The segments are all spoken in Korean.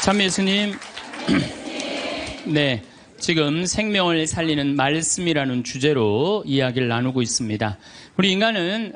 참 예수님, 네, 지금 생명을 살리는 말씀이라는 주제로 이야기를 나누고 있습니다. 우리 인간은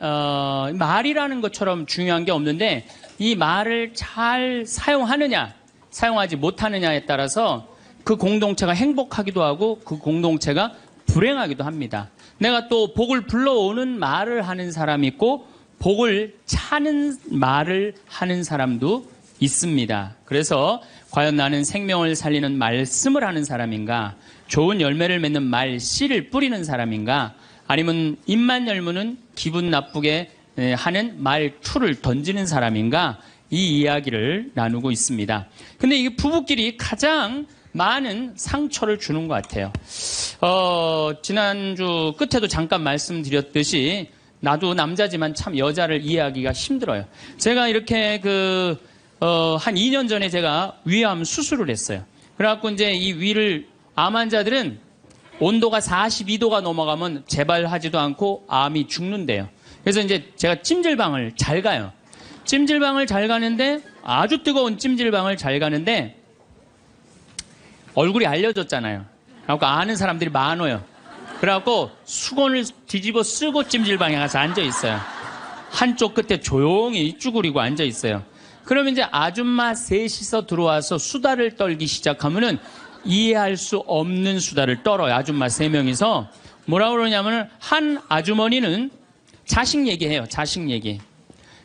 말이라는 것처럼 중요한 게 없는데 이 말을 잘 사용하느냐, 사용하지 못하느냐에 따라서 그 공동체가 행복하기도 하고 그 공동체가 불행하기도 합니다. 내가 또 복을 불러오는 말을 하는 사람이 있고 복을 차는 말을 하는 사람도 있습니다. 그래서 과연 나는 생명을 살리는 말씀을 하는 사람인가, 좋은 열매를 맺는 말씨를 뿌리는 사람인가, 아니면 입만 열무는 기분 나쁘게 하는 말투를 던지는 사람인가, 이 이야기를 나누고 있습니다. 근데 이게 부부끼리 가장 많은 상처를 주는 것 같아요. 지난주 끝에도 잠깐 말씀드렸듯이 나도 남자지만 참 여자를 이해하기가 힘들어요. 제가 이렇게 한 2년 전에 제가 위암 수술을 했어요. 그래갖고 이제 이 위를, 암 환자들은 온도가 42도가 넘어가면 재발하지도 않고 암이 죽는데요. 그래서 이제 제가 찜질방을 잘 가요. 찜질방을 잘 가는데, 아주 뜨거운 찜질방을 잘 가는데, 얼굴이 알려졌잖아요. 그래갖고 아는 사람들이 많아요. 그래갖고 수건을 뒤집어 쓰고 찜질방에 가서 앉아있어요. 한쪽 끝에 조용히 쭈그리고 앉아있어요. 그러면 이제 아줌마 셋이서 들어와서 수다를 떨기 시작하면은 이해할 수 없는 수다를 떨어요. 아줌마 3명이서. 뭐라고 그러냐면은 한 아주머니는 자식 얘기해요. 자식 얘기.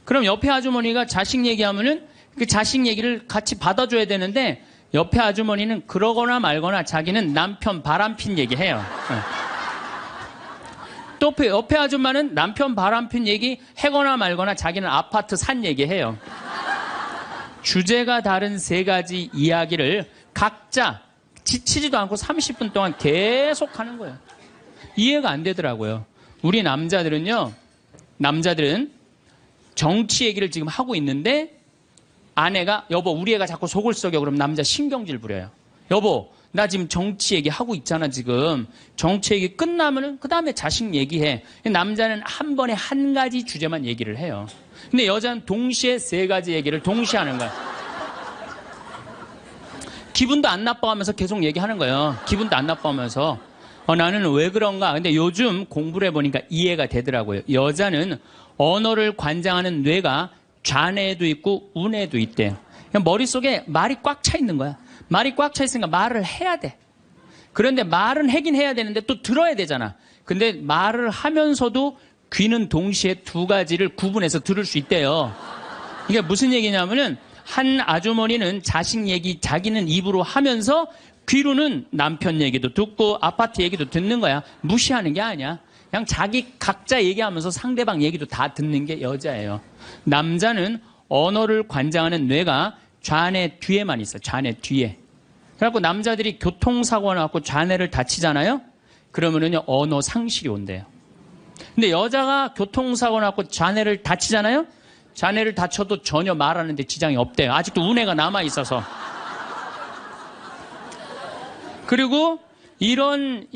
그럼 옆에 아주머니가 자식 얘기하면은 그 자식 얘기를 같이 받아줘야 되는데 옆에 아주머니는 그러거나 말거나 자기는 남편 바람핀 얘기해요. 또 옆에 아줌마는 남편 바람핀 얘기 해거나 말거나 자기는 아파트 산 얘기해요. 주제가 다른 3가지 이야기를 각자 지치지도 않고 30분 동안 계속 하는 거예요. 이해가 안 되더라고요. 우리 남자들은 정치 얘기를 지금 하고 있는데 아내가, 여보 우리 애가 자꾸 속을 썩여. 그럼 남자 신경질 부려요. 여보 나 지금 정치 얘기 하고 있잖아. 지금 정치 얘기 끝나면은 그 다음에 자식 얘기해. 남자는 한 번에 한 가지 주제만 얘기를 해요. 근데 여자는 동시에 3가지 얘기를 동시에 하는 거야. 기분도 안 나빠하면서 계속 얘기하는 거예요. 기분도 안 나빠하면서. 나는 왜 그런가. 근데 요즘 공부를 해보니까 이해가 되더라고요. 여자는 언어를 관장하는 뇌가 좌뇌에도 있고 우뇌에도 있대요. 머릿속에 말이 꽉 차 있는 거야. 말이 꽉 차 있으니까 말을 해야 돼. 그런데 말은 하긴 해야 되는데 또 들어야 되잖아. 근데 말을 하면서도 귀는 동시에 2가지를 구분해서 들을 수 있대요. 이게 무슨 얘기냐면은 한 아주머니는 자식 얘기 자기는 입으로 하면서 귀로는 남편 얘기도 듣고 아파트 얘기도 듣는 거야. 무시하는 게 아니야. 그냥 자기 각자 얘기하면서 상대방 얘기도 다 듣는 게 여자예요. 남자는 언어를 관장하는 뇌가 좌뇌 뒤에만 있어. 좌뇌 뒤에. 그래갖고 남자들이 교통사고 나갖고 좌뇌를 다치잖아요. 그러면은요 언어 상실이 온대요. 근데 여자가 교통사고 나갖고 좌뇌를 다치잖아요. 좌뇌를 다쳐도 전혀 말하는데 지장이 없대요. 아직도 우뇌가 남아 있어서. 그리고 이런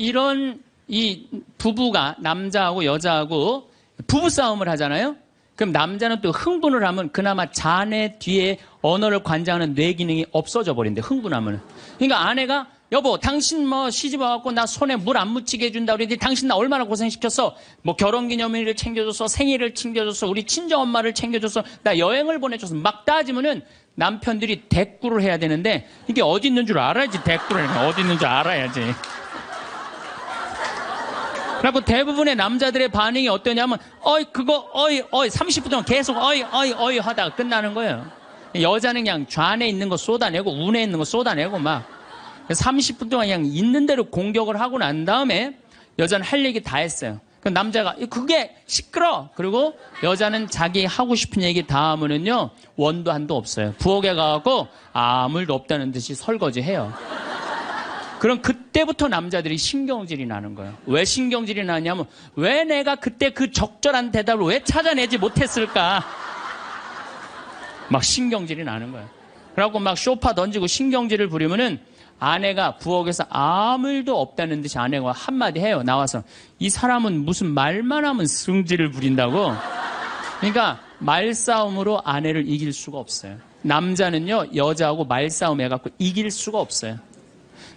이 부부가 남자하고 여자하고 부부싸움을 하잖아요. 그럼 남자는 또 흥분을 하면 그나마 좌뇌 뒤에 언어를 관장하는 뇌 기능이 없어져 버린대. 흥분하면. 그러니까 아내가 여보 당신 시집 와갖고 나 손에 물 안 묻히게 해준다 그랬더니 당신 나 얼마나 고생시켰어. 결혼기념일을 챙겨줬어. 생일을 챙겨줬어. 우리 친정엄마를 챙겨줬어. 나 여행을 보내줘서 막 따지면은 남편들이 대꾸를 해야 되는데 이게 어디 있는 줄 알아야지. 대꾸를 어디 있는 줄 알아야지. 그리고 대부분의 남자들의 반응이 어떠냐면 그거 30분 동안 계속 어이 하다가 끝나는 거예요. 여자는 그냥 좌뇌에 있는 거 쏟아내고 우뇌에 있는 거 쏟아내고 막 30분 동안 그냥 있는 대로 공격을 하고 난 다음에 여자는 할 얘기 다 했어요. 그럼 남자가 그게 시끄러. 그리고 여자는 자기 하고 싶은 얘기 다 하면은요 원도 한도 없어요. 부엌에 가갖고 아무 일도 없다는 듯이 설거지해요. 그럼 그때부터 남자들이 신경질이 나는 거예요. 왜 신경질이 나냐면 왜 내가 그때 그 적절한 대답을 왜 찾아내지 못했을까? 막 신경질이 나는 거예요. 그래갖고 막 쇼파 던지고 신경질을 부리면은 아내가 부엌에서 아무 일도 없다는 듯이 아내가 한마디 해요. 나와서 이 사람은 무슨 말만 하면 승질을 부린다고. 그러니까 말싸움으로 아내를 이길 수가 없어요. 남자는요, 여자하고 말싸움 해갖고 이길 수가 없어요.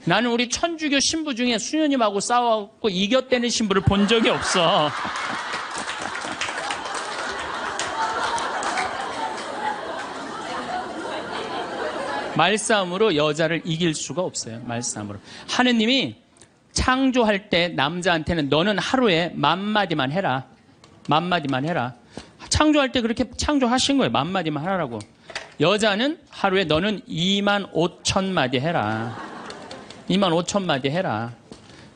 나는 우리 천주교 신부 중에 수녀님하고 싸워갖고 이겼다는 신부를 본 적이 없어. 말싸움으로 여자를 이길 수가 없어요. 말싸움으로. 하느님이 창조할 때 남자한테는 너는 하루에 10,000마디만 해라. 10,000마디만 해라. 창조할 때 그렇게 창조하신 거예요. 10,000마디만 하라고. 여자는 하루에 너는 25,000마디 해라. 25,000마디 해라.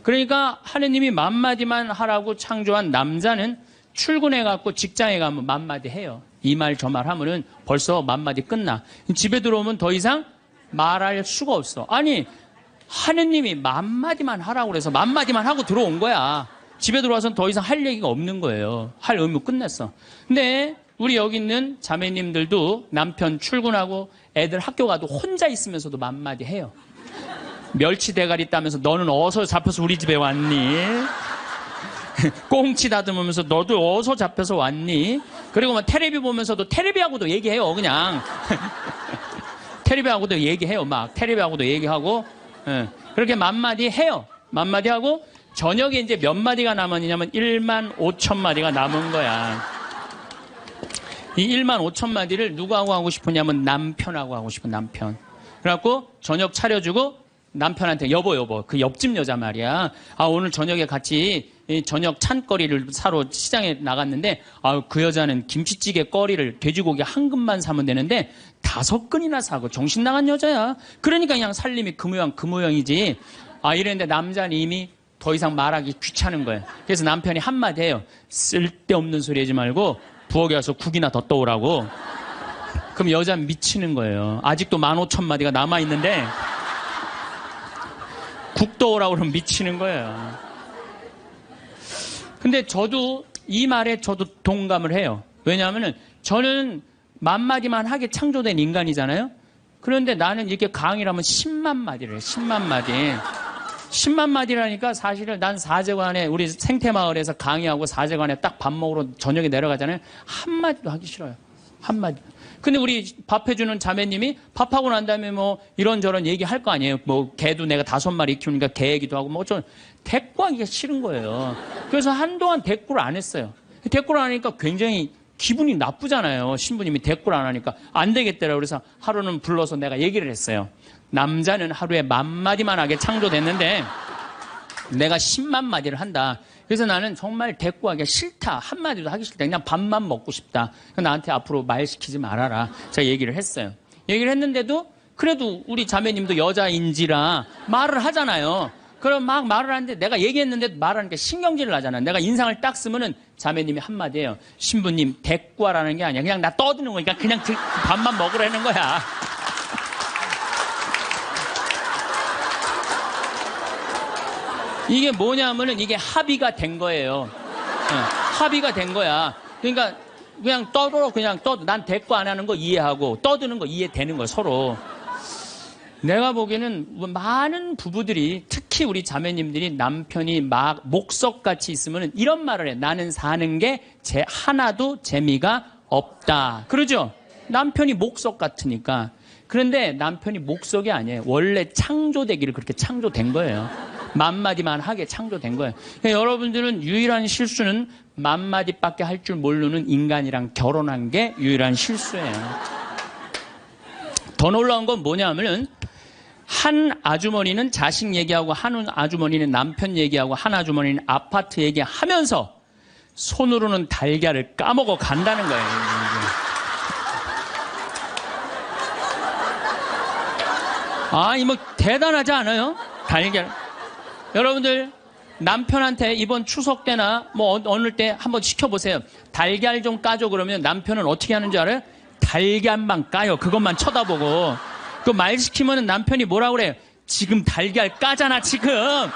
그러니까 하느님이 10,000마디만 하라고 창조한 남자는 출근해갖고 직장에 가면 10,000마디 해요. 이 말 저 말 하면은 벌써 10,000마디 끝나. 집에 들어오면 더 이상 말할 수가 없어. 아니, 하느님이 10,000마디만 하라고 그래서 10,000마디만 하고 들어온 거야. 집에 들어와서는 더 이상 할 얘기가 없는 거예요. 할 의무 끝냈어. 근데 우리 여기 있는 자매님들도 남편 출근하고 애들 학교 가도 혼자 있으면서도 10,000마디 해요. 멸치 대가리 따면서 너는 어디서 잡혀서 우리 집에 왔니? 꽁치 다듬으면서 너도 어디서 잡혀서 왔니? 그리고 막 텔레비 보면서도 텔레비하고도 얘기해요. 그냥 텔레비하고도 얘기해요. 막 텔레비하고도 얘기하고 그렇게 10,000마디 해요. 10,000마디 하고 저녁에 이제 몇 마디가 남았냐면 15,000마디가 남은 거야. 이 15,000마디를 누구하고 하고 싶으냐면 남편하고 하고 싶은 남편. 그래갖고 저녁 차려주고 남편한테 여보 그 옆집 여자 말이야. 아 오늘 저녁에 같이 저녁 찬거리를 사러 시장에 나갔는데 그 여자는 김치찌개 거리를 돼지고기 한 근만 사면 되는데 5근이나 사고 정신 나간 여자야. 그러니까 그냥 살림이 그 모양이지. 이랬는데 남자는 이미 더 이상 말하기 귀찮은 거예요. 그래서 남편이 한마디 해요. 쓸데없는 소리 하지 말고 부엌에 와서 국이나 더 떠오라고. 그럼 여자는 미치는 거예요. 아직도 15,000마디가 남아있는데 국 떠오라고 그러면 미치는 거예요. 근데 저도 이 말에 저도 동감을 해요. 왜냐하면 저는 10,000마디만 하게 창조된 인간이잖아요. 그런데 나는 이렇게 강의를 하면 10만 마디를 해요. 10만 마디. 10만 마디라니까 사실은 난 사제관에 우리 생태마을에서 강의하고 사제관에 딱 밥 먹으러 저녁에 내려가잖아요. 한마디도 하기 싫어요. 한마디. 근데 우리 밥 해주는 자매님이 밥하고 난 다음에 뭐 이런저런 얘기할 거 아니에요. 뭐 개도 내가 5마리 키우니까 개 얘기도 하고 뭐 좀 대꾸하기가 싫은 거예요. 그래서 한동안 대꾸를 안 했어요. 대꾸를 안 하니까 굉장히 기분이 나쁘잖아요. 신부님이 대꾸를 안 하니까 안 되겠더라고요. 그래서 하루는 불러서 내가 얘기를 했어요. 남자는 하루에 10,000마디만 하게 창조됐는데 내가 10만 마디를 한다. 그래서 나는 정말 대꾸하기가 싫다. 한마디도 하기 싫다. 그냥 밥만 먹고 싶다. 나한테 앞으로 말 시키지 말아라. 제가 얘기를 했어요. 얘기를 했는데도 그래도 우리 자매님도 여자인지라 말을 하잖아요. 그럼 막 말을 하는데 내가 얘기했는데 말하니까 신경질을 나잖아요. 내가 인상을 딱 쓰면은 자매님이 한마디예요. 신부님 대꾸하라는 게 아니야. 그냥 나 떠드는 거니까 그냥 밥만 먹으라는 거야. 이게 뭐냐면은 이게 합의가 된 거예요. 합의가 된 거야. 그러니까 그냥 떠들어 그냥 떠. 난 대꾸 안 하는 거 이해하고 떠드는 거 이해되는 거야 서로. 내가 보기에는 많은 부부들이 특히 우리 자매님들이 남편이 막 목석같이 있으면 이런 말을 해. 나는 사는 게 하나도 재미가 없다. 그러죠? 남편이 목석 같으니까. 그런데 남편이 목석이 아니에요. 원래 창조되기를 그렇게 창조된 거예요. 10,000마디만 하게 창조된 거예요. 그러니까 여러분들은 유일한 실수는 10,000마디밖에 할 줄 모르는 인간이랑 결혼한 게 유일한 실수예요. 더 놀라운 건 뭐냐면은 한 아주머니는 자식 얘기하고 한 아주머니는 남편 얘기하고 한 아주머니는 아파트 얘기하면서 손으로는 달걀을 까먹어 간다는 거예요. 뭐 대단하지 않아요? 달걀. 여러분들 남편한테 이번 추석 때나 뭐 어느 때 한번 시켜보세요. 달걀 좀 까줘 그러면 남편은 어떻게 하는 줄 알아요? 달걀만 까요. 그것만 쳐다보고. 그 말 시키면 남편이 뭐라고 그래요? 지금 달걀 까잖아 지금.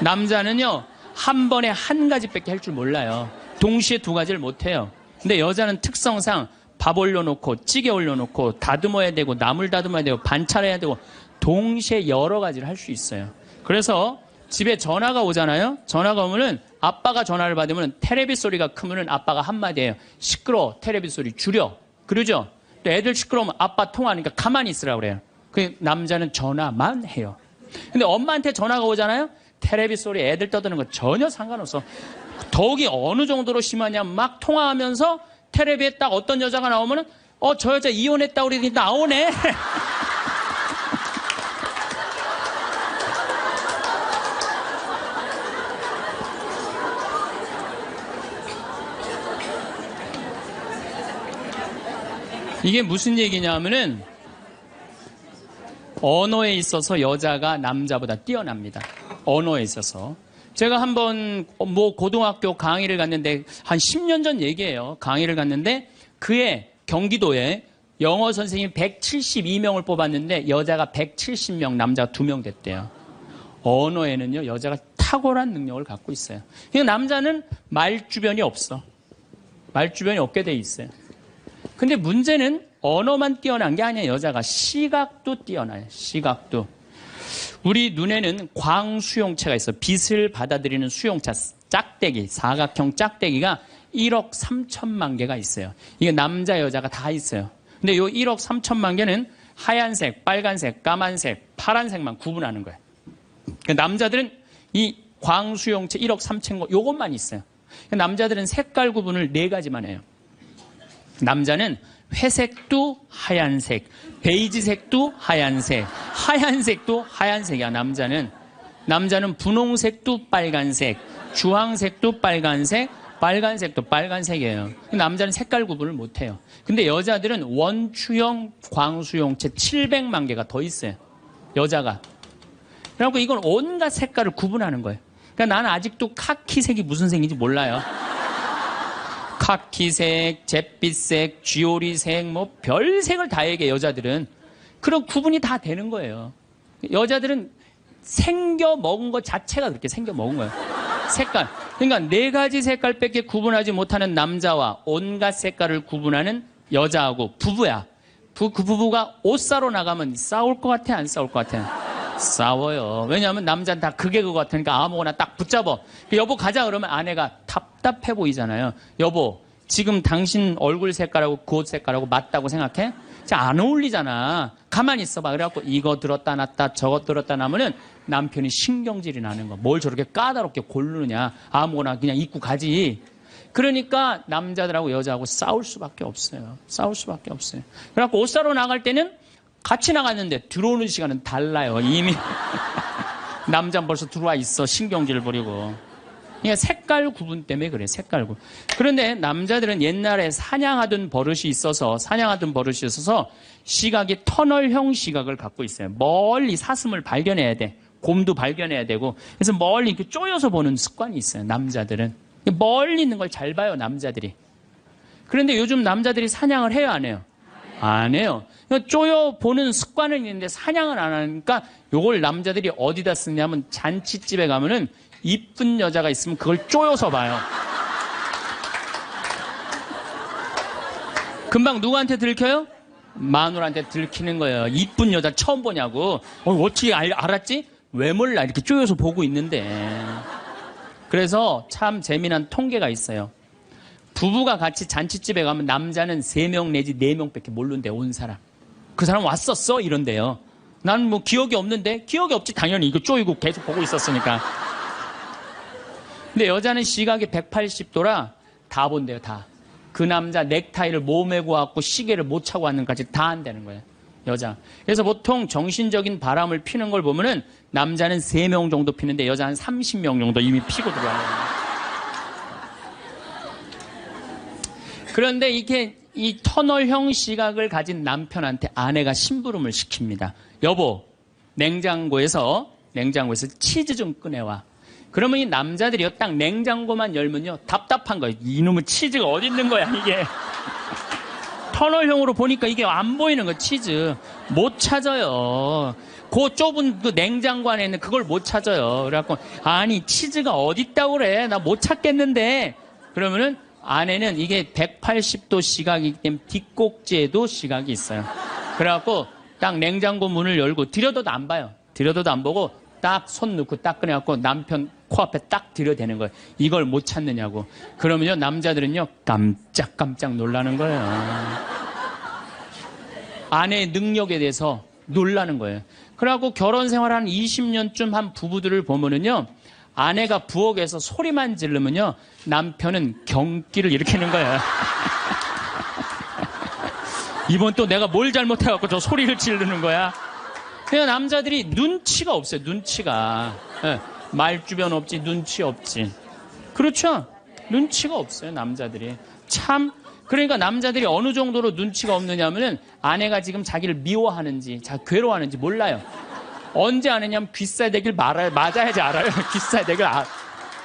남자는요 한 번에 한 가지밖에 할 줄 몰라요. 동시에 2가지를 못해요. 근데 여자는 특성상 밥 올려놓고 찌개 올려놓고 다듬어야 되고 나물 다듬어야 되고 반찬해야 되고 동시에 여러 가지를 할 수 있어요. 그래서 집에 전화가 오잖아요. 전화가 오면은 아빠가 전화를 받으면 테레비 소리가 크면은 아빠가 한마디 해요. 시끄러워. 테레비 소리 줄여. 그러죠? 또 애들 시끄러우면 아빠 통화하니까 가만히 있으라고 그래요. 그 남자는 전화만 해요. 근데 엄마한테 전화가 오잖아요. 테레비 소리 애들 떠드는 거 전혀 상관없어. 더욱이 어느 정도로 심하냐면 막 통화하면서 테레비에 딱 어떤 여자가 나오면은 저 여자 이혼했다 그러더니 나오네. 이게 무슨 얘기냐면은 언어에 있어서 여자가 남자보다 뛰어납니다. 언어에 있어서. 제가 한번 고등학교 강의를 갔는데 한 10년 전 얘기예요. 강의를 갔는데 그해 경기도에 영어 선생님 172명을 뽑았는데 여자가 170명, 남자가 2명 됐대요. 언어에는요, 여자가 탁월한 능력을 갖고 있어요. 그러니까 남자는 말주변이 없어. 말주변이 없게 돼 있어요. 근데 문제는 언어만 뛰어난 게 아니에요. 여자가 시각도 뛰어나요. 시각도. 우리 눈에는 광수용체가 있어. 빛을 받아들이는 수용체, 짝대기, 사각형 짝대기가 1억 3천만 개가 있어요. 이게 남자, 여자가 다 있어요. 근데 이 1억 3천만 개는 하얀색, 빨간색, 까만색, 파란색만 구분하는 거예요. 그러니까 남자들은 이 광수용체 1억 3천 거, 요것만 있어요. 그러니까 남자들은 색깔 구분을 4가지만 해요. 남자는 회색도 하얀색, 베이지색도 하얀색, 하얀색도 하얀색이야. 남자는 분홍색도 빨간색, 주황색도 빨간색, 빨간색도 빨간색이에요. 남자는 색깔 구분을 못해요. 근데 여자들은 원추형 광수용체 700만 개가 더 있어요. 여자가. 그래갖고 이건 온갖 색깔을 구분하는 거예요. 그러니까 나는 아직도 카키색이 무슨 색인지 몰라요. 카키색, 잿빛색, 쥐오리색, 별색을 다 얘기해, 여자들은. 그런 구분이 다 되는 거예요. 여자들은 생겨 먹은 것 자체가 그렇게 생겨 먹은 거예요. 색깔. 그러니까 4가지 색깔밖에 구분하지 못하는 남자와 온갖 색깔을 구분하는 여자하고 부부야. 그 부부가 옷 사러 나가면 싸울 것 같아, 안 싸울 것 같아? 싸워요. 왜냐하면 남자는 다 그게 그거 같으니까 아무거나 딱 붙잡아. 여보 가자 그러면 아내가 답답해 보이잖아요. 여보, 지금 당신 얼굴 색깔하고 그 옷 색깔하고 맞다고 생각해? 안 어울리잖아. 가만히 있어봐. 그래갖고 이거 들었다 놨다 저것 들었다 놔면은 남편이 신경질이 나는 거. 뭘 저렇게 까다롭게 고르느냐. 아무거나 그냥 입고 가지. 그러니까 남자들하고 여자하고 싸울 수밖에 없어요. 싸울 수밖에 없어요. 그래갖고 옷 사러 나갈 때는 같이 나갔는데 들어오는 시간은 달라요. 이미 남자는 벌써 들어와 있어. 신경질 부리고. 그러니까 색깔 구분 때문에 그래. 색깔 구분. 그런데 남자들은 옛날에 사냥하던 버릇이 있어서 시각이 터널형 시각을 갖고 있어요. 멀리 사슴을 발견해야 돼. 곰도 발견해야 되고. 그래서 멀리 이렇게 쪼여서 보는 습관이 있어요. 남자들은. 멀리 있는 걸 잘 봐요. 남자들이. 그런데 요즘 남자들이 사냥을 해요, 안 해요? 안 해요. 쪼여 보는 습관은 있는데 사냥을 안 하니까 요걸 남자들이 어디다 쓰냐면 잔치집에 가면은 이쁜 여자가 있으면 그걸 쪼여서 봐요. 금방 누구한테 들켜요? 마누라한테 들키는 거예요. 이쁜 여자 처음 보냐고. 어떻게 알았지? 왜 몰라? 이렇게 쪼여서 보고 있는데. 그래서 참 재미난 통계가 있어요. 부부가 같이 잔치집에 가면 남자는 3명 내지 4명밖에 모르는데 온 사람. 그 사람 왔었어? 이런데요. 나는 뭐 기억이 없는데? 기억이 없지. 당연히 이거 쪼이고 계속 보고 있었으니까. 근데 여자는 시각이 180도라 다 본대요, 다. 그 남자 넥타이를 못 메고 왔고 시계를 못 차고 왔는까지 다 한다는 거예요, 여자. 그래서 보통 정신적인 바람을 피는 걸 보면은 남자는 3명 정도 피는데 여자는 30명 정도 이미 피고 들어와요. 그런데 이게 이 터널형 시각을 가진 남편한테 아내가 심부름을 시킵니다. 여보, 냉장고에서 치즈 좀 꺼내와. 그러면 이 남자들이요, 딱 냉장고만 열면요, 답답한 거예요. 이놈의 치즈가 어디 있는 거야, 이게. 터널형으로 보니까 이게 안 보이는 거예요, 치즈. 못 찾아요. 그 좁은 그 냉장고 안에 있는 그걸 못 찾아요. 그래갖고, 아니, 치즈가 어디 있다고 그래. 나 못 찾겠는데. 그러면은 아내는 이게 180도 시각이기 때문에 뒷꼭지에도 시각이 있어요. 그래갖고 딱 냉장고 문을 열고 들여다도 안 봐요. 들여다도 안 보고 딱 손 넣고 딱 꺼내갖고 남편 코앞에 딱 들여대는 거예요. 이걸 못 찾느냐고. 그러면요, 남자들은요, 깜짝깜짝 놀라는 거예요. 아내의 능력에 대해서 놀라는 거예요. 그래갖고 결혼 생활 한 20년쯤 한 부부들을 보면은요, 아내가 부엌에서 소리만 지르면요, 남편은 경기를 일으키는 거예요. 이번 또 내가 뭘 잘못해갖고 저 소리를 지르는 거야. 그냥 남자들이 눈치가 없어요. 눈치가. 예, 말주변 없지, 눈치 없지. 그렇죠? 눈치가 없어요, 남자들이. 참. 그러니까 남자들이 어느 정도로 눈치가 없느냐면은 아내가 지금 자기를 미워하는지, 괴로워하는지 몰라요. 언제 아느냐면 귀싸대기를 맞아야지 알아요. 귀싸대기를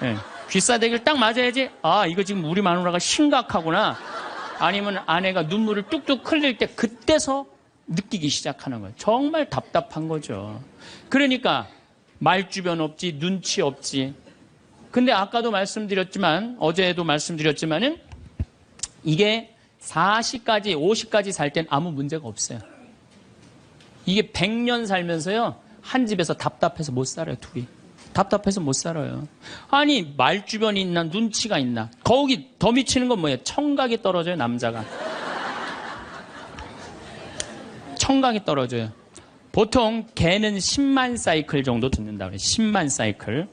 예. 귀싸대기를 딱 맞아야지, 아, 이거 지금 우리 마누라가 심각하구나. 아니면 아내가 눈물을 뚝뚝 흘릴 때 그때서 느끼기 시작하는 거예요. 정말 답답한 거죠. 그러니까 말주변 없지, 눈치 없지. 근데 아까도 말씀드렸지만, 어제도 말씀드렸지만은 이게 40까지, 50까지 살 땐 아무 문제가 없어요. 이게 100년 살면서요, 한 집에서 답답해서 못 살아요, 둘이. 답답해서 못 살아요. 아니, 말주변이 있나, 눈치가 있나. 거기 더 미치는 건 뭐예요? 청각이 떨어져요, 남자가. 청각이 떨어져요. 보통 개는 10만 사이클 정도 듣는다 그래요. 10만 사이클.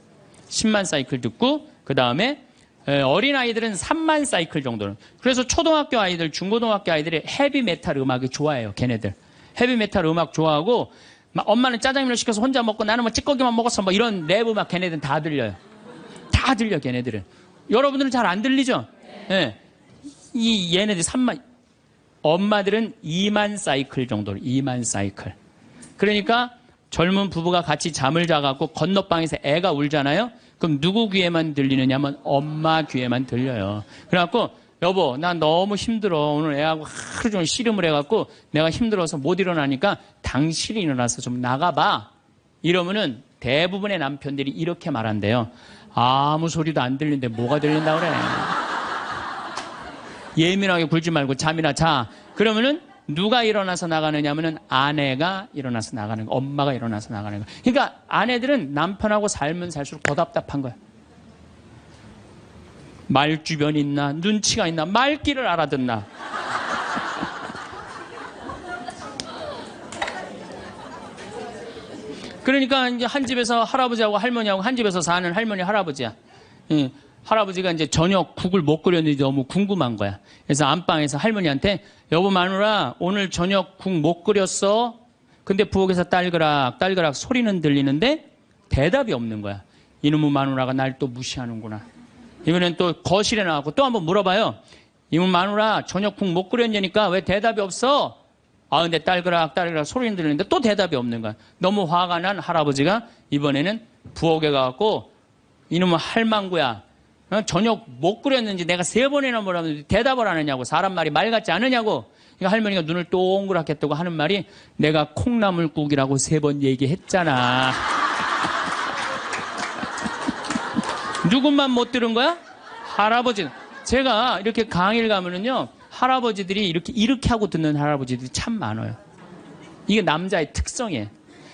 10만 사이클 듣고, 그 다음에 어린아이들은 3만 사이클 정도는. 그래서 초등학교 아이들, 중고등학교 아이들이 헤비메탈 음악이 좋아해요, 걔네들. 헤비메탈 음악 좋아하고, 엄마는 짜장면을 시켜서 혼자 먹고 나는 뭐 찌꺼기만 먹었어, 뭐 이런 랩 음악 걔네들은 다 들려요. 다 들려, 걔네들은. 여러분들은 잘 안 들리죠? 예. 얘네들 3만, 엄마들은 2만 사이클 정도로, 2만 사이클. 그러니까 젊은 부부가 같이 잠을 자갖고 건너방에서 애가 울잖아요? 그럼 누구 귀에만 들리느냐면 엄마 귀에만 들려요. 그래갖고 여보, 나 너무 힘들어. 오늘 애하고 하루 종일 씨름을 해갖고 내가 힘들어서 못 일어나니까 당신이 일어나서 좀 나가봐. 이러면은 대부분의 남편들이 이렇게 말한대요. 아무 소리도 안 들리는데 뭐가 들린다 그래. 예민하게 굴지 말고 잠이나 자. 그러면은 누가 일어나서 나가느냐면은 아내가 일어나서 나가는 거, 엄마가 일어나서 나가는 거. 그러니까 아내들은 남편하고 살면 살수록 더 답답한 거야. 말주변이 있나, 눈치가 있나, 말귀를 알아듣나. 그러니까 이제 한 집에서 할아버지하고 할머니하고 한 집에서 사는 할머니 할아버지야. 예, 할아버지가 이제 저녁 국을 못 끓였는지 너무 궁금한 거야. 그래서 안방에서 할머니한테 여보 마누라 오늘 저녁 국 못 끓였어? 근데 부엌에서 딸그락 딸그락 소리는 들리는데 대답이 없는 거야. 이놈의 마누라가 날 또 무시하는구나. 이번엔 또 거실에 나가고 또 한번 물어봐요. 이놈의 마누라 저녁 국 못 끓였냐니까 왜 대답이 없어? 아 근데 딸그락 딸그락 소리는 들리는데 또 대답이 없는 거야. 너무 화가 난 할아버지가 이번에는 부엌에 가갖고 이놈의 할망구야. 저녁 못 끓였는지 내가 3번이나 물었는데 대답을 안 하냐고. 사람 말이 말 같지 않으냐고. 그러니까 할머니가 눈을 동그랗게 뜨고 하는 말이 내가 콩나물국이라고 3번 얘기했잖아. 누군만 못 들은 거야? 할아버지. 제가 이렇게 강의를 가면은요, 할아버지들이 이렇게 하고 듣는 할아버지들이 참 많아요. 이게 남자의 특성이에요.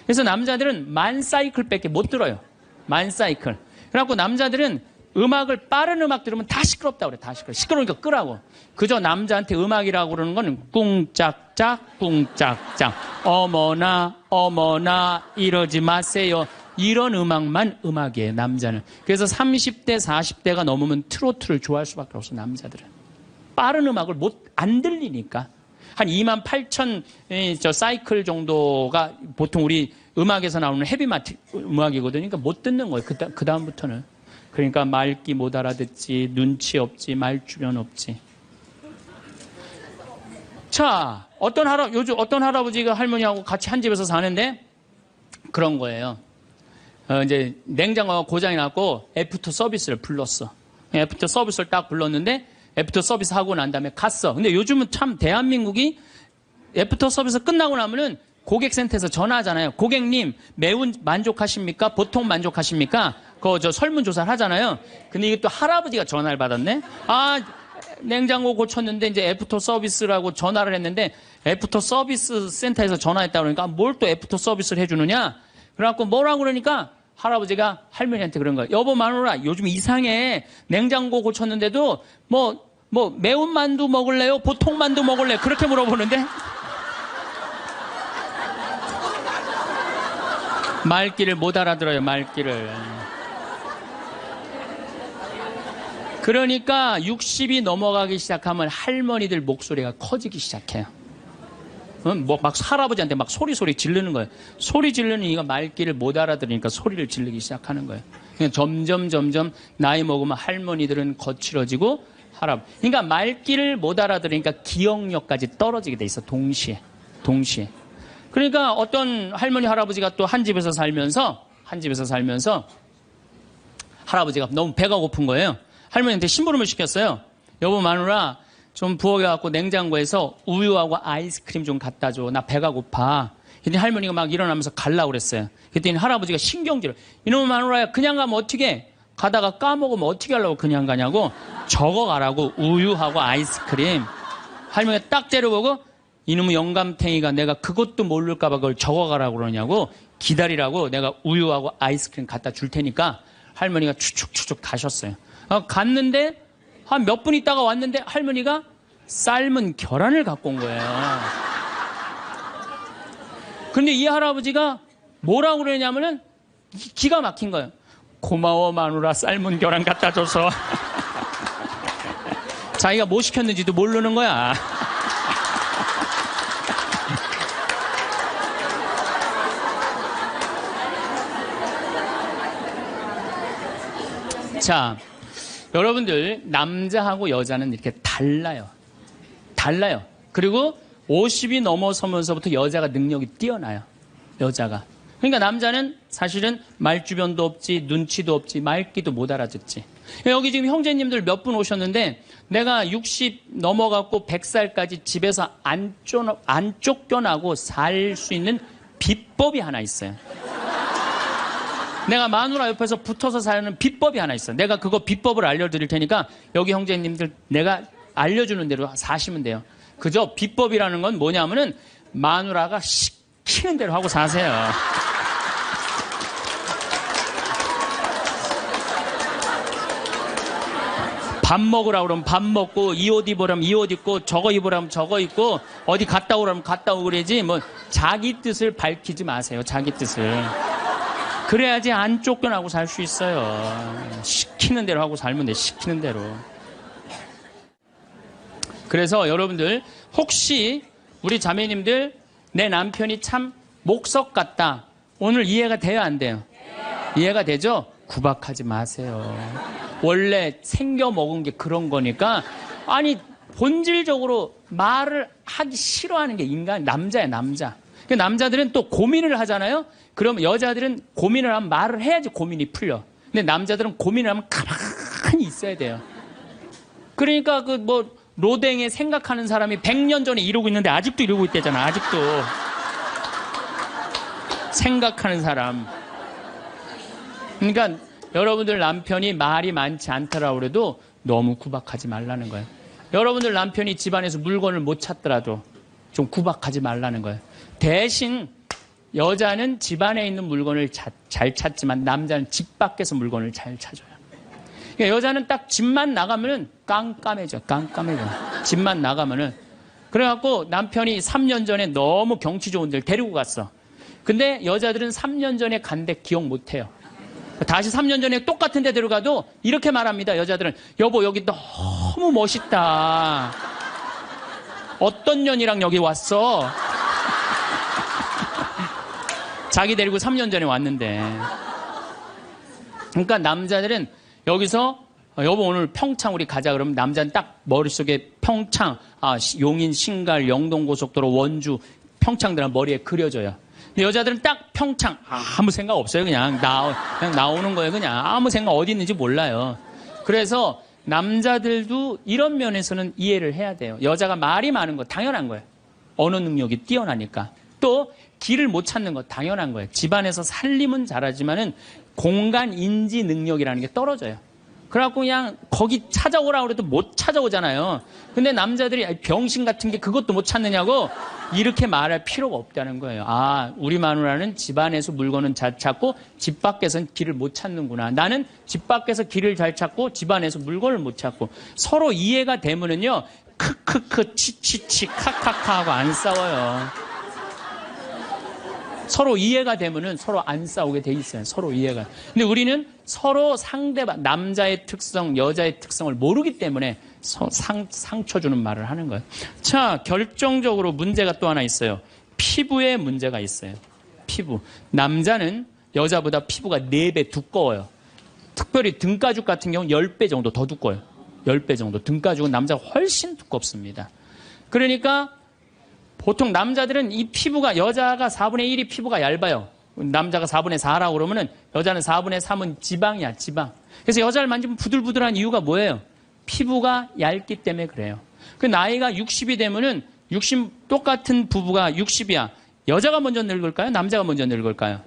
그래서 남자들은 만 사이클밖에 못 들어요. 만 사이클. 그래갖고 남자들은 음악을 빠른 음악 들으면 다 시끄럽다고 그래. 다 시끄러워. 시끄러우니까 끄라고. 그저 남자한테 음악이라고 그러는 거는 꿍짝짝 꿍짝짝 어머나 어머나 이러지 마세요. 이런 음악만 음악이에요. 남자는. 그래서 30대 40대가 넘으면 트로트를 좋아할 수밖에 없어. 남자들은. 빠른 음악을 안 들리니까. 한 28,000 사이클 정도가 보통 우리 음악에서 나오는 헤비마트 음악이거든요. 그러니까 못 듣는 거예요. 그 다음부터는. 그러니까 말귀 못 알아듣지, 눈치 없지, 말주변 없지. 자, 요즘 어떤 할아버지가 할머니하고 같이 한 집에서 사는데 그런 거예요. 이제 냉장고가 고장이 났고 애프터 서비스를 불렀어. 애프터 서비스를 딱 불렀는데 애프터 서비스 하고 난 다음에 갔어. 근데 요즘은 참 대한민국이 애프터 서비스 끝나고 나면은 고객센터에서 전화하잖아요. 고객님, 매우 만족하십니까? 보통 만족하십니까? 저 설문조사를 하잖아요. 근데 이게 또 할아버지가 전화를 받았네? 아, 냉장고 고쳤는데 이제 애프터 서비스라고 전화를 했는데 애프터 서비스 센터에서 전화했다고 그러니까 뭘 또 애프터 서비스를 해주느냐? 그래갖고 뭐라고 그러니까 할아버지가 할머니한테 그런 거예요. 여보 마누라 요즘 이상해. 냉장고 고쳤는데도 뭐 매운 만두 먹을래요? 보통 만두 먹을래요? 그렇게 물어보는데 말귀를 못 알아들어요. 말귀를. 그러니까 60이 넘어가기 시작하면 할머니들 목소리가 커지기 시작해요. 뭐 막 할아버지한테 막 소리 지르는 거예요. 소리 지르는 이가 말귀를 못 알아들으니까 소리를 지르기 시작하는 거예요. 점점 나이 먹으면 할머니들은 거칠어지고 그러니까 말귀를 못 알아들으니까 기억력까지 떨어지게 돼 있어. 동시에. 그러니까 어떤 할머니 할아버지가 또 한 집에서 살면서 할아버지가 너무 배가 고픈 거예요. 할머니한테 심부름을 시켰어요. 여보 마누라 좀 부엌에갖고 냉장고에서 우유하고 아이스크림 좀 갖다 줘. 나 배가 고파. 그랬더니 할머니가 막 일어나면서 가려고 그랬어요. 그랬더니 할아버지가 신경질을. 이놈의 마누라야 그냥 가면 어떻게 가다가 까먹으면 어떻게 하려고 그냥 가냐고. 적어가라고. 우유하고 아이스크림. 할머니가 딱 째려보고 이놈의 영감탱이가 내가 그것도 모를까봐 그걸 적어가라고 그러냐고. 기다리라고 내가 우유하고 아이스크림 갖다 줄 테니까 할머니가 추측 가셨어요. 갔는데 한 몇 분 있다가 왔는데 할머니가 삶은 계란을 갖고 온 거예요. 근데 이 할아버지가 뭐라고 그러냐면은 기가 막힌 거예요. 고마워 마누라 삶은 계란 갖다 줘서. 자기가 뭐 시켰는지도 모르는 거야. 자, 여러분들 남자하고 여자는 이렇게 달라요. 그리고 50이 넘어서면서부터 여자가 능력이 뛰어나요. 여자가. 그러니까 남자는 사실은 말주변도 없지, 눈치도 없지, 말귀도 못 알아듣지. 여기 지금 형제님들 몇 분 오셨는데 내가 60 넘어갖고 100살까지 집에서 안 쫓겨나고 살 수 있는 비법이 하나 있어요. 내가 마누라 옆에서 붙어서 사는 비법이 하나 있어. 내가 그거 비법을 알려드릴 테니까 여기 형제님들 내가 알려주는 대로 사시면 돼요. 그저 비법이라는 건 뭐냐면은 마누라가 시키는 대로 하고 사세요. 밥 먹으라고 그러면 밥 먹고 이 옷 입으라면 이 옷 입고 저거 입으라면 저거 입고 어디 갔다 오라면 갔다 오고 그러지 뭐 자기 뜻을 밝히지 마세요. 자기 뜻을. 그래야지 안 쫓겨나고 살 수 있어요. 시키는 대로 하고 살면 돼. 시키는 대로. 그래서 여러분들 혹시 우리 자매님들 내 남편이 참 목석 같다. 오늘 이해가 돼요 안 돼요? 이해가 되죠? 구박하지 마세요. 원래 생겨 먹은 게 그런 거니까. 아니 본질적으로 말을 하기 싫어하는 게 인간 남자야 남자. 남자들은 또 고민을 하잖아요. 그럼 여자들은 고민을 하면 말을 해야지 고민이 풀려. 근데 남자들은 고민을 하면 가만히 있어야 돼요. 그러니까 그 뭐 로댕에 생각하는 사람이 100년 전에 이러고 있는데 아직도 이러고 있대잖아. 아직도. 생각하는 사람. 그러니까 여러분들 남편이 말이 많지 않더라고 그래도 너무 구박하지 말라는 거예요. 여러분들 남편이 집안에서 물건을 못 찾더라도 좀 구박하지 말라는 거예요. 대신 여자는 집안에 있는 물건을 잘 찾지만 남자는 집 밖에서 물건을 잘 찾아요. 그러니까 여자는 딱 집만 나가면은 깜깜해져. 집만 나가면은. 그래갖고 남편이 3년 전에 너무 경치 좋은 데를 데리고 갔어. 근데 여자들은 3년 전에 간 데 기억 못 해요. 다시 3년 전에 똑같은 데 데려가도 이렇게 말합니다. 여자들은 여보 여기 너무 멋있다. 어떤 년이랑 여기 왔어? 자기 데리고 3년 전에 왔는데. 그러니까 남자들은 여기서 여보 오늘 평창 우리 가자 그러면 남자는 딱 머릿속에 평창, 용인, 신갈, 영동고속도로, 원주, 평창들은 머리에 그려져요. 근데 여자들은 딱 평창 아무 생각 없어요. 그냥 나오는 거예요. 그냥 아무 생각 어디 있는지 몰라요. 그래서 남자들도 이런 면에서는 이해를 해야 돼요. 여자가 말이 많은 거 당연한 거예요. 언어 능력이 뛰어나니까. 또 길을 못 찾는 거 당연한 거예요. 집안에서 살림은 잘하지만은 공간 인지 능력이라는 게 떨어져요. 그래갖고 그냥 거기 찾아오라고 그래도 못 찾아오잖아요. 근데 남자들이 병신 같은 게 그것도 못 찾느냐고 이렇게 말할 필요가 없다는 거예요. 아, 우리 마누라는 집 안에서 물건은 잘 찾고 집 밖에서는 길을 못 찾는구나. 나는 집 밖에서 길을 잘 찾고 집 안에서 물건을 못 찾고. 서로 이해가 되면은요, 크크크 치치치 카카카 하고 안 싸워요. 서로 이해가 되면은 서로 안 싸우게 돼 있어요. 서로 이해가. 근데 우리는 서로 상대방, 남자의 특성, 여자의 특성을 모르기 때문에 상처 주는 말을 하는 거예요. 자, 결정적으로 문제가 또 하나 있어요. 피부에 문제가 있어요. 피부. 남자는 여자보다 피부가 4배 두꺼워요. 특별히 등가죽 같은 경우는 10배 정도 더 두꺼워요. 10배 정도. 등가죽은 남자가 훨씬 두껍습니다. 그러니까 보통 남자들은 이 피부가, 여자가 4분의 1이 피부가 얇아요. 남자가 4분의 4라고 그러면은 여자는 4분의 3은 지방이야, 지방. 그래서 여자를 만지면 부들부들한 이유가 뭐예요? 피부가 얇기 때문에 그래요. 그 나이가 60이 되면은 60, 똑같은 부부가 60이야. 여자가 먼저 늙을까요? 남자가 먼저 늙을까요?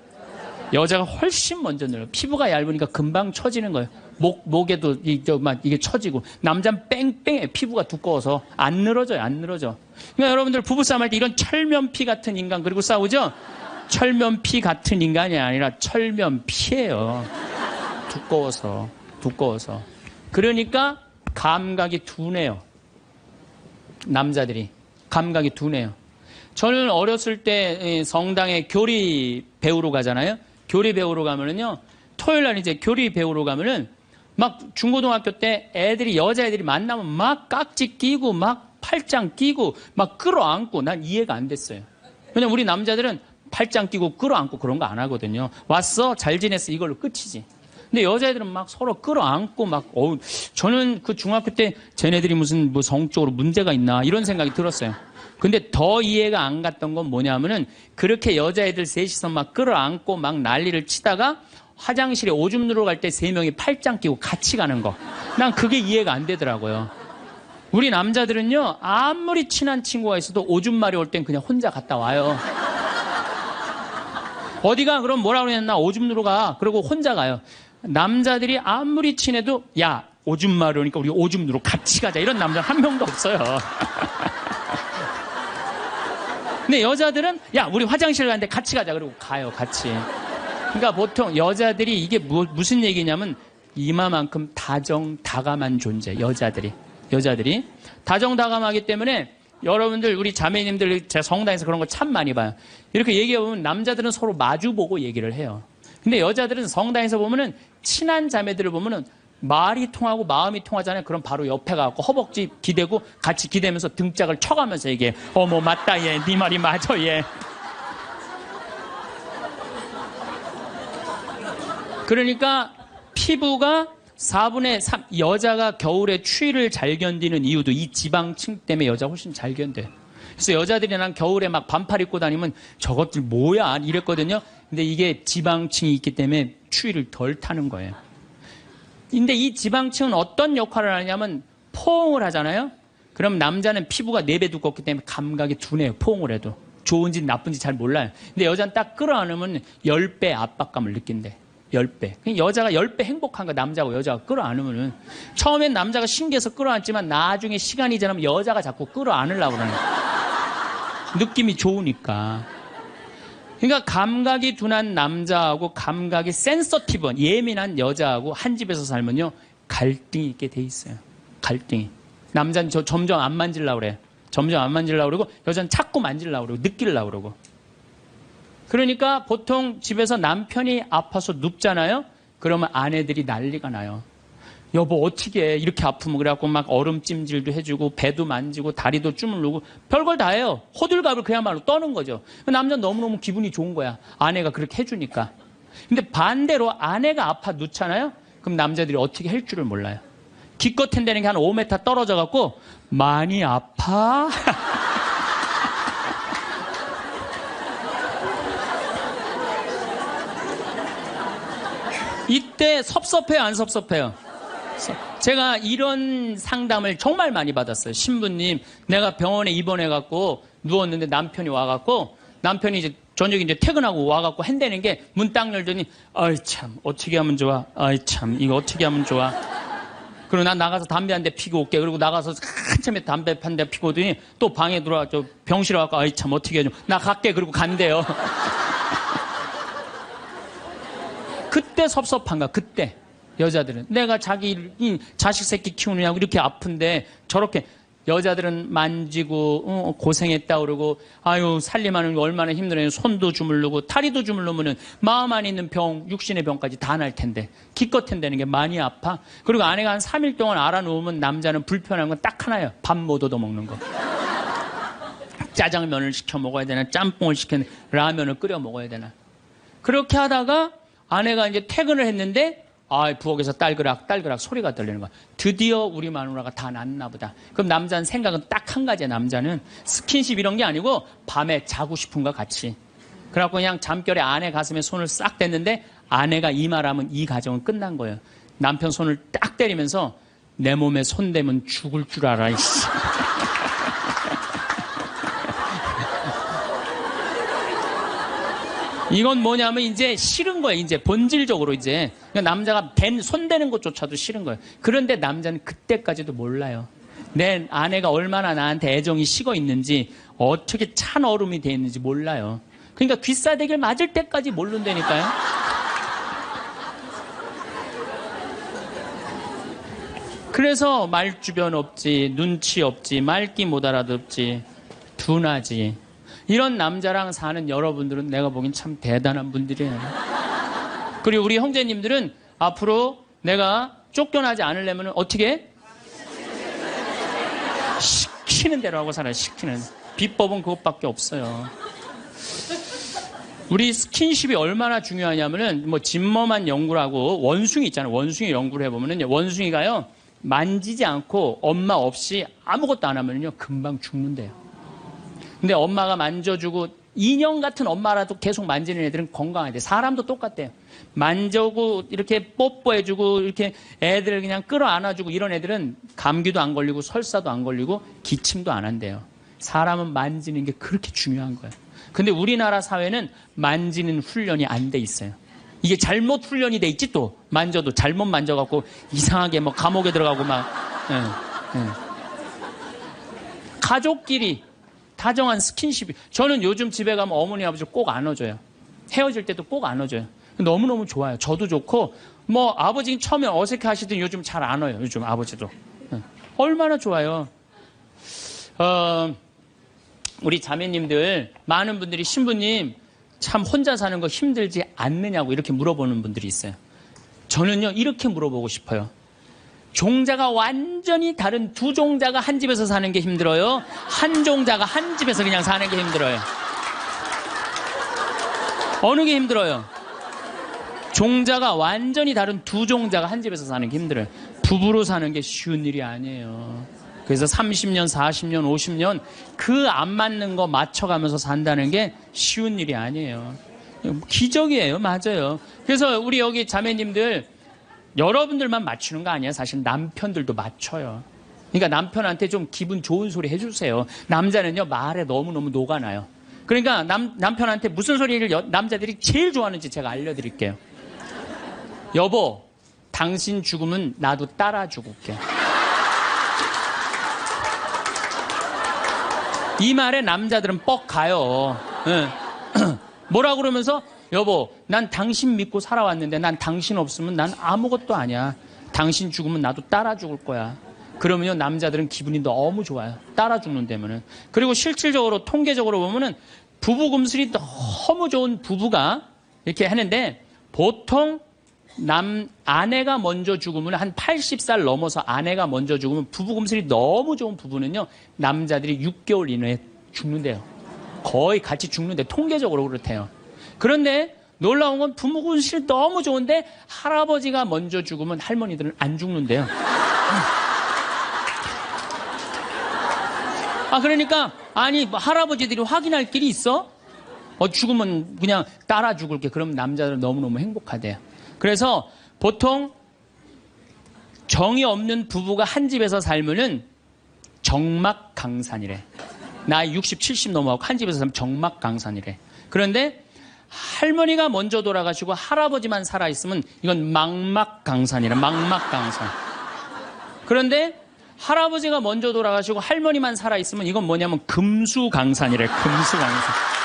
여자가 훨씬 먼저 늙어요. 피부가 얇으니까 금방 처지는 거예요. 목에도 이게 처지고. 남자는 뺑뺑해. 피부가 두꺼워서 안 늘어져요. 안 늘어져. 그러니까 여러분들 부부싸움 할 때 이런 철면피 같은 인간 그리고 싸우죠? 철면피 같은 인간이 아니라 철면피예요. 두꺼워서. 그러니까 감각이 둔해요. 남자들이. 감각이 둔해요. 저는 어렸을 때 성당에 교리 배우러 가잖아요. 교리 배우러 가면은요, 토요일 날 이제 교리 배우러 가면은 막 중고등학교 때 여자애들이 만나면 막 깍지 끼고 막 팔짱 끼고 막 끌어안고 난 이해가 안 됐어요. 왜냐면 우리 남자들은 팔짱 끼고 끌어안고 그런 거 안 하거든요. 왔어? 잘 지냈어? 이걸로 끝이지. 근데 여자애들은 막 서로 끌어안고 막, 저는 그 중학교 때 쟤네들이 무슨 뭐 성적으로 문제가 있나 이런 생각이 들었어요. 근데 더 이해가 안 갔던 건 뭐냐면은 그렇게 여자애들 셋이서 막 끌어안고 막 난리를 치다가 화장실에 오줌 누러 갈 때 3명이 팔짱 끼고 같이 가는 거. 난 그게 이해가 안 되더라고요. 우리 남자들은요, 아무리 친한 친구가 있어도 오줌 마려 올 땐 그냥 혼자 갔다 와요. 어디가? 그럼 뭐라고 그랬나? 오줌 누러 가. 그러고 혼자 가요. 남자들이 아무리 친해도 야, 오줌 마려 오니까 우리 오줌 누러 같이 가자. 이런 남자 한 명도 없어요. 근데 여자들은 야, 우리 화장실 가는데 같이 가자. 그러고 가요, 같이. 그러니까 보통 여자들이 이게 무슨 얘기냐면 이마만큼 다정다감한 존재. 여자들이 다정다감하기 때문에 여러분들 우리 자매님들 제가 성당에서 그런 거 참 많이 봐요. 이렇게 얘기해보면 남자들은 서로 마주보고 얘기를 해요. 근데 여자들은 성당에서 보면은 친한 자매들을 보면은 말이 통하고 마음이 통하잖아요. 그럼 바로 옆에 가고 허벅지 기대고 같이 기대면서 등짝을 쳐가면서 얘기해. 어머 맞다 얘. 네 말이 맞아 얘. 그러니까 피부가 4분의 3, 여자가 겨울에 추위를 잘 견디는 이유도 이 지방층 때문에 여자가 훨씬 잘 견뎌요. 그래서 여자들이 난 겨울에 막 반팔 입고 다니면 저것들 뭐야 이랬거든요. 근데 이게 지방층이 있기 때문에 추위를 덜 타는 거예요. 근데 이 지방층은 어떤 역할을 하냐면 포옹을 하잖아요. 그럼 남자는 피부가 4배 두껍기 때문에 감각이 둔해요. 포옹을 해도. 좋은지 나쁜지 잘 몰라요. 근데 여자는 딱 끌어안으면 10배 압박감을 느낀대. 10배. 여자가 10배 행복한 거 남자하고 여자가 끌어안으면은 처음엔 남자가 신기해서 끌어안지만 나중에 시간이 지나면 여자가 자꾸 끌어안으려고 그러는 느낌이 좋으니까. 그러니까 감각이 둔한 남자하고 감각이 센서티브한 예민한 여자하고 한 집에서 살면요 갈등이 있게 돼 있어요. 갈등이. 남자는 점점 안 만지려고 그래. 점점 안 만지려고 그러고 여자는 자꾸 만지려고 그러고 느끼려고 그러고. 그러니까 보통 집에서 남편이 아파서 눕잖아요. 그러면 아내들이 난리가 나요. 여보 어떻게 해? 이렇게 아프면 그래갖고 막 얼음찜질도 해주고 배도 만지고 다리도 주물르고 별걸 다 해요. 호들갑을 그야말로 떠는 거죠. 남자는 너무너무 기분이 좋은 거야. 아내가 그렇게 해주니까. 근데 반대로 아내가 아파 눕잖아요. 그럼 남자들이 어떻게 할 줄을 몰라요. 기껏 한다는 게 한 5m 떨어져갖고 많이 아파? 이때 섭섭해요, 안 섭섭해요? 제가 이런 상담을 정말 많이 받았어요. 신부님, 내가 병원에 입원해갖고 누웠는데 남편이 와갖고 남편이 이제 저녁에 이제 퇴근하고 와갖고 한다는 게 문 딱 열더니 아이 참 어떻게 하면 좋아? 아이 참 이거 어떻게 하면 좋아? 그리고 난 나가서 담배 한 대 피고 올게. 그리고 나가서 한참에 담배 한 대 피고 오더니 또 방에 들어와 병실에 와서 아이 참 어떻게 해줘. 나 갈게. 그리고 간대요. 그때 섭섭한가. 그때 여자들은 내가 자기 자식 새끼 키우느냐고 이렇게 아픈데 저렇게 여자들은 만지고 고생했다 그러고 아유 살림하는 거 얼마나 힘들어요. 손도 주물르고 다리도 주물르면은 마음 안에 있는 병 육신의 병까지 다 날 텐데 기껏 한다는 게 많이 아파. 그리고 아내가 한 3일 동안 알아놓으면 남자는 불편한 건 딱 하나예요. 밥 못 얻어 먹는 거. 짜장면을 시켜 먹어야 되나 짬뽕을 시켜 라면을 끓여 먹어야 되나. 그렇게 하다가 아내가 이제 퇴근을 했는데 부엌에서 딸그락 소리가 들리는 거야. 드디어 우리 마누라가 다 낫나 보다. 그럼 남자는 생각은 딱 한 가지야. 남자는 스킨십 이런 게 아니고 밤에 자고 싶은 거 같이. 그래갖고 그냥 잠결에 아내 가슴에 손을 싹 댔는데 아내가 이 말하면 이 가정은 끝난 거예요. 남편 손을 딱 때리면서 내 몸에 손 대면 죽을 줄 알아. 이씨. 이건 뭐냐면 이제 싫은 거예요. 이제 본질적으로 이제 그러니까 남자가 손대는 것조차도 싫은 거예요. 그런데 남자는 그때까지도 몰라요. 내 아내가 얼마나 나한테 애정이 식어 있는지 어떻게 찬 얼음이 돼 있는지 몰라요. 그러니까 귀싸대기를 맞을 때까지 모른다니까요. 그래서 말주변 없지, 눈치 없지, 말귀 못 알아듣지, 둔하지. 이런 남자랑 사는 여러분들은 내가 보기엔 참 대단한 분들이에요. 그리고 우리 형제님들은 앞으로 내가 쫓겨나지 않으려면 어떻게? 시키는 대로 하고 살아요. 시키는. 비법은 그것밖에 없어요. 우리 스킨십이 얼마나 중요하냐면은 진머만 연구를 하고 원숭이 있잖아요. 원숭이 연구를 해보면은 원숭이가요 만지지 않고 엄마 없이 아무것도 안 하면요 금방 죽는데요. 근데 엄마가 만져주고 인형 같은 엄마라도 계속 만지는 애들은 건강하대. 사람도 똑같대요. 만져고 이렇게 뽀뽀해주고 이렇게 애들을 그냥 끌어안아주고 이런 애들은 감기도 안 걸리고 설사도 안 걸리고 기침도 안 한대요. 사람은 만지는 게 그렇게 중요한 거예요. 근데 우리나라 사회는 만지는 훈련이 안 돼 있어요. 이게 잘못 훈련이 돼 있지 또 만져도 잘못 만져갖고 이상하게 감옥에 들어가고 가족끼리 다정한 스킨십이. 저는 요즘 집에 가면 어머니 아버지 꼭 안아줘요. 헤어질 때도 꼭 안아줘요. 너무너무 좋아요. 저도 좋고 아버지 처음에 어색해 하시더니 요즘 잘 안아요. 요즘 아버지도. 얼마나 좋아요. 우리 자매님들 많은 분들이 신부님 참 혼자 사는 거 힘들지 않느냐고 이렇게 물어보는 분들이 있어요. 저는요 이렇게 물어보고 싶어요. 종자가 완전히 다른 두 종자가 한 집에서 사는 게 힘들어요? 한 종자가 한 집에서 그냥 사는 게 힘들어요? 어느 게 힘들어요? 종자가 완전히 다른 두 종자가 한 집에서 사는 게 힘들어요. 부부로 사는 게 쉬운 일이 아니에요. 그래서 30년, 40년, 50년 그 안 맞는 거 맞춰가면서 산다는 게 쉬운 일이 아니에요. 기적이에요. 맞아요. 그래서 우리 여기 자매님들 여러분들만 맞추는 거 아니에요. 사실 남편들도 맞춰요. 그러니까 남편한테 좀 기분 좋은 소리 해주세요. 남자는요 말에 너무너무 녹아나요. 그러니까 남편한테 무슨 소리를 남자들이 제일 좋아하는지 제가 알려드릴게요. 여보, 당신 죽으면 나도 따라 죽을게. 이 말에 남자들은 뻑 가요. 뭐라 그러면서 여보, 난 당신 믿고 살아왔는데 난 당신 없으면 난 아무것도 아니야. 당신 죽으면 나도 따라 죽을 거야. 그러면요 남자들은 기분이 너무 좋아요. 따라 죽는다면은. 그리고 실질적으로 통계적으로 보면은 부부 금슬이 너무 좋은 부부가 이렇게 하는데 보통 아내가 먼저 죽으면 한 80살 넘어서 아내가 먼저 죽으면 부부 금슬이 너무 좋은 부부는요 남자들이 6개월 이내에 죽는데요. 거의 같이 죽는데 통계적으로 그렇대요. 그런데 놀라운 건 부부 금슬이 너무 좋은데 할아버지가 먼저 죽으면 할머니들은 안 죽는데요. 그러니까 할아버지들이 확인할 길이 있어? 죽으면 그냥 따라 죽을게. 그럼 남자들은 너무너무 행복하대요. 그래서 보통 정이 없는 부부가 한 집에서 살면은 정막강산이래. 나이 60, 70 넘어가고 한 집에서 살면 정막강산이래. 그런데 할머니가 먼저 돌아가시고 할아버지만 살아있으면 이건 망막강산이래. 망막강산. 그런데 할아버지가 먼저 돌아가시고 할머니만 살아있으면 이건 뭐냐면 금수강산이래, 금수강산.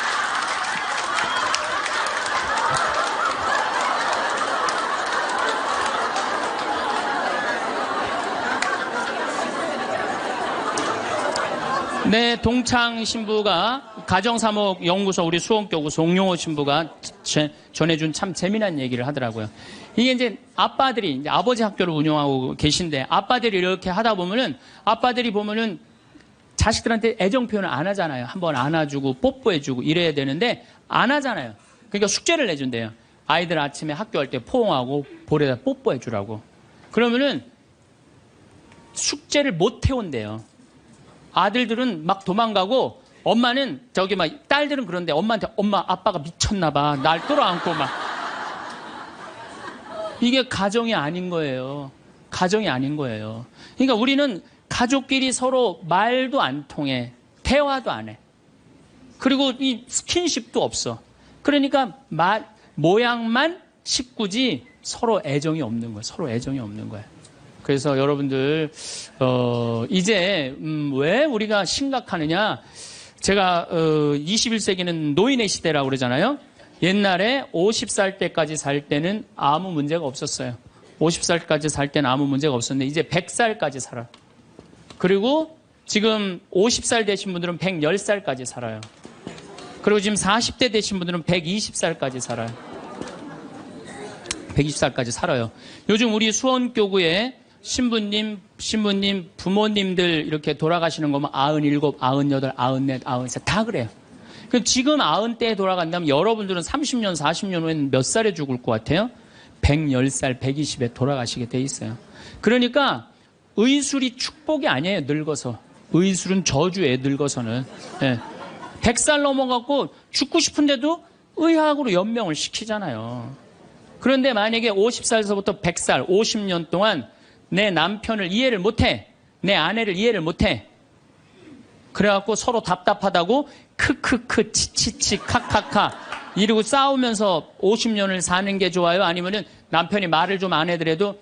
네, 동창 신부가 가정사목연구소 우리 수원교구 송용호 신부가 전해준 참 재미난 얘기를 하더라고요. 이게 이제 아빠들이 이제 아버지 학교를 운영하고 계신데 아빠들이 이렇게 하다 보면은 아빠들이 보면은 자식들한테 애정 표현을 안 하잖아요. 한번 안아주고 뽀뽀해주고 이래야 되는데 안 하잖아요. 그러니까 숙제를 내준대요. 아이들 아침에 학교 갈 때 포옹하고 볼에다 뽀뽀해주라고. 그러면은 숙제를 못 해온대요. 아들들은 막 도망가고 엄마는 저기 막 딸들은 그런데 엄마한테 엄마 아빠가 미쳤나 봐. 날 끌어안고 막. 이게 가정이 아닌 거예요. 가정이 아닌 거예요. 그러니까 우리는 가족끼리 서로 말도 안 통해. 대화도 안 해. 그리고 이 스킨십도 없어. 그러니까 모양만 식구지 서로 애정이 없는 거예요. 서로 애정이 없는 거예요. 그래서 여러분들 이제 왜 우리가 심각하느냐. 제가 21세기는 노인의 시대라고 그러잖아요. 옛날에 50살 때까지 살 때는 아무 문제가 없었어요. 50살까지 살 때는 아무 문제가 없었는데 이제 100살까지 살아요. 그리고 지금 50살 되신 분들은 110살까지 살아요. 그리고 지금 40대 되신 분들은 120살까지 살아요. 120살까지 살아요. 요즘 우리 수원교구에 신부님, 부모님들 이렇게 돌아가시는 거면 97, 98, 94, 93 다 그래요. 그럼 지금 90대에 돌아간다면 여러분들은 30년, 40년 후에는 몇 살에 죽을 것 같아요? 110살, 120에 돌아가시게 돼 있어요. 그러니까 의술이 축복이 아니에요, 늙어서. 의술은 저주예요, 늙어서는. 네. 100살 넘어갖고 죽고 싶은데도 의학으로 연명을 시키잖아요. 그런데 만약에 50살서부터 100살, 50년 동안 내 남편을 이해를 못해. 내 아내를 이해를 못해. 그래갖고 서로 답답하다고 크크크 치치치 카카카 이러고 싸우면서 50년을 사는 게 좋아요? 아니면은 남편이 말을 좀 안 해더라도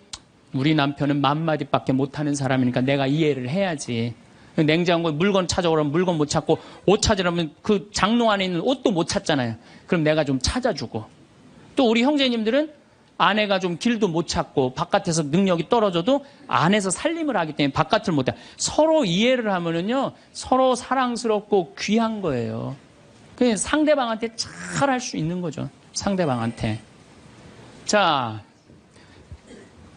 우리 남편은 맘마디밖에 못하는 사람이니까 내가 이해를 해야지. 냉장고에 물건 찾아오라면 물건 못 찾고 옷 찾으라면 그 장롱 안에 있는 옷도 못 찾잖아요. 그럼 내가 좀 찾아주고. 또 우리 형제님들은 아내가 좀 길도 못 찾고 바깥에서 능력이 떨어져도 안에서 살림을 하기 때문에 바깥을 못 해. 서로 이해를 하면은요, 서로 사랑스럽고 귀한 거예요. 그냥 상대방한테 잘 할 수 있는 거죠. 상대방한테. 자,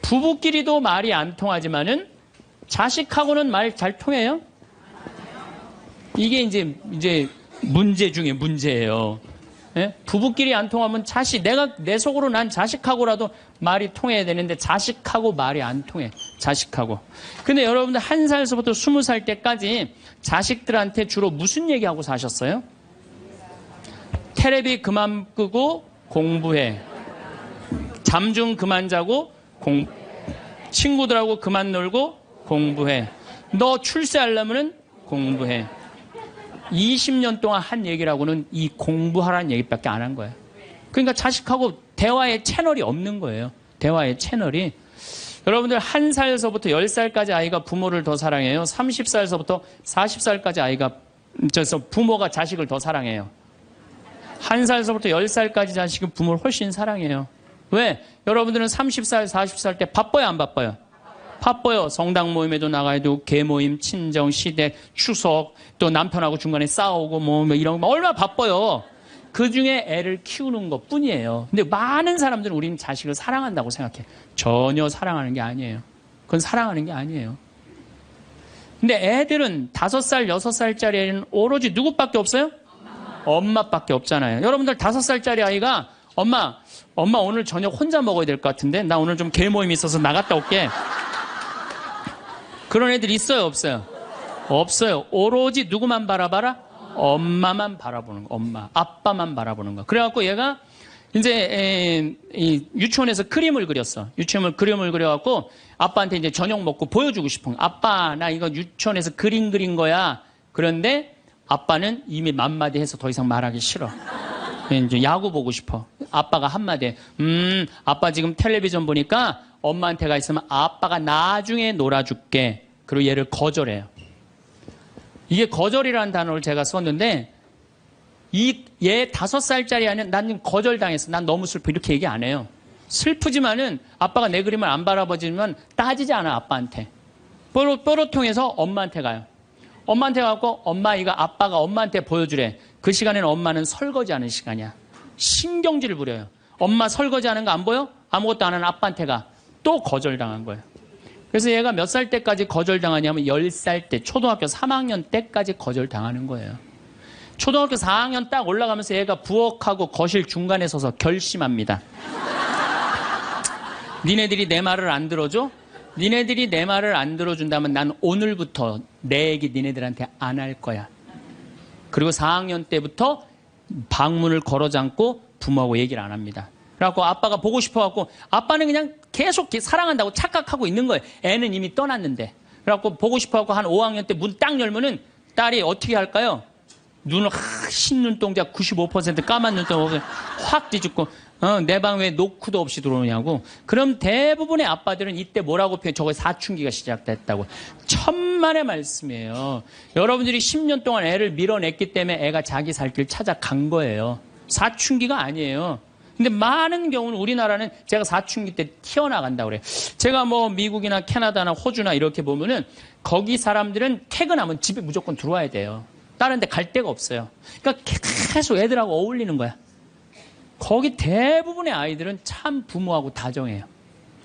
부부끼리도 말이 안 통하지만은 자식하고는 말 잘 통해요? 이게 이제 문제 중에 문제예요. 예? 부부끼리 안 통하면 내 속으로 난 자식하고라도 말이 통해야 되는데 자식하고 말이 안 통해. 자식하고. 근데 여러분들 1살서부터 20살 때까지 자식들한테 주로 무슨 얘기하고 사셨어요? 테레비 그만 끄고 공부해. 잠 좀 그만 자고 친구들하고 그만 놀고 공부해. 너 출세하려면 공부해. 20년 동안 한 얘기라고는 이 공부하라는 얘기밖에 안 한 거예요. 그러니까 자식하고 대화의 채널이 없는 거예요. 대화의 채널이. 여러분들 1살서부터 10살까지 아이가 부모를 더 사랑해요. 30살서부터 40살까지 부모가 자식을 더 사랑해요. 1살서부터 10살까지 자식은 부모를 훨씬 사랑해요. 왜? 여러분들은 30살, 40살 때 바빠요, 안 바빠요? 바빠요. 성당 모임에도 나가야 되고, 개모임, 친정, 시댁, 추석, 또 남편하고 중간에 싸우고, 뭐 이런 거 얼마나 바빠요. 그 중에 애를 키우는 것 뿐이에요. 근데 많은 사람들은 우리는 자식을 사랑한다고 생각해. 전혀 사랑하는 게 아니에요. 그건 사랑하는 게 아니에요. 근데 애들은 5살, 6살짜리 애는 오로지 누구밖에 없어요? 엄마밖에 없잖아요. 여러분들 5살짜리 아이가 엄마 오늘 저녁 혼자 먹어야 될 것 같은데 나 오늘 좀 개모임이 있어서 나갔다 올게. 그런 애들 있어요, 없어요? 없어요. 오로지 누구만 바라봐라? 엄마만 바라보는 거. 엄마, 아빠만 바라보는 거. 그래갖고 얘가 이제 유치원에서 그림을 그렸어. 유치원을 그림을 그려갖고 아빠한테 이제 저녁 먹고 보여주고 싶은 거. 아빠, 나 이거 유치원에서 그림 그린 거야. 그런데 아빠는 이미 맘마디 해서 더 이상 말하기 싫어. 이제 야구 보고 싶어. 아빠가 한마디 해. 아빠 지금 텔레비전 보니까 엄마한테 가 있으면 아빠가 나중에 놀아줄게. 그리고 얘를 거절해요. 이게 거절이라는 단어를 제가 썼는데 얘 5살짜리 아니면 난 거절당했어. 난 너무 슬퍼. 이렇게 얘기 안 해요. 슬프지만은 아빠가 내 그림을 안 바라봐주면 따지지 않아 아빠한테. 뽀로통해서 엄마한테 가요. 엄마한테 가고 엄마 이거 아빠가 엄마한테 보여주래. 그 시간에는 엄마는 설거지하는 시간이야. 신경질을 부려요. 엄마 설거지하는 거 안 보여? 아무것도 안 하는 아빠한테 가. 또 거절당한 거예요. 그래서 얘가 몇 살 때까지 거절당하냐면 10살 때, 초등학교 3학년 때까지 거절당하는 거예요. 초등학교 4학년 딱 올라가면서 얘가 부엌하고 거실 중간에 서서 결심합니다. 니네들이 내 말을 안 들어줘? 니네들이 내 말을 안 들어준다면 난 오늘부터 내 얘기 니네들한테 안 할 거야. 그리고 4학년 때부터 방문을 걸어 잠고 부모하고 얘기를 안 합니다. 그래갖고 아빠가 보고 싶어갖고 아빠는 그냥 계속 사랑한다고 착각하고 있는 거예요. 애는 이미 떠났는데. 그래갖고 보고 싶어갖고 한 5학년 때 문 딱 열면은 딸이 어떻게 할까요? 눈을 흰 눈동자 95% 까만 눈동자 확 뒤집고 내 방 왜 노크도 없이 들어오냐고. 그럼 대부분의 아빠들은 이때 뭐라고 표현해? 저거 사춘기가 시작됐다고. 천만의 말씀이에요. 여러분들이 10년 동안 애를 밀어냈기 때문에 애가 자기 살 길 찾아간 거예요. 사춘기가 아니에요. 근데 많은 경우는 우리나라는 제가 사춘기 때 튀어나간다고 그래요. 제가 뭐 미국이나 캐나다나 호주나 이렇게 보면은 거기 사람들은 퇴근하면 집에 무조건 들어와야 돼요. 다른 데 갈 데가 없어요. 그러니까 계속 애들하고 어울리는 거야. 거기 대부분의 아이들은 참 부모하고 다정해요.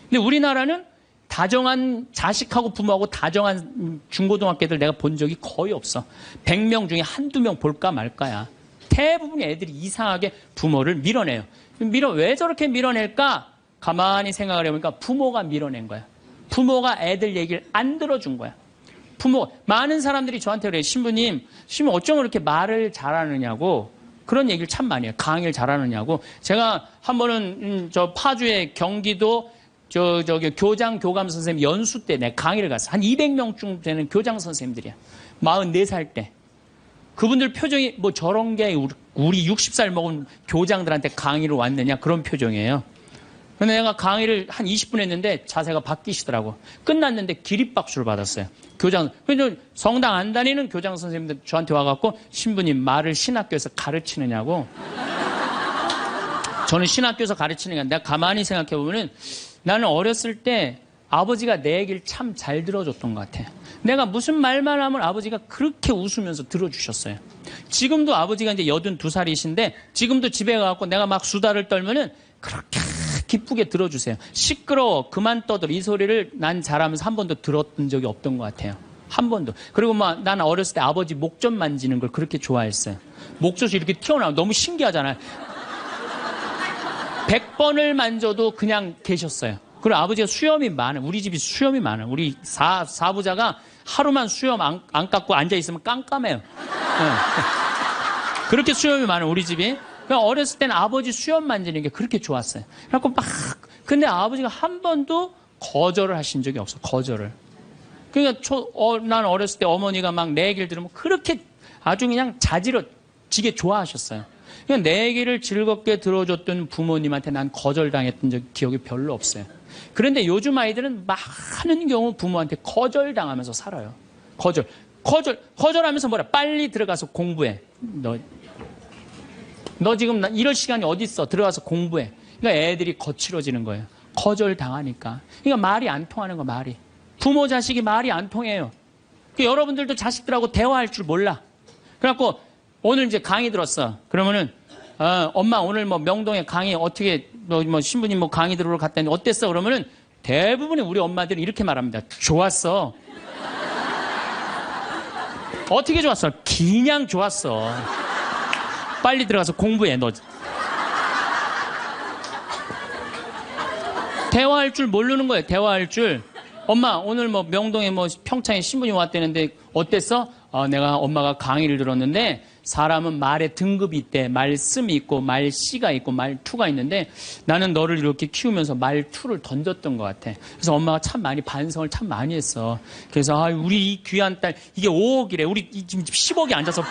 근데 우리나라는 다정한 자식하고 부모하고 다정한 중고등학교들 내가 본 적이 거의 없어. 100명 중에 한두 명 볼까 말까야. 대부분의 애들이 이상하게 부모를 밀어내요. 왜 저렇게 밀어낼까? 가만히 생각을 해보니까 부모가 밀어낸 거야. 부모가 애들 얘기를 안 들어준 거야. 많은 사람들이 저한테 그래요. 신부님 어쩜 그렇게 말을 잘하느냐고 그런 얘기를 참 많이 해요. 강의를 잘하느냐고. 제가 한 번은 저 파주의 경기도 저기 교장 교감 선생님 연수 때 내 강의를 갔어. 한 200명쯤 되는 교장 선생님들이야. 44살 때. 그분들 표정이 뭐 저런 게 우리 60살 먹은 교장들한테 강의를 왔느냐 그런 표정이에요. 근데 내가 강의를 한 20분 했는데 자세가 바뀌시더라고. 끝났는데 기립박수를 받았어요. 성당 안 다니는 교장 선생님들 저한테 와갖고 신부님 말을 신학교에서 가르치느냐고. 저는 신학교에서 가르치는 게 아니라 내가 가만히 생각해보면은 나는 어렸을 때 아버지가 내 얘기를 참 잘 들어줬던 것 같아. 내가 무슨 말만 하면 아버지가 그렇게 웃으면서 들어주셨어요. 지금도 아버지가 이제 82살이신데 지금도 집에 가갖고 내가 막 수다를 떨면은 그렇게 기쁘게 들어주세요. 시끄러워 그만 떠들 이 소리를 난 잘하면서 한 번도 들었던 적이 없던 것 같아요. 한 번도. 그리고 막 나는 어렸을 때 아버지 목젖 만지는 걸 그렇게 좋아했어요. 목젖이 이렇게 튀어나와 너무 신기하잖아요. 100번을 만져도 그냥 계셨어요. 그리고 아버지가 수염이 많아요. 우리 집이 수염이 많아요. 우리 사부자가 하루만 수염 안 깎고 앉아있으면 깜깜해요. 네. 그렇게 수염이 많아요. 우리 집이. 어렸을 때는 아버지 수염 만지는 게 그렇게 좋았어요. 그래갖고 근데 아버지가 한 번도 거절을 하신 적이 없어. 거절을. 그러니까 난 어렸을 때 어머니가 막 내 얘기를 들으면 그렇게 아주 그냥 자지러지게 좋아하셨어요. 그냥 내 얘기를 즐겁게 들어줬던 부모님한테 난 거절당했던 기억이 별로 없어요. 그런데 요즘 아이들은 많은 경우 부모한테 거절당하면서 살아요. 거절하면서 뭐라? 빨리 들어가서 공부해. 너 지금 이럴 시간이 어디 있어? 들어가서 공부해. 그러니까 애들이 거칠어지는 거예요. 거절당하니까. 그러니까 말이 안 통하는 거 말이. 부모 자식이 말이 안 통해요. 그러니까 여러분들도 자식들하고 대화할 줄 몰라. 그래갖고 오늘 이제 강의 들었어. 그러면은 엄마 오늘 뭐 명동에 강의 어떻게 너 뭐 신부님 뭐 강의 들으러 갔다니 어땠어? 그러면은 대부분의 우리 엄마들은 이렇게 말합니다. 좋았어. 어떻게 좋았어? 그냥 좋았어. 빨리 들어가서 공부해, 너. 대화할 줄 모르는 거예요, 대화할 줄. 엄마, 오늘 뭐 명동에 뭐 평창에 신부님 왔다는데 어땠어? 내가 엄마가 강의를 들었는데 사람은 말에 등급이 있대. 말씀이 있고, 말씨가 있고, 말투가 있는데 나는 너를 이렇게 키우면서 말투를 던졌던 것 같아. 그래서 엄마가 참 많이 반성을 참 많이 했어. 그래서 우리 이 귀한 딸, 이게 5억이래. 우리 지금 10억이 앉아서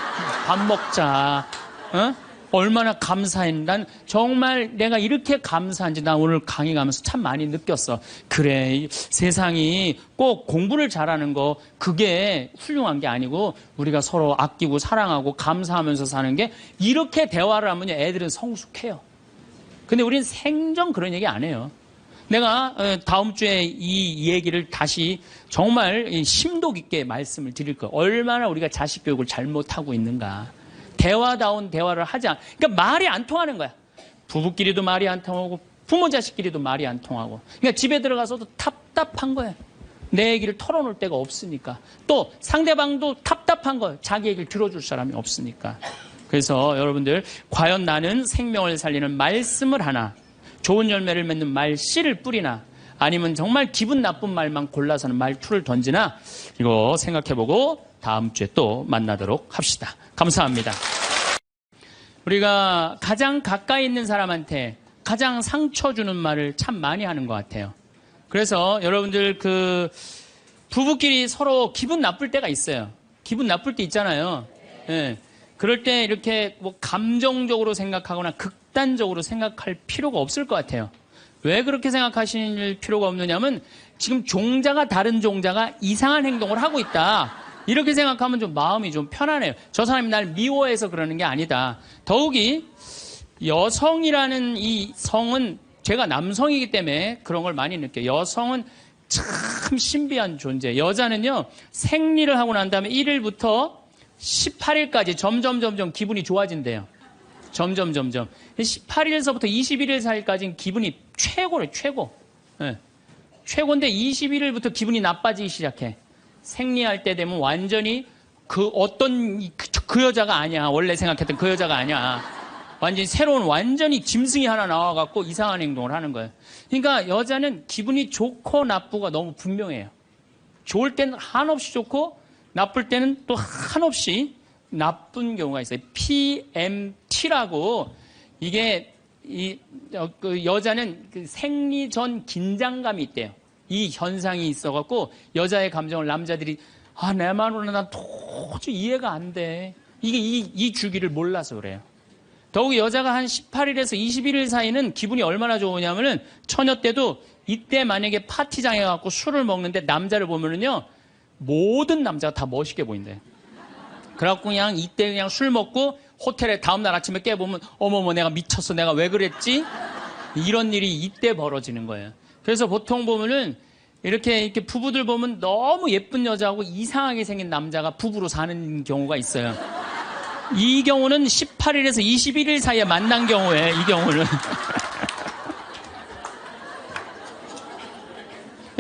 밥 먹자. 어? 얼마나 감사했는지, 난 정말 내가 이렇게 감사한지 나 오늘 강의 가면서 참 많이 느꼈어. 그래, 세상이 꼭 공부를 잘하는 거 그게 훌륭한 게 아니고 우리가 서로 아끼고 사랑하고 감사하면서 사는 게, 이렇게 대화를 하면 애들은 성숙해요. 근데 우리는 생전 그런 얘기 안 해요. 내가 다음 주에 이 얘기를 다시 정말 심도 깊게 말씀을 드릴 거예요. 얼마나 우리가 자식 교육을 잘못하고 있는가. 대화다운 대화를 하지 않, 그러니까 말이 안 통하는 거야. 부부끼리도 말이 안 통하고 부모 자식끼리도 말이 안 통하고. 그러니까 집에 들어가서도 답답한 거예요. 내 얘기를 털어놓을 데가 없으니까. 또 상대방도 답답한 거예요. 자기 얘기를 들어줄 사람이 없으니까. 그래서 여러분들, 과연 나는 생명을 살리는 말씀을 하나, 좋은 열매를 맺는 말씨를 뿌리나, 아니면 정말 기분 나쁜 말만 골라서는 말투를 던지나, 이거 생각해보고 다음 주에 또 만나도록 합시다. 감사합니다. 우리가 가장 가까이 있는 사람한테 가장 상처 주는 말을 참 많이 하는 것 같아요. 그래서 여러분들 부부끼리 서로 기분 나쁠 때가 있어요. 기분 나쁠 때 있잖아요. 예. 그럴 때 이렇게 뭐 감정적으로 생각하거나 극단적으로 생각할 필요가 없을 것 같아요. 왜 그렇게 생각하실 필요가 없느냐면, 지금 종자가 다른 종자가 이상한 행동을 하고 있다, 이렇게 생각하면 좀 마음이 좀 편안해요. 저 사람이 날 미워해서 그러는 게 아니다. 더욱이 여성이라는 이 성은, 제가 남성이기 때문에 그런 걸 많이 느껴요. 여성은 참 신비한 존재. 여자는요, 생리를 하고 난 다음에 1일부터 18일까지 점점 기분이 좋아진대요. 점점 18일서부터 21일 사이까지는 기분이 최고래, 최고. 네. 최고인데 21일부터 기분이 나빠지기 시작해. 생리할 때 되면 완전히 그 여자가 아니야. 원래 생각했던 그 여자가 아니야. 완전히 새로운, 완전히 짐승이 하나 나와갖고 이상한 행동을 하는 거예요. 그러니까 여자는 기분이 좋고 나쁘고 너무 분명해요. 좋을 때는 한없이 좋고 나쁠 때는 또 한없이 나쁜 경우가 있어요. PMT라고, 이게 여자는 생리 전 긴장감이 있대요. 이 현상이 있어갖고 여자의 감정을 남자들이 내 말로는 난 도저히 이해가 안 돼. 이게 이 주기를 몰라서 그래요. 더욱이 여자가 한 18일에서 21일 사이는 기분이 얼마나 좋으냐면은, 처녀 때도 이때 만약에 파티장에 가고 술을 먹는데 남자를 보면은요, 모든 남자가 다 멋있게 보인대요. 그래갖고 그냥 이때 그냥 술 먹고 호텔에 다음날 아침에 깨보면, 어머머 내가 미쳤어, 내가 왜 그랬지? 이런 일이 이때 벌어지는 거예요. 그래서 보통 보면은 이렇게 부부들 보면 너무 예쁜 여자하고 이상하게 생긴 남자가 부부로 사는 경우가 있어요. 이 경우는 18일에서 21일 사이에 만난 경우에, 이 경우는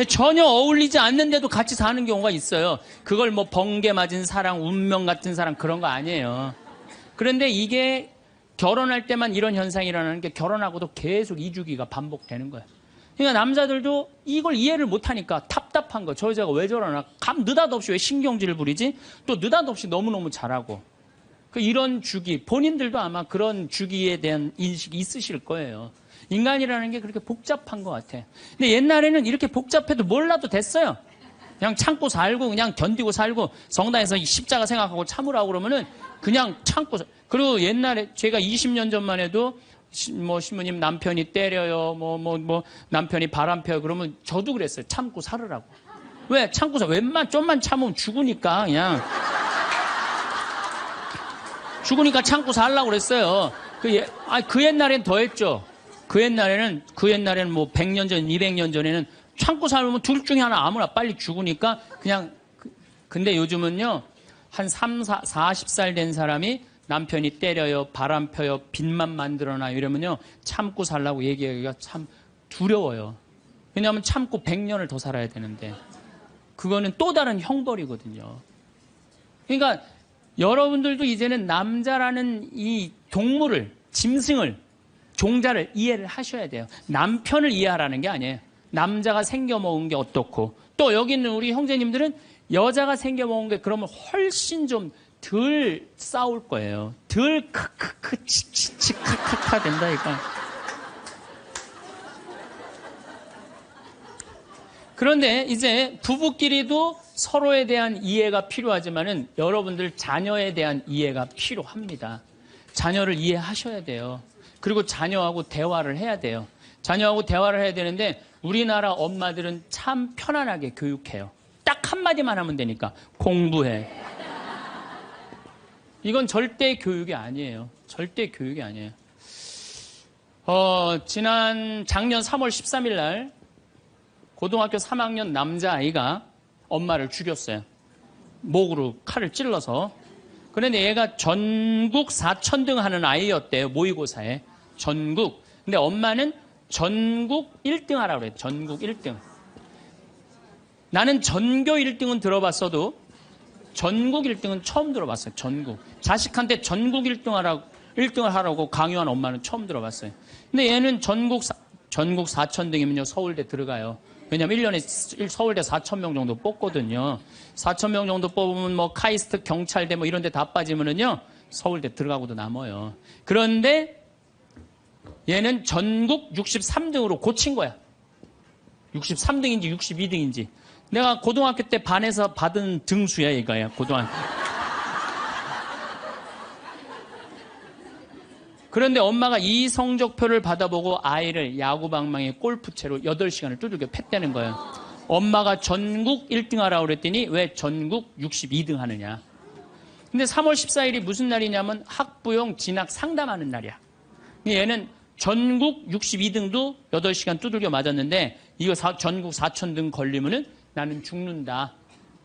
전혀 어울리지 않는데도 같이 사는 경우가 있어요. 그걸 뭐 번개 맞은 사랑, 운명 같은 사랑, 그런 거 아니에요. 그런데 이게 결혼할 때만 이런 현상이 일어나는 게, 결혼하고도 계속 이 주기가 반복되는 거예요. 그러니까 남자들도 이걸 이해를 못하니까 답답한 거. 저 여자가 왜 저러나, 느닷없이 왜 신경질을 부리지? 또 느닷없이 너무너무 잘하고. 이런 주기, 본인들도 아마 그런 주기에 대한 인식이 있으실 거예요. 인간이라는 게 그렇게 복잡한 것 같아. 근데 옛날에는 이렇게 복잡해도 몰라도 됐어요. 그냥 참고 살고, 그냥 견디고 살고, 성당에서 십자가 생각하고 참으라고 그러면은 그냥 참고. 그리고 옛날에 제가 20년 전만 해도 신부님 남편이 때려요, 남편이 바람 펴요, 그러면 저도 그랬어요. 참고 살으라고. 왜? 참고 살, 좀만 참으면 죽으니까 그냥. 죽으니까 참고 살라고 그랬어요. 그 옛날엔 더 했죠. 그 옛날에는 100년 전, 200년 전에는 참고 살면 둘 중에 하나 아무나 빨리 죽으니까 그냥. 근데 요즘은요, 한 40살 된 사람이 남편이 때려요, 바람 펴요, 빚만 만들어놔요, 이러면요, 참고 살라고 얘기하기가 참 두려워요. 왜냐하면 참고 100년을 더 살아야 되는데, 그거는 또 다른 형벌이거든요. 그러니까 여러분들도 이제는 남자라는 이 동물을, 짐승을, 종자를 이해를 하셔야 돼요. 남편을 이해하라는 게 아니에요. 남자가 생겨먹은 게 어떻고, 또 여기 있는 우리 형제님들은 여자가 생겨먹은 게 그러면 훨씬 좀 덜 싸울 거예요. 덜 크크크 치치치 카카카 된다니까. 그런데 이제 부부끼리도 서로에 대한 이해가 필요하지만은 여러분들 자녀에 대한 이해가 필요합니다. 자녀를 이해하셔야 돼요. 그리고 자녀하고 대화를 해야 돼요. 자녀하고 대화를 해야 되는데 우리나라 엄마들은 참 편안하게 교육해요. 딱 한마디만 하면 되니까 공부해. 이건 절대 교육이 아니에요. 절대 교육이 아니에요. 작년 3월 13일 날 고등학교 3학년 남자아이가 엄마를 죽였어요. 목으로 칼을 찔러서. 그런데 얘가 전국 4천등 하는 아이였대요. 모의고사에. 전국. 근데 엄마는 전국 1등 하라고 그래요. 전국 1등. 나는 전교 1등은 들어봤어도 전국 1등은 처음 들어봤어요. 전국. 자식한테 전국 1등을 하라고 강요한 엄마는 처음 들어봤어요. 근데 얘는 전국 4천등이면요. 서울대 들어가요. 왜냐면 1년에 서울대 4,000명 정도 뽑거든요. 4,000명 정도 뽑으면 뭐 카이스트, 경찰대 뭐 이런 데 다 빠지면은요. 서울대 들어가고도 남아요. 그런데 얘는 전국 63등으로 고친 거야. 63등인지 62등인지. 내가 고등학교 때 반에서 받은 등수야, 이거야, 고등학교. 그런데 엄마가 이 성적표를 받아보고 아이를 야구방망이에 골프채로 8시간을 두들겨 팼다는 거예요. 엄마가 전국 1등 하라고 그랬더니 왜 전국 62등 하느냐. 근데 3월 14일이 무슨 날이냐면 학부용 진학 상담하는 날이야. 얘는 전국 62등도 8시간 두들겨 맞았는데 이거 전국 4,000등 걸리면은 나는 죽는다.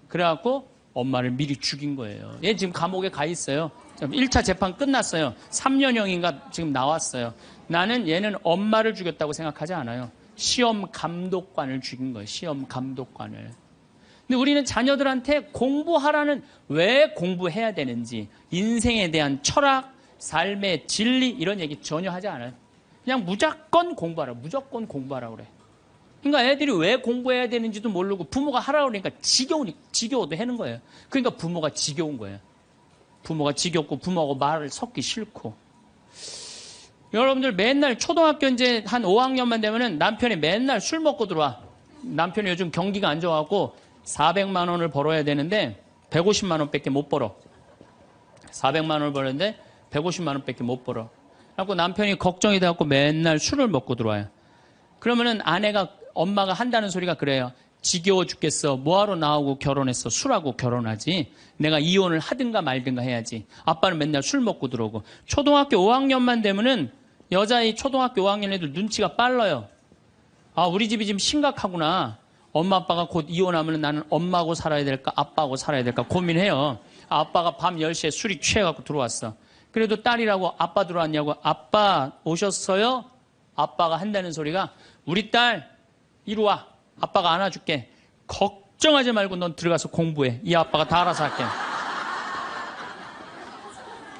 그래갖고 엄마를 미리 죽인 거예요. 얘 지금 감옥에 가 있어요. 1차 재판 끝났어요. 3년형인가 지금 나왔어요. 나는 얘는 엄마를 죽였다고 생각하지 않아요. 시험 감독관을 죽인 거예요. 시험 감독관을. 근데 우리는 자녀들한테 공부하라는 왜 공부해야 되는지 인생에 대한 철학, 삶의 진리 이런 얘기 전혀 하지 않아요. 그냥 무조건 공부하라. 무조건 공부하라 그래. 그러니까 애들이 왜 공부해야 되는지도 모르고 부모가 하라고 그러니까 지겨워도 하는 거예요. 그러니까 부모가 지겨운 거예요. 부모가 지겹고 부모하고 말을 섞기 싫고. 여러분들 맨날 초등학교 이제 한 5학년만 되면은 남편이 맨날 술 먹고 들어와. 남편이 요즘 경기가 안 좋아갖고 400만 원을 벌어야 되는데 150만 원밖에 못 벌어. 400만 원을 벌었는데 150만 원밖에 못 벌어. 그래갖고 남편이 걱정이 돼갖고 맨날 술을 먹고 들어와요. 그러면은 엄마가 한다는 소리가 그래요. 지겨워 죽겠어. 뭐하러 나하고 결혼했어. 술하고 결혼하지. 내가 이혼을 하든가 말든가 해야지. 아빠는 맨날 술 먹고 들어오고. 초등학교 5학년만 되면은 여자의 초등학교 5학년 애들 눈치가 빨라요. 아, 우리 집이 지금 심각하구나. 엄마 아빠가 곧 이혼하면 나는 엄마하고 살아야 될까 아빠하고 살아야 될까 고민해요. 아빠가 밤 10시에 술이 취해갖고 들어왔어. 그래도 딸이라고 아빠 들어왔냐고. 아빠 오셨어요? 아빠가 한다는 소리가 우리 딸 이리 와. 아빠가 안아줄게. 걱정하지 말고 넌 들어가서 공부해. 이 아빠가 다 알아서 할게.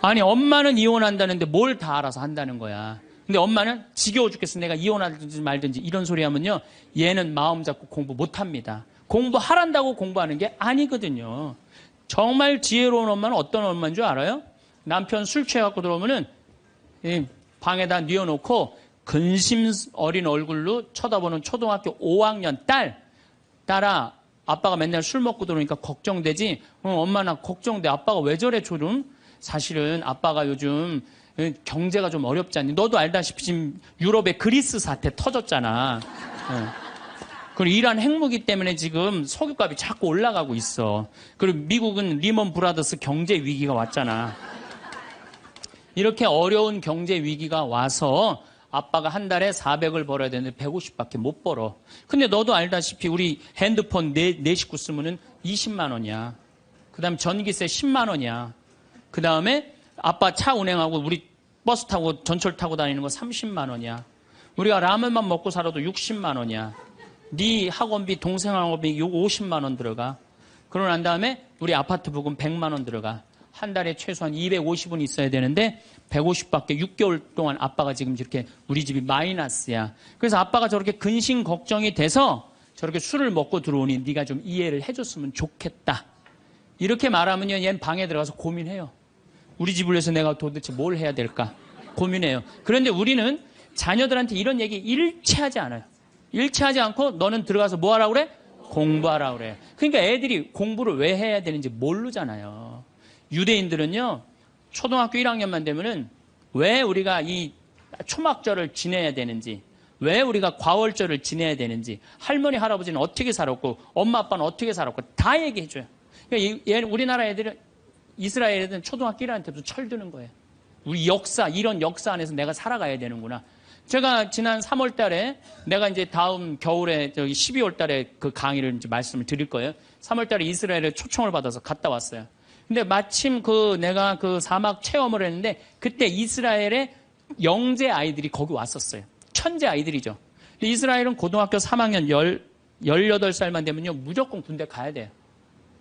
아니 엄마는 이혼한다는데 뭘 다 알아서 한다는 거야. 근데 엄마는 지겨워 죽겠어. 내가 이혼하든지 말든지 이런 소리 하면요. 얘는 마음 잡고 공부 못합니다. 공부하란다고 공부하는 게 아니거든요. 정말 지혜로운 엄마는 어떤 엄마인 줄 알아요? 남편 술 취해갖고 들어오면은 방에다 뉘어놓고 근심 어린 얼굴로 쳐다보는 초등학교 5학년 딸아, 아빠가 맨날 술 먹고 들어오니까 걱정되지? 엄마 나 걱정돼. 아빠가 왜 저래 조름? 사실은 아빠가 요즘 경제가 좀 어렵지 않니? 너도 알다시피 지금 유럽의 그리스 사태 터졌잖아. 그리고 이란 핵무기 때문에 지금 석유값이 자꾸 올라가고 있어. 그리고 미국은 리먼 브라더스 경제 위기가 왔잖아. 이렇게 어려운 경제 위기가 와서 아빠가 한 달에 400을 벌어야 되는데 150밖에 못 벌어. 근데 너도 알다시피 우리 핸드폰 네 식구 쓰면은 20만 원이야. 그 다음에 전기세 10만 원이야. 그 다음에 아빠 차 운행하고 우리 버스 타고 전철 타고 다니는 거 30만 원이야. 우리가 라면만 먹고 살아도 60만 원이야. 네 학원비, 동생 학원비 50만 원 들어가. 그러고 난 다음에 우리 아파트 부금 100만 원 들어가. 한 달에 최소한 250은 있어야 되는데 150밖에 6개월 동안 아빠가 지금 이렇게 우리 집이 마이너스야. 그래서 아빠가 저렇게 근심 걱정이 돼서 저렇게 술을 먹고 들어오니 네가 좀 이해를 해줬으면 좋겠다. 이렇게 말하면요. 얘는 방에 들어가서 고민해요. 우리 집을 위해서 내가 도대체 뭘 해야 될까 고민해요. 그런데 우리는 자녀들한테 이런 얘기 일체하지 않아요. 일체하지 않고 너는 들어가서 뭐 하라고 그래? 공부하라고 그래. 그러니까 애들이 공부를 왜 해야 되는지 모르잖아요. 유대인들은요. 초등학교 1학년만 되면은 왜 우리가 이 초막절을 지내야 되는지, 왜 우리가 과월절을 지내야 되는지, 할머니, 할아버지는 어떻게 살았고, 엄마, 아빠는 어떻게 살았고, 다 얘기해줘요. 그러니까 우리나라 애들은, 이스라엘 애들은 초등학교 1학년 때부터 철드는 거예요. 우리 역사, 이런 역사 안에서 내가 살아가야 되는구나. 제가 지난 3월 달에, 내가 이제 다음 겨울에, 12월 달에 그 강의를 이제 말씀을 드릴 거예요. 3월 달에 이스라엘에 초청을 받아서 갔다 왔어요. 근데 마침 내가 그 사막 체험을 했는데, 그때 이스라엘의 영재 아이들이 거기 왔었어요. 천재 아이들이죠. 이스라엘은 고등학교 3학년 18살만 되면요, 무조건 군대 가야 돼요.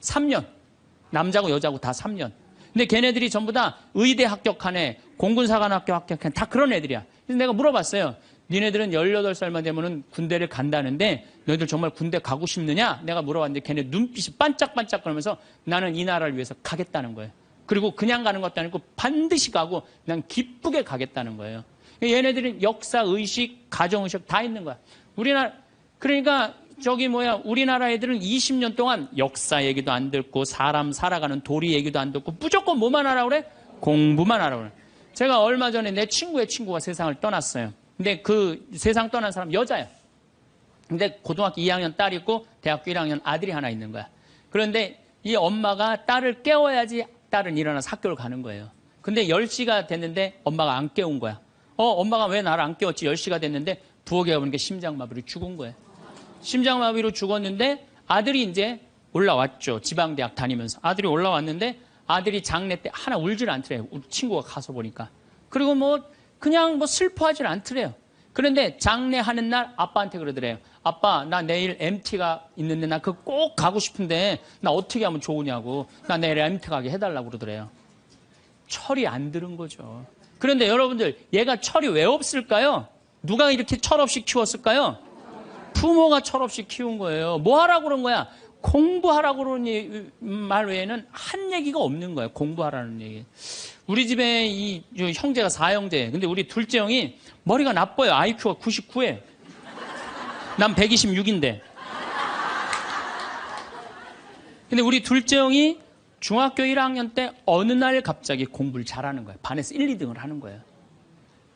3년. 남자고 여자고 다 3년. 근데 걔네들이 전부 다 의대 합격하네, 공군사관학교 합격하네, 다 그런 애들이야. 그래서 내가 물어봤어요. 니네들은 18살만 되면은 군대를 간다는데, 너희들 정말 군대 가고 싶느냐? 내가 물어봤는데 걔네 눈빛이 반짝반짝 그러면서 나는 이 나라를 위해서 가겠다는 거예요. 그리고 그냥 가는 것도 아니고 반드시 가고 난 기쁘게 가겠다는 거예요. 얘네들은 역사, 의식, 가정의식 다 있는 거야. 그러니까 우리나라 애들은 20년 동안 역사 얘기도 안 듣고 사람 살아가는 도리 얘기도 안 듣고 무조건 뭐만 하라고 그래? 공부만 하라고 그래. 제가 얼마 전에 내 친구의 친구가 세상을 떠났어요. 근데 그 세상 떠난 사람 여자야. 근데 고등학교 2학년 딸이 있고 대학교 1학년 아들이 하나 있는 거야. 그런데 이 엄마가 딸을 깨워야지 딸은 일어나서 학교를 가는 거예요. 근데 10시가 됐는데 엄마가 안 깨운 거야. 엄마가 왜 나를 안 깨웠지? 10시가 됐는데 부엌에 가보니까 심장마비로 죽은 거예요. 심장마비로 죽었는데 아들이 이제 올라왔죠. 지방대학 다니면서. 아들이 올라왔는데 아들이 장례 때 하나 울질 않더래요. 우리 친구가 가서 보니까. 그리고 그냥 슬퍼하질 않더래요. 그런데 장례하는 날 아빠한테 그러더래요. 아빠, 나 내일 MT가 있는데 나 그거 꼭 가고 싶은데 나 어떻게 하면 좋으냐고. 나 내일 MT 가게 해달라고 그러더래요. 철이 안 들은 거죠. 그런데 여러분들, 얘가 철이 왜 없을까요? 누가 이렇게 철없이 키웠을까요? 부모가 철없이 키운 거예요. 뭐 하라고 그런 거야? 공부하라고 그러는 말 외에는 한 얘기가 없는 거예요. 공부하라는 얘기. 우리 집에 이 형제가 4형제. 근데 우리 둘째 형이 머리가 나빠요. IQ가 99에. 난 126인데. 근데 우리 둘째 형이 중학교 1학년 때 어느 날 갑자기 공부를 잘하는 거예요. 반에서 1, 2등을 하는 거예요.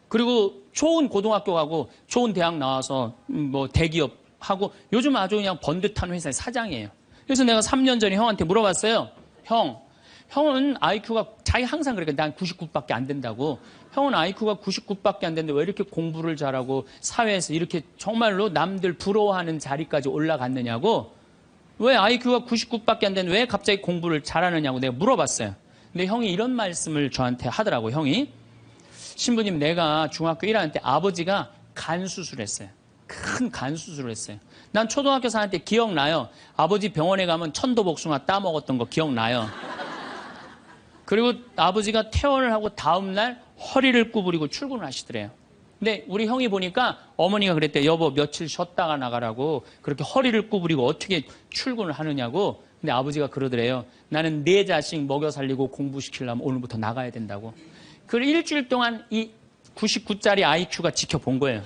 그리고 좋은 고등학교 가고 좋은 대학 나와서 대기업 하고 요즘 아주 그냥 번듯한 회사의 사장이에요. 그래서 내가 3년 전에 형한테 물어봤어요. 형은 IQ가 자기 항상 그러니까 난 99밖에 안 된다고. 형은 IQ가 99밖에 안 되는데 왜 이렇게 공부를 잘하고 사회에서 이렇게 정말로 남들 부러워하는 자리까지 올라갔느냐고. 왜 IQ가 99밖에 안 되는데 왜 갑자기 공부를 잘하느냐고 내가 물어봤어요. 근데 형이 이런 말씀을 저한테 하더라고. 형이 신부님, 내가 중학교 1학년 때 아버지가 간 수술했어요. 큰 간 수술을 했어요. 난 초등학교 4학년 때 기억나요. 아버지 병원에 가면 천도복숭아 따먹었던 거 기억나요. 그리고 아버지가 퇴원을 하고 다음날 허리를 구부리고 출근을 하시더래요. 근데 우리 형이 보니까 어머니가 그랬대요. 여보, 며칠 쉬었다가 나가라고. 그렇게 허리를 구부리고 어떻게 출근을 하느냐고. 근데 아버지가 그러더래요. 나는 내 자식 먹여 살리고 공부시키려면 오늘부터 나가야 된다고. 그 일주일 동안 이 99짜리 IQ가 지켜본 거예요.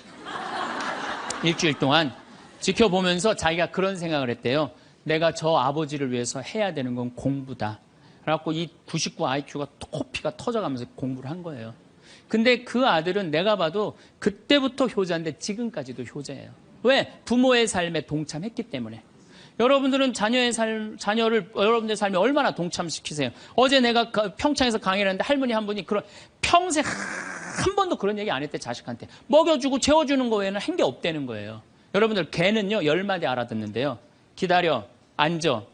일주일 동안 지켜보면서 자기가 그런 생각을 했대요. 내가 저 아버지를 위해서 해야 되는 건 공부다. 그래갖고 이 99 IQ가 코피가 터져가면서 공부를 한 거예요. 근데 그 아들은 내가 봐도 그때부터 효자인데 지금까지도 효자예요. 왜? 부모의 삶에 동참했기 때문에. 여러분들은 자녀를 여러분들의 삶에 얼마나 동참시키세요? 어제 내가 평창에서 강의를 했는데 할머니 한 분이 평생 한 번도 그런 얘기 안 했대, 자식한테. 먹여주고 재워주는 거 외에는 한 게 없다는 거예요. 여러분들, 개는요, 10마디 알아듣는데요. 기다려, 앉아,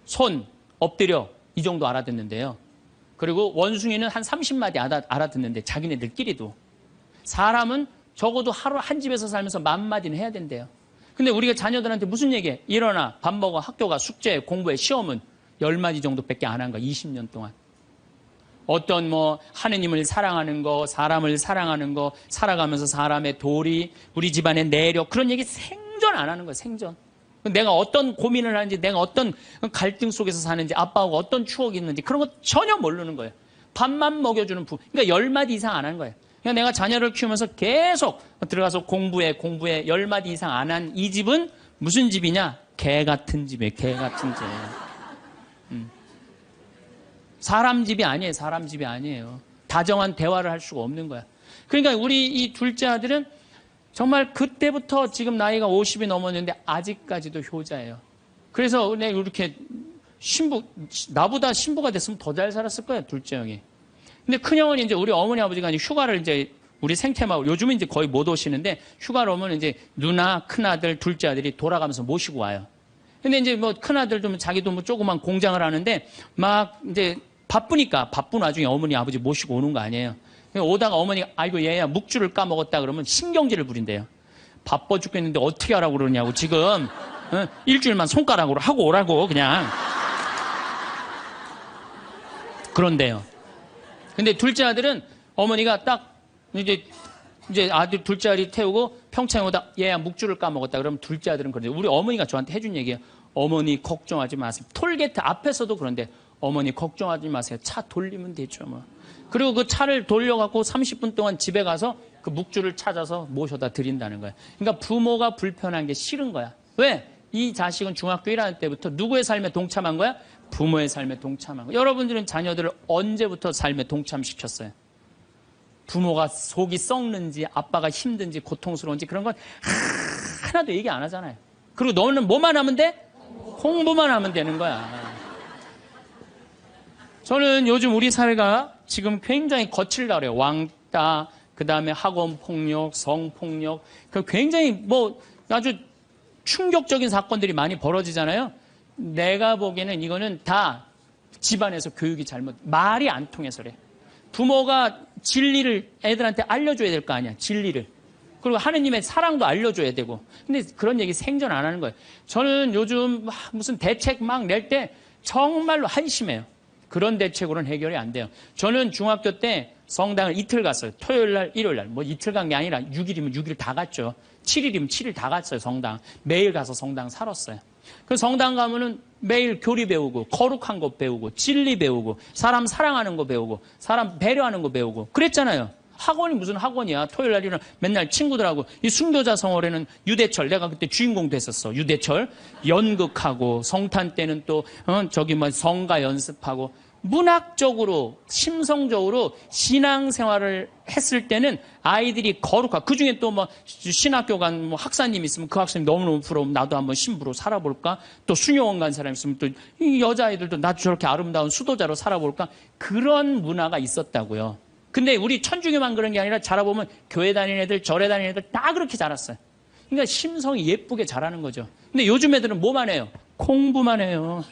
손, 엎드려, 이 정도 알아듣는데요. 그리고 원숭이는 한 30마디 알아듣는데, 자기네들끼리도. 사람은 적어도 하루 한 집에서 살면서 10,000마디는 해야 된대요. 근데 우리가 자녀들한테 무슨 얘기해? 일어나, 밥 먹어, 학교 가, 숙제, 공부해, 시험은 10마디 정도밖에 안 한 거야, 20년 동안. 어떤 하느님을 사랑하는 거, 사람을 사랑하는 거, 살아가면서 사람의 도리, 우리 집안의 내력, 그런 얘기 생전 안 하는 거예요, 생전. 내가 어떤 고민을 하는지, 내가 어떤 갈등 속에서 사는지, 아빠하고 어떤 추억이 있는지, 그런 거 전혀 모르는 거예요. 밥만 먹여주는 그러니까 10마디 이상 안 하는 거예요. 그냥 내가 자녀를 키우면서 계속 들어가서 공부해, 10마디 이상 안 한 이 집은 무슨 집이냐? 개 같은 집이에요, 개 같은 집. 사람 집이 아니에요, 사람 집이 아니에요. 다정한 대화를 할 수가 없는 거야. 그러니까 우리 이 둘째 아들은 정말 그때부터 지금 나이가 50이 넘었는데 아직까지도 효자예요. 그래서 내가 이렇게 나보다 신부가 됐으면 더 잘 살았을 거야, 둘째 형이. 근데 큰 형은 이제 우리 어머니 아버지가 이제 휴가를 이제 우리 생태마을, 요즘은 이제 거의 못 오시는데 휴가를 오면 이제 누나, 큰아들, 둘째 아들이 돌아가면서 모시고 와요. 근데 이제 뭐 큰아들도 자기도 뭐 조그만 공장을 하는데 막 이제 바쁘니까 바쁜 와중에 어머니, 아버지 모시고 오는 거 아니에요. 오다가 어머니가 아이고 얘야 묵주를 까먹었다 그러면 신경질을 부린대요. 바빠 죽겠는데 어떻게 하라고 그러냐고 지금 일주일만 손가락으로 하고 오라고 그냥. 그런데요. 근데 둘째 아들은 어머니가 딱 이제 아들 둘째 아들이 태우고 평창에 오다 얘야 묵주를 까먹었다 그러면 둘째 아들은 그런데 우리 어머니가 저한테 해준 얘기예요. 어머니 걱정하지 마세요. 톨게이트 앞에서도 그런데 어머니 걱정하지 마세요. 차 돌리면 되죠 뭐. 그리고 그 차를 돌려갖고 30분 동안 집에 가서 그 묵주를 찾아서 모셔다 드린다는 거예요. 그러니까 부모가 불편한 게 싫은 거야. 왜? 이 자식은 중학교 1학년 때부터 누구의 삶에 동참한 거야? 부모의 삶에 동참한 거야. 여러분들은 자녀들을 언제부터 삶에 동참시켰어요? 부모가 속이 썩는지 아빠가 힘든지 고통스러운지 그런 건 하나도 얘기 안 하잖아요. 그리고 너는 뭐만 하면 돼? 공부만 하면 되는 거야. 저는 요즘 우리 사회가 지금 굉장히 거칠다 그래요. 왕따, 그 다음에 학원 폭력, 성폭력, 굉장히 뭐 아주 충격적인 사건들이 많이 벌어지잖아요. 내가 보기에는 이거는 다 집안에서 교육이 말이 안 통해서 그래. 부모가 진리를 애들한테 알려줘야 될 거 아니야, 진리를. 그리고 하느님의 사랑도 알려줘야 되고. 근데 그런 얘기 생전 안 하는 거예요. 저는 요즘 무슨 대책 막 낼 때 정말로 한심해요. 그런 대책으로는 해결이 안 돼요. 저는 중학교 때 성당을 이틀 갔어요. 토요일 날, 일요일 날. 뭐 이틀 간 게 아니라 6일이면 6일 다 갔죠. 7일이면 7일 다 갔어요, 성당. 매일 가서 성당 살았어요. 그 성당 가면은 매일 교리 배우고, 거룩한 거 배우고, 진리 배우고, 사람 사랑하는 거 배우고, 사람 배려하는 거 배우고. 그랬잖아요. 학원이 무슨 학원이야. 토요일 날 일어나 맨날 친구들하고 이 순교자 성월에는 유대철 내가 그때 주인공 됐었어. 유대철 연극하고 성탄 때는 또 저기 뭐 성가 연습하고 문학적으로 심성적으로 신앙생활을 했을 때는 아이들이 거룩하고 그중에 또 뭐 신학교 간 뭐 학사님 있으면 그 학생님 너무너무 부러우면 나도 한번 신부로 살아볼까? 또 수녀원 간 사람 있으면 또 이 여자아이들도 나도 저렇게 아름다운 수도자로 살아볼까? 그런 문화가 있었다고요. 근데 우리 천주교만 그런 게 아니라 자라보면 교회 다니는 애들, 절에 다니는 애들 다 그렇게 자랐어요. 그러니까 심성이 예쁘게 자라는 거죠. 근데 요즘 애들은 뭐만 해요? 공부만 해요.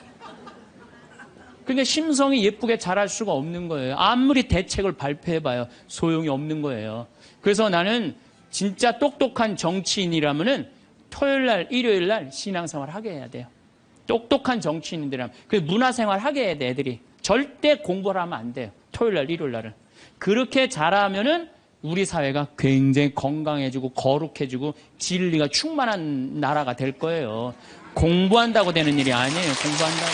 그러니까 심성이 예쁘게 자랄 수가 없는 거예요. 아무리 대책을 발표해봐요. 소용이 없는 거예요. 그래서 나는 진짜 똑똑한 정치인이라면은 토요일 날, 일요일 날 신앙생활 하게 해야 돼요. 똑똑한 정치인들이라면. 그 문화생활 하게 해야 돼, 애들이. 절대 공부를 하면 안 돼요. 토요일 날, 일요일 날은. 그렇게 잘하면은 우리 사회가 굉장히 건강해지고 거룩해지고 진리가 충만한 나라가 될 거예요. 공부한다고 되는 일이 아니에요. 공부한다고.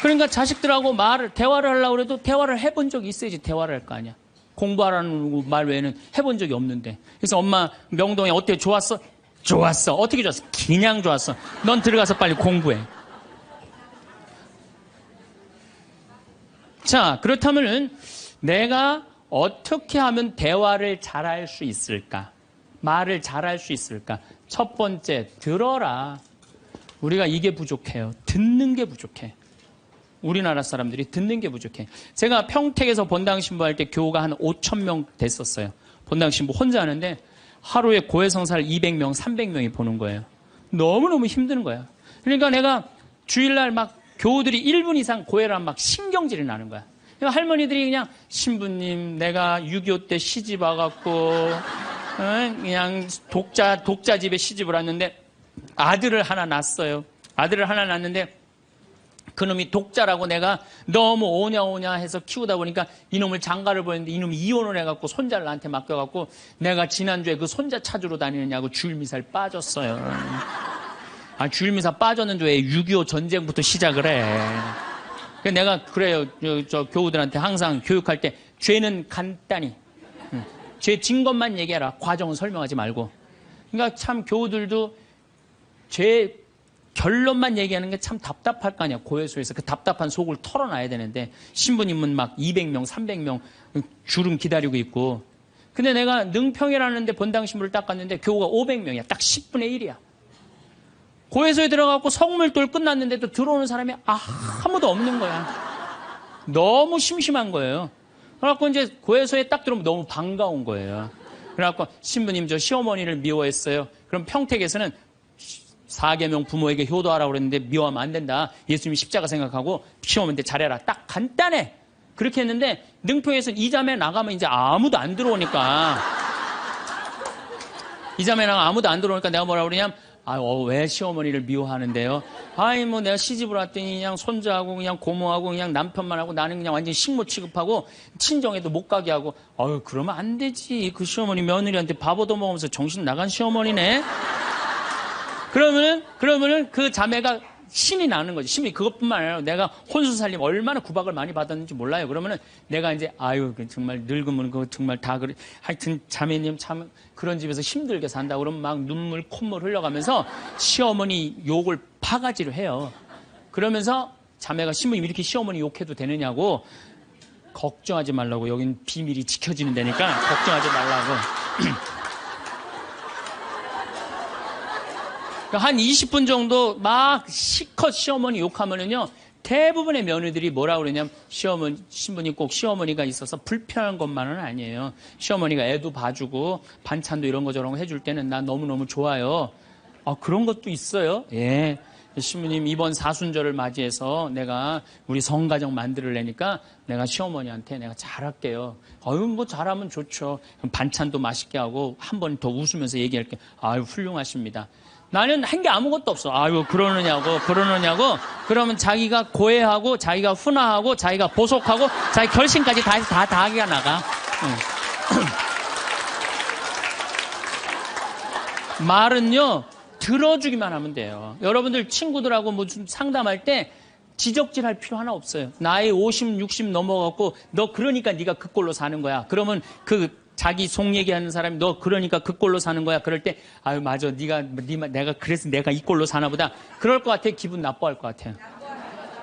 그러니까 자식들하고 대화를 하려고 해도 대화를 해본 적이 있어야지 대화를 할 거 아니야. 공부하라는 말 외에는 해본 적이 없는데. 그래서 엄마 명동에 어때? 좋았어? 좋았어. 어떻게 좋았어? 그냥 좋았어. 넌 들어가서 빨리 공부해. 자, 그렇다면은 내가 어떻게 하면 대화를 잘할 수 있을까? 말을 잘할 수 있을까? 첫 번째, 들어라. 우리가 이게 부족해요. 듣는 게 부족해. 우리나라 사람들이 듣는 게 부족해. 제가 평택에서 본당 신부할 때 교우가 한 5,000명 됐었어요. 본당 신부 혼자 하는데 하루에 고해성사를 200명, 300명이 보는 거예요. 너무너무 힘든 거야. 그러니까 내가 주일날 막 교우들이 1분 이상 고해를 하면 막 신경질이 나는 거야. 그러니까 할머니들이 그냥 신부님 내가 6.25 때 시집 와갖고 그냥 독자 집에 시집을 왔는데 아들을 하나 낳았어요. 아들을 하나 낳았는데 그놈이 독자라고 내가 너무 오냐오냐 해서 키우다 보니까 이놈을 장가를 보냈는데 이놈이 이혼을 해갖고 손자를 나한테 맡겨갖고 내가 지난주에 그 손자 찾으러 다니느냐고 주일미사를 빠졌어요. 아, 주일미사 빠졌는데 왜 6.25 전쟁부터 시작을 해. 그래서 내가 그래요. 저 교우들한테 항상 교육할 때 죄는 간단히 죄 진 것만 얘기해라. 과정은 설명하지 말고. 그러니까 참 교우들도 죄 결론만 얘기하는 게 참 답답할 거 아니야. 고해소에서 그 답답한 속을 털어놔야 되는데 신부님은 막 200명, 300명 줄은 기다리고 있고. 근데 내가 능평이라는 데 본당 신부를 딱 갔는데 교우가 500명이야. 딱 10분의 1이야. 고해소에 들어가고 성물돌 끝났는데도 들어오는 사람이 아무도 없는 거야. 너무 심심한 거예요. 그래갖고 이제 고해소에 딱 들어오면 너무 반가운 거예요. 그래갖고 신부님 저 시어머니를 미워했어요. 그럼 평택에서는 4계명 부모에게 효도하라고 그랬는데 미워하면 안 된다. 예수님이 십자가 생각하고 시어머니한테 잘해라. 딱 간단해. 그렇게 했는데 능평에서는 이 자매 나가면 이제 아무도 안 들어오니까 이 자매 나가면 아무도 안 들어오니까 내가 뭐라 그러냐면 왜 시어머니를 미워하는데요? 뭐 내가 시집을 왔더니 그냥 손자하고 그냥 고모하고 그냥 남편만 하고 나는 그냥 완전 식모 취급하고 친정에도 못 가게 하고 그러면 안 되지. 그 시어머니 며느리한테 밥 얻어먹으면서 정신 나간 시어머니네. 그러면은 그 자매가 신이 나는 거지. 신이 그것뿐만 아니라 내가 혼수 살림 얼마나 구박을 많이 받았는지 몰라요. 그러면은 내가 이제 정말 늙으면 그거 정말 다 그래. 하여튼 자매님 참 그런 집에서 힘들게 산다. 그러면 막 눈물 콧물 흘려가면서 시어머니 욕을 바가지로 해요. 그러면서 자매가 신부님 이렇게 시어머니 욕해도 되느냐고 걱정하지 말라고. 여긴 비밀이 지켜지는 데니까 걱정하지 말라고. 한 20분 정도 막 시컷 시어머니 욕하면은요, 대부분의 며느리들이 뭐라 그러냐면, 신부님 꼭 시어머니가 있어서 불편한 것만은 아니에요. 시어머니가 애도 봐주고, 반찬도 이런 거 저런 거 해줄 때는 난 너무너무 좋아요. 그런 것도 있어요. 예. 신부님 이번 사순절을 맞이해서 내가 우리 성가정 만들려니까 내가 시어머니한테 내가 잘할게요. 뭐 잘하면 좋죠. 반찬도 맛있게 하고 한 번 더 웃으면서 얘기할게요. 훌륭하십니다. 나는 한 게 아무것도 없어. 그러느냐고. 그러면 자기가 고해하고, 자기가 훈화하고, 자기가 보속하고, 자기 결심까지 다 하기가 나가. 말은요, 들어주기만 하면 돼요. 여러분들 친구들하고 무슨 상담할 때 지적질 할 필요 하나 없어요. 나이 50, 60 넘어갖고, 너 그러니까 네가 그 꼴로 사는 거야. 그러면 자기 속 얘기하는 사람이 너 그러니까 그 꼴로 사는 거야. 그럴 때 맞아. 내가 그래서 내가 이 꼴로 사나 보다. 그럴 것 같아. 기분 나빠할 것 같아요.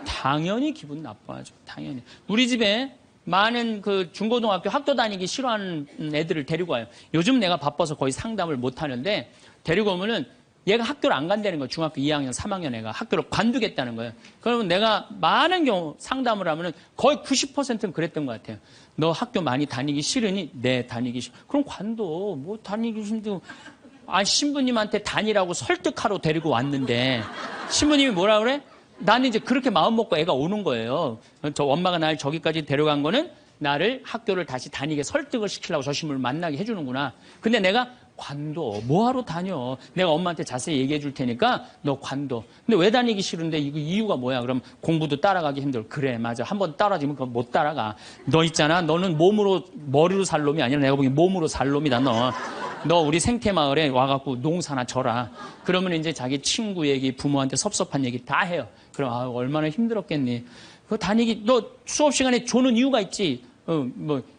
당연히 기분 나빠하죠. 당연히. 우리 집에 많은 그 중고등학교 학교 다니기 싫어하는 애들을 데리고 와요. 요즘 내가 바빠서 거의 상담을 못 하는데 데리고 오면은 얘가 학교를 안 간다는 거예요. 중학교 2학년, 3학년 애가 학교를 관두겠다는 거예요. 그러면 내가 많은 경우 상담을 하면은 거의 90%는 그랬던 것 같아요. 너 학교 많이 다니기 싫으니? 네, 다니기 싫어. 그럼 관둬. 뭐 다니기 싫은데. 신부님한테 다니라고 설득하러 데리고 왔는데 신부님이 뭐라 그래? 나는 이제 그렇게 마음 먹고 애가 오는 거예요. 저 엄마가 날 저기까지 데려간 거는 나를 학교를 다시 다니게 설득을 시키려고 저 신부를 만나게 해주는구나. 근데 내가 관둬. 뭐하러 다녀? 내가 엄마한테 자세히 얘기해 줄 테니까 너 관둬. 근데 왜 다니기 싫은데 이거 이유가 뭐야? 그럼 공부도 따라가기 힘들어. 그래, 맞아. 한번 따라지면 그거 못 따라가. 너 있잖아. 너는 머리로 살 놈이 아니라 내가 보기엔 몸으로 살 놈이다, 너. 너 우리 생태마을에 와갖고 농사나 져라. 그러면 이제 자기 친구 얘기, 부모한테 섭섭한 얘기 다 해요. 그럼 얼마나 힘들었겠니? 너 수업 시간에 조는 이유가 있지.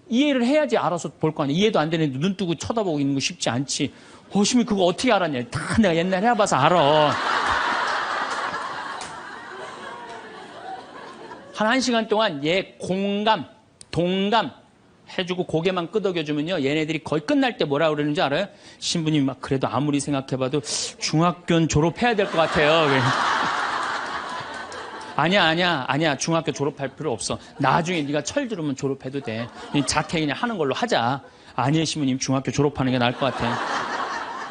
이해를 해야지 알아서 볼 거 아니야. 이해도 안 되는데 눈 뜨고 쳐다보고 있는 거 쉽지 않지. 신이 그거 어떻게 알았냐. 다 내가 옛날에 해봐서 알아. 한 1시간 동안 얘 공감, 동감 해주고 고개만 끄덕여주면요. 얘네들이 거의 끝날 때 뭐라 그러는지 알아요? 신부님 그래도 아무리 생각해봐도 중학교는 졸업해야 될 것 같아요. 아니야. 중학교 졸업할 필요 없어. 나중에 네가 철 들으면 졸업해도 돼. 자퇴 그냥 하는 걸로 하자. 아니에요, 신부님. 중학교 졸업하는 게 나을 것 같아.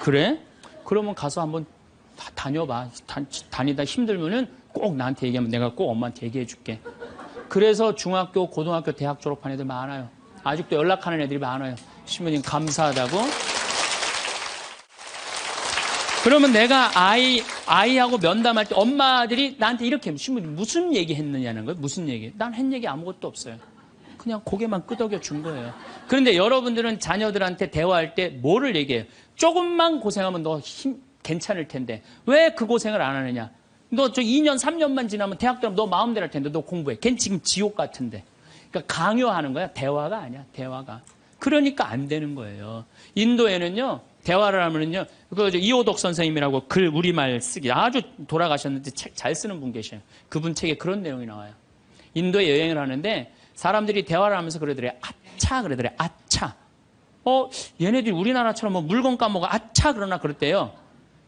그래? 그러면 가서 한번 다녀봐. 다니다 힘들면은 꼭 나한테 얘기하면 내가 꼭 엄마한테 얘기해 줄게. 그래서 중학교, 고등학교, 대학 졸업한 애들 많아요. 아직도 연락하는 애들이 많아요. 신부님 감사하다고. 그러면 내가 아이하고 면담할 때 엄마들이 나한테 이렇게 신부님 무슨 얘기 했느냐는 거예요. 무슨 얘기? 난 한 얘기 아무것도 없어요. 그냥 고개만 끄덕여 준 거예요. 그런데 여러분들은 자녀들한테 대화할 때 뭐를 얘기해요? 조금만 고생하면 너 괜찮을 텐데 왜 그 고생을 안 하느냐? 너 2년, 3년만 지나면 대학 들어가면 너 마음대로 할 텐데 너 공부해. 걔는 지금 지옥 같은데. 그러니까 강요하는 거야. 대화가 아니야. 대화가. 그러니까 안 되는 거예요. 인도에는요. 대화를 하면은요, 이호덕 선생님이라고 글 우리말 쓰기 아주 돌아가셨는데 책 잘 쓰는 분 계셔요. 그분 책에 그런 내용이 나와요. 인도에 여행을 하는데 사람들이 대화를 하면서 그러더래요. 아차 그러더래요. 아차. 얘네들이 우리나라처럼 뭐 물건 까먹어 아차 그러나 그랬대요.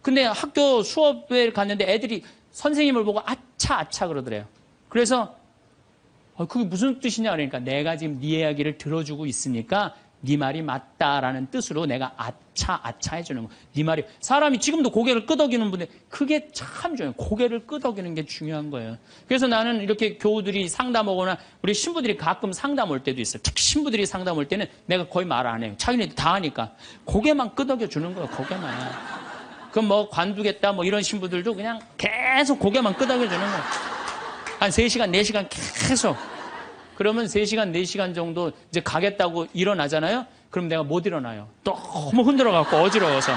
근데 학교 수업에 갔는데 애들이 선생님을 보고 아차 아차 그러더래요. 그래서 그게 무슨 뜻이냐 그러니까 내가 지금 네 이야기를 들어주고 있으니까 네 말이 맞다라는 뜻으로 내가 아차 아차 해주는 거. 네 말이 사람이 지금도 고개를 끄덕이는 분들 그게 참 중요해요. 고개를 끄덕이는 게 중요한 거예요. 그래서 나는 이렇게 교우들이 상담 오거나 우리 신부들이 가끔 상담 올 때도 있어요. 특히 신부들이 상담 올 때는 내가 거의 말 안 해요. 자기네들 다 하니까 고개만 끄덕여 주는 거예요. 고개만. 그럼 뭐 관두겠다 뭐 이런 신부들도 그냥 계속 고개만 끄덕여 주는 거예요. 한 3시간 4시간 계속. 그러면 3시간, 4시간 정도 이제 가겠다고 일어나잖아요? 그럼 내가 못 일어나요. 너무 흔들어갖고 어지러워서.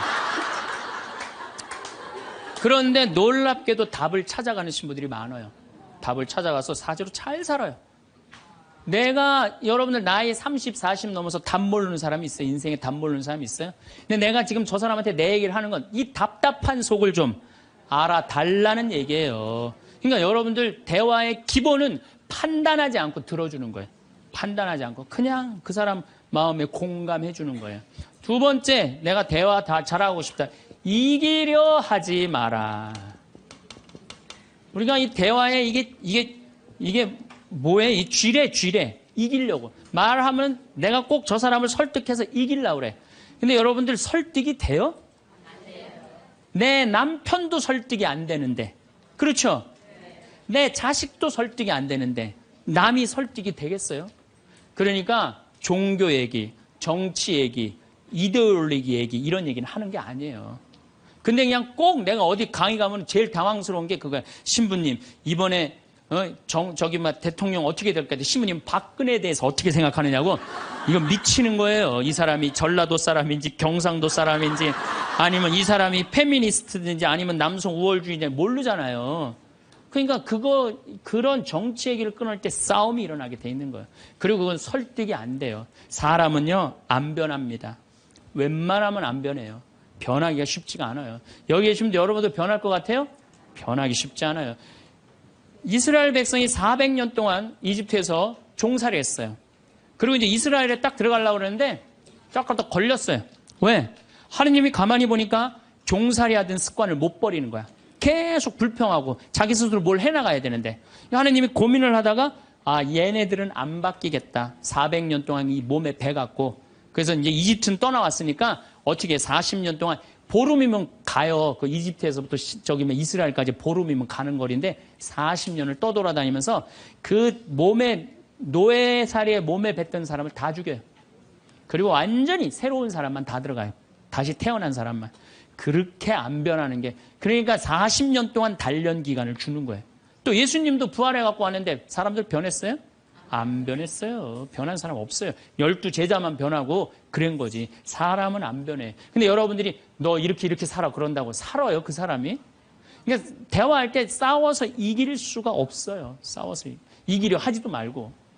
그런데 놀랍게도 답을 찾아가는 신부들이 많아요. 답을 찾아가서 사제로 잘 살아요. 내가 여러분들 나이 30, 40 넘어서 답 모르는 사람이 있어요. 인생에 답 모르는 사람이 있어요. 근데 내가 지금 저 사람한테 내 얘기를 하는 건 이 답답한 속을 좀 알아달라는 얘기예요. 그러니까 여러분들 대화의 기본은 판단하지 않고 들어주는 거예요. 판단하지 않고 그냥 그 사람 마음에 공감해 주는 거예요. 두 번째, 내가 대화 다 잘하고 싶다. 이기려 하지 마라. 우리가 이 대화에 이게 뭐예요? 이 쥐래. 이기려고. 말하면 내가 꼭 저 사람을 설득해서 이기려고 그래. 근데 여러분들 설득이 돼요? 안 돼요. 내 남편도 설득이 안 되는데. 그렇죠? 내 자식도 설득이 안 되는데 남이 설득이 되겠어요? 그러니까 종교 얘기, 정치 얘기, 이데올로기 얘기 이런 얘기는 하는 게 아니에요. 근데 그냥 꼭 내가 어디 강의 가면 제일 당황스러운 게 그거야. 신부님 이번에 대통령 어떻게 될까? 신부님 박근혜에 대해서 어떻게 생각하느냐고. 이거 미치는 거예요. 이 사람이 전라도 사람인지 경상도 사람인지 아니면 이 사람이 페미니스트든지 아니면 남성 우월주의인지 모르잖아요. 그러니까 그런 정치 얘기를 끊을 때 싸움이 일어나게 돼 있는 거예요. 그리고 그건 설득이 안 돼요. 사람은요, 안 변합니다. 웬만하면 안 변해요. 변하기가 쉽지가 않아요. 여기 계시면 여러분도 변할 것 같아요? 변하기 쉽지 않아요. 이스라엘 백성이 400년 동안 이집트에서 종살이 했어요. 그리고 이제 이스라엘에 딱 들어가려고 그러는데 딱 걸렸어요. 왜? 하느님이 가만히 보니까 종살이 하던 습관을 못 버리는 거야. 계속 불평하고 자기 스스로 뭘 해나가야 되는데 하느님이 고민을 하다가 얘네들은 안 바뀌겠다. 400년 동안 이 몸에 배갖고 그래서 이제 이집트는 떠나왔으니까 어떻게 40년 동안 보름이면 가요. 그 이집트에서부터 이스라엘까지 보름이면 가는 거리인데 40년을 떠돌아다니면서 그 몸에 노예살이에 몸에 뱉던 사람을 다 죽여요. 그리고 완전히 새로운 사람만 다 들어가요. 다시 태어난 사람만. 그렇게 안 변하는 게 그러니까 40년 동안 단련 기간을 주는 거예요. 또 예수님도 부활해 갖고 왔는데 사람들 변했어요? 안 변했어요. 변한 사람 없어요. 12 제자만 변하고 그런 거지. 사람은 안 변해. 근데 여러분들이 너 이렇게 살아 그런다고 살아요 그 사람이? 그러니까 대화할 때 싸워서 이길 수가 없어요. 싸워서 이기려 하지도 말고.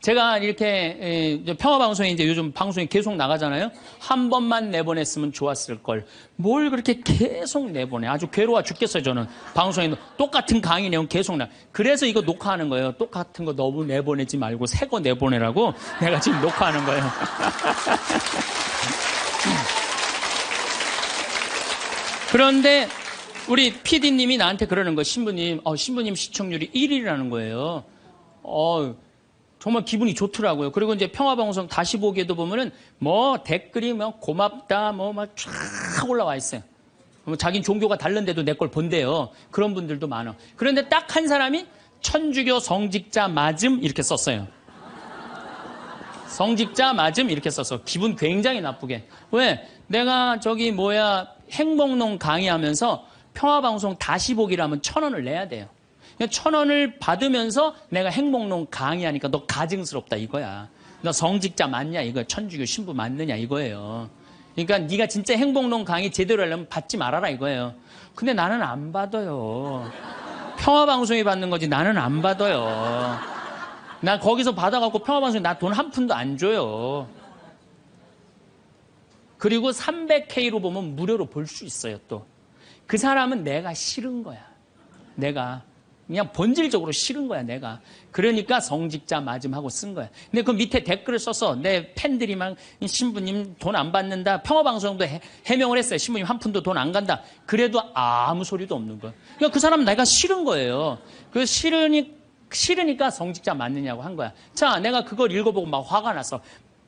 제가 이렇게 평화방송에 이제 요즘 방송이 계속 나가잖아요. 한 번만 내보냈으면 좋았을 걸. 뭘 그렇게 계속 내보내. 아주 괴로워 죽겠어요 저는. 방송에 똑같은 강의 내용 계속 그래서 이거 녹화하는 거예요. 똑같은 거 너무 내보내지 말고 새 거 내보내라고 내가 지금 녹화하는 거예요. 그런데 우리 PD님이 나한테 그러는 거예요. 신부님 시청률이 1위라는 거예요. 정말 기분이 좋더라고요. 그리고 이제 평화방송 다시 보기에도 보면은 댓글이 고맙다 막 쫙 올라와 있어요. 자긴 종교가 다른데도 내 걸 본대요. 그런 분들도 많아. 그런데 딱 한 사람이 천주교 성직자 맞음 이렇게 썼어요. 성직자 맞음 이렇게 썼어. 기분 굉장히 나쁘게. 왜? 내가 행복농 강의하면서 평화방송 다시 보기를 하면 1,000원을 내야 돼요. 1,000원을 받으면서 내가 행복농 강의하니까 너 가증스럽다 이거야. 너 성직자 맞냐 이거야. 천주교 신부 맞느냐 이거예요. 그러니까 네가 진짜 행복농 강의 제대로 하려면 받지 말아라 이거예요. 근데 나는 안 받아요. 평화방송이 받는 거지 나는 안 받아요. 나 거기서 받아갖고 평화방송에 나 돈 한 푼도 안 줘요. 그리고 300K로 보면 무료로 볼 수 있어요, 또. 그 사람은 내가 싫은 거야. 내가. 그냥 본질적으로 싫은 거야, 내가. 그러니까 성직자 맞음하고 쓴 거야. 근데 그 밑에 댓글을 써서 내 팬들이 막 신부님 돈 안 받는다. 평화방송도 해명을 했어요. 신부님 한 푼도 돈 안 간다. 그래도 아무 소리도 없는 거야. 그러니까 그 사람은 내가 싫은 거예요. 그 싫으니까 성직자 맞느냐고 한 거야. 자, 내가 그걸 읽어보고 막 화가 났어.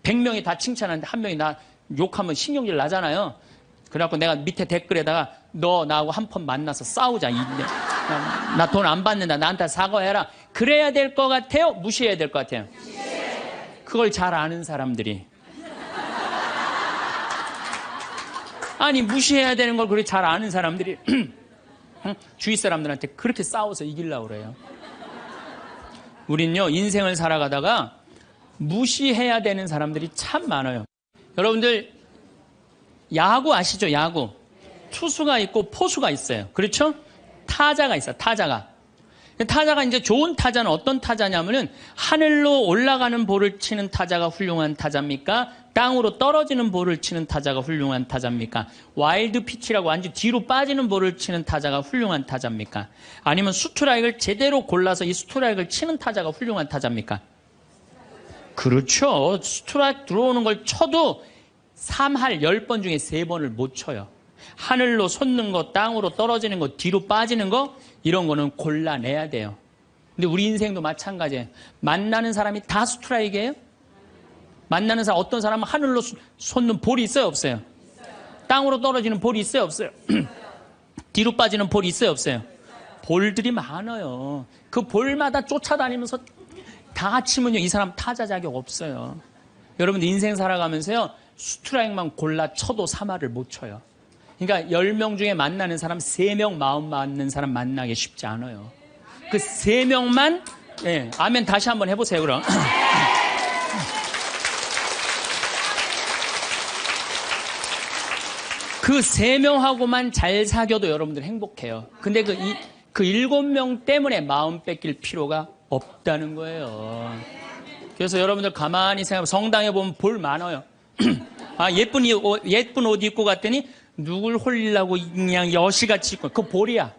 100명이 다 칭찬하는데 한 명이 나 욕하면 신경질 나잖아요. 그래갖고 내가 밑에 댓글에다가 너 나하고 한 번 만나서 싸우자. 나 돈 안 받는다. 나한테 사과해라. 그래야 될 것 같아요? 무시해야 될 것 같아요? 그걸 잘 아는 사람들이. 아니 무시해야 되는 걸 그렇게 잘 아는 사람들이 주위 사람들한테 그렇게 싸워서 이기려고 그래요. 우린요 인생을 살아가다가 무시해야 되는 사람들이 참 많아요. 여러분들 야구 아시죠? 야구. 투수가 있고 포수가 있어요. 그렇죠? 타자가 있어요. 타자가 이제 좋은 타자는 어떤 타자냐면은 하늘로 올라가는 볼을 치는 타자가 훌륭한 타자입니까? 땅으로 떨어지는 볼을 치는 타자가 훌륭한 타자입니까? 와일드 피치라고 완전 뒤로 빠지는 볼을 치는 타자가 훌륭한 타자입니까? 아니면 스트라이크를 제대로 골라서 이 스트라이크를 치는 타자가 훌륭한 타자입니까? 그렇죠. 스트라이크 들어오는 걸 쳐도 3할 10번 중에 3번을 못 쳐요. 하늘로 솟는 거, 땅으로 떨어지는 거, 뒤로 빠지는 거 이런 거는 골라내야 돼요. 근데 우리 인생도 마찬가지예요. 만나는 사람이 다 스트라이크예요? 만나는 사람, 어떤 사람은 하늘로 솟는 볼이 있어요, 없어요? 땅으로 떨어지는 볼이 있어요, 없어요? 뒤로 빠지는 볼이 있어요, 없어요? 볼들이 많아요. 그 볼마다 쫓아다니면서 다 치면요, 이 사람 타자 자격 없어요. 여러분들 인생 살아가면서요, 스트라이크만 골라 쳐도 3할을 못 쳐요. 그러니까 10명 중에 만나는 사람 3명 마음 맞는 사람 만나기 쉽지 않아요. 그 3명만 예, 아멘 다시 한번 해보세요 그럼. 그 3명하고만 잘 사귀어도 여러분들 행복해요. 근데 그 7명 때문에 마음 뺏길 필요가 없다는 거예요. 그래서 여러분들 가만히 생각하면 성당에 보면 볼 많아요. 아, 예쁜 옷 입고 갔더니 누굴 홀리려고 그냥 여시같이 입고, 그거 볼이야.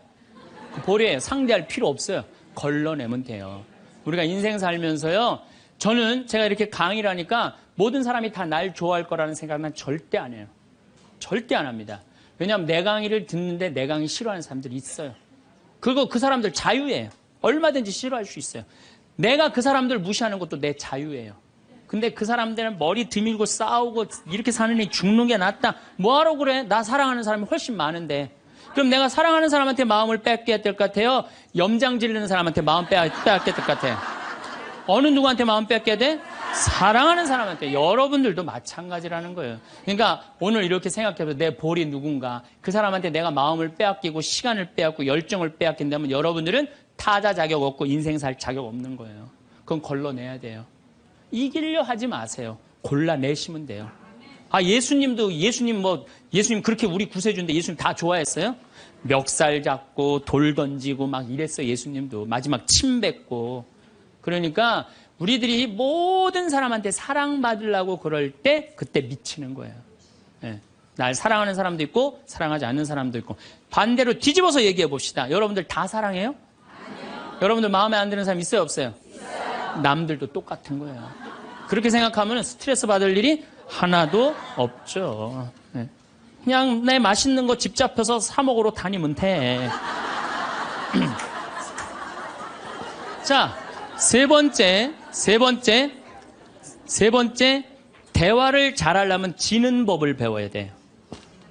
그 볼이에요. 상대할 필요 없어요. 걸러내면 돼요. 우리가 인생 살면서요, 제가 이렇게 강의를 하니까 모든 사람이 다 날 좋아할 거라는 생각은 절대 안 해요. 절대 안 합니다. 왜냐하면 내 강의를 듣는데 내 강의 싫어하는 사람들이 있어요. 그리고 그 사람들 자유예요. 얼마든지 싫어할 수 있어요. 내가 그 사람들 무시하는 것도 내 자유예요. 근데 그 사람들은 머리 드밀고 싸우고 이렇게 사느니 죽는 게 낫다. 뭐하러 그래? 나 사랑하는 사람이 훨씬 많은데. 그럼 내가 사랑하는 사람한테 마음을 뺏겨야 될 것 같아요? 염장 지르는 사람한테 마음 뺏겨야 될 것 같아요? 어느 누구한테 마음 뺏겨야 돼? 사랑하는 사람한테. 여러분들도 마찬가지라는 거예요. 그러니까 오늘 이렇게 생각해보세요. 내 볼이 누군가. 그 사람한테 내가 마음을 빼앗기고 시간을 빼앗고 열정을 빼앗긴다면 여러분들은 타자 자격 없고 인생 살 자격 없는 거예요. 그건 걸러내야 돼요. 이기려 하지 마세요. 골라내시면 돼요. 아, 예수님 그렇게 우리 구세주인데 예수님 다 좋아했어요? 멱살 잡고 돌 던지고 막 이랬어요. 예수님도 마지막 침 뱉고. 그러니까 우리들이 모든 사람한테 사랑받으려고 그럴 때 그때 미치는 거예요. 네. 날 사랑하는 사람도 있고 사랑하지 않는 사람도 있고. 반대로 뒤집어서 얘기해 봅시다. 여러분들 다 사랑해요? 아니요. 여러분들 마음에 안 드는 사람 있어요, 없어요? 있어요. 남들도 똑같은 거예요. 그렇게 생각하면 스트레스 받을 일이 하나도 없죠. 네. 그냥 내 맛있는 거 집 잡혀서 사 먹으러 다니면 돼. 자, 세 번째, 대화를 잘하려면 지는 법을 배워야 돼요.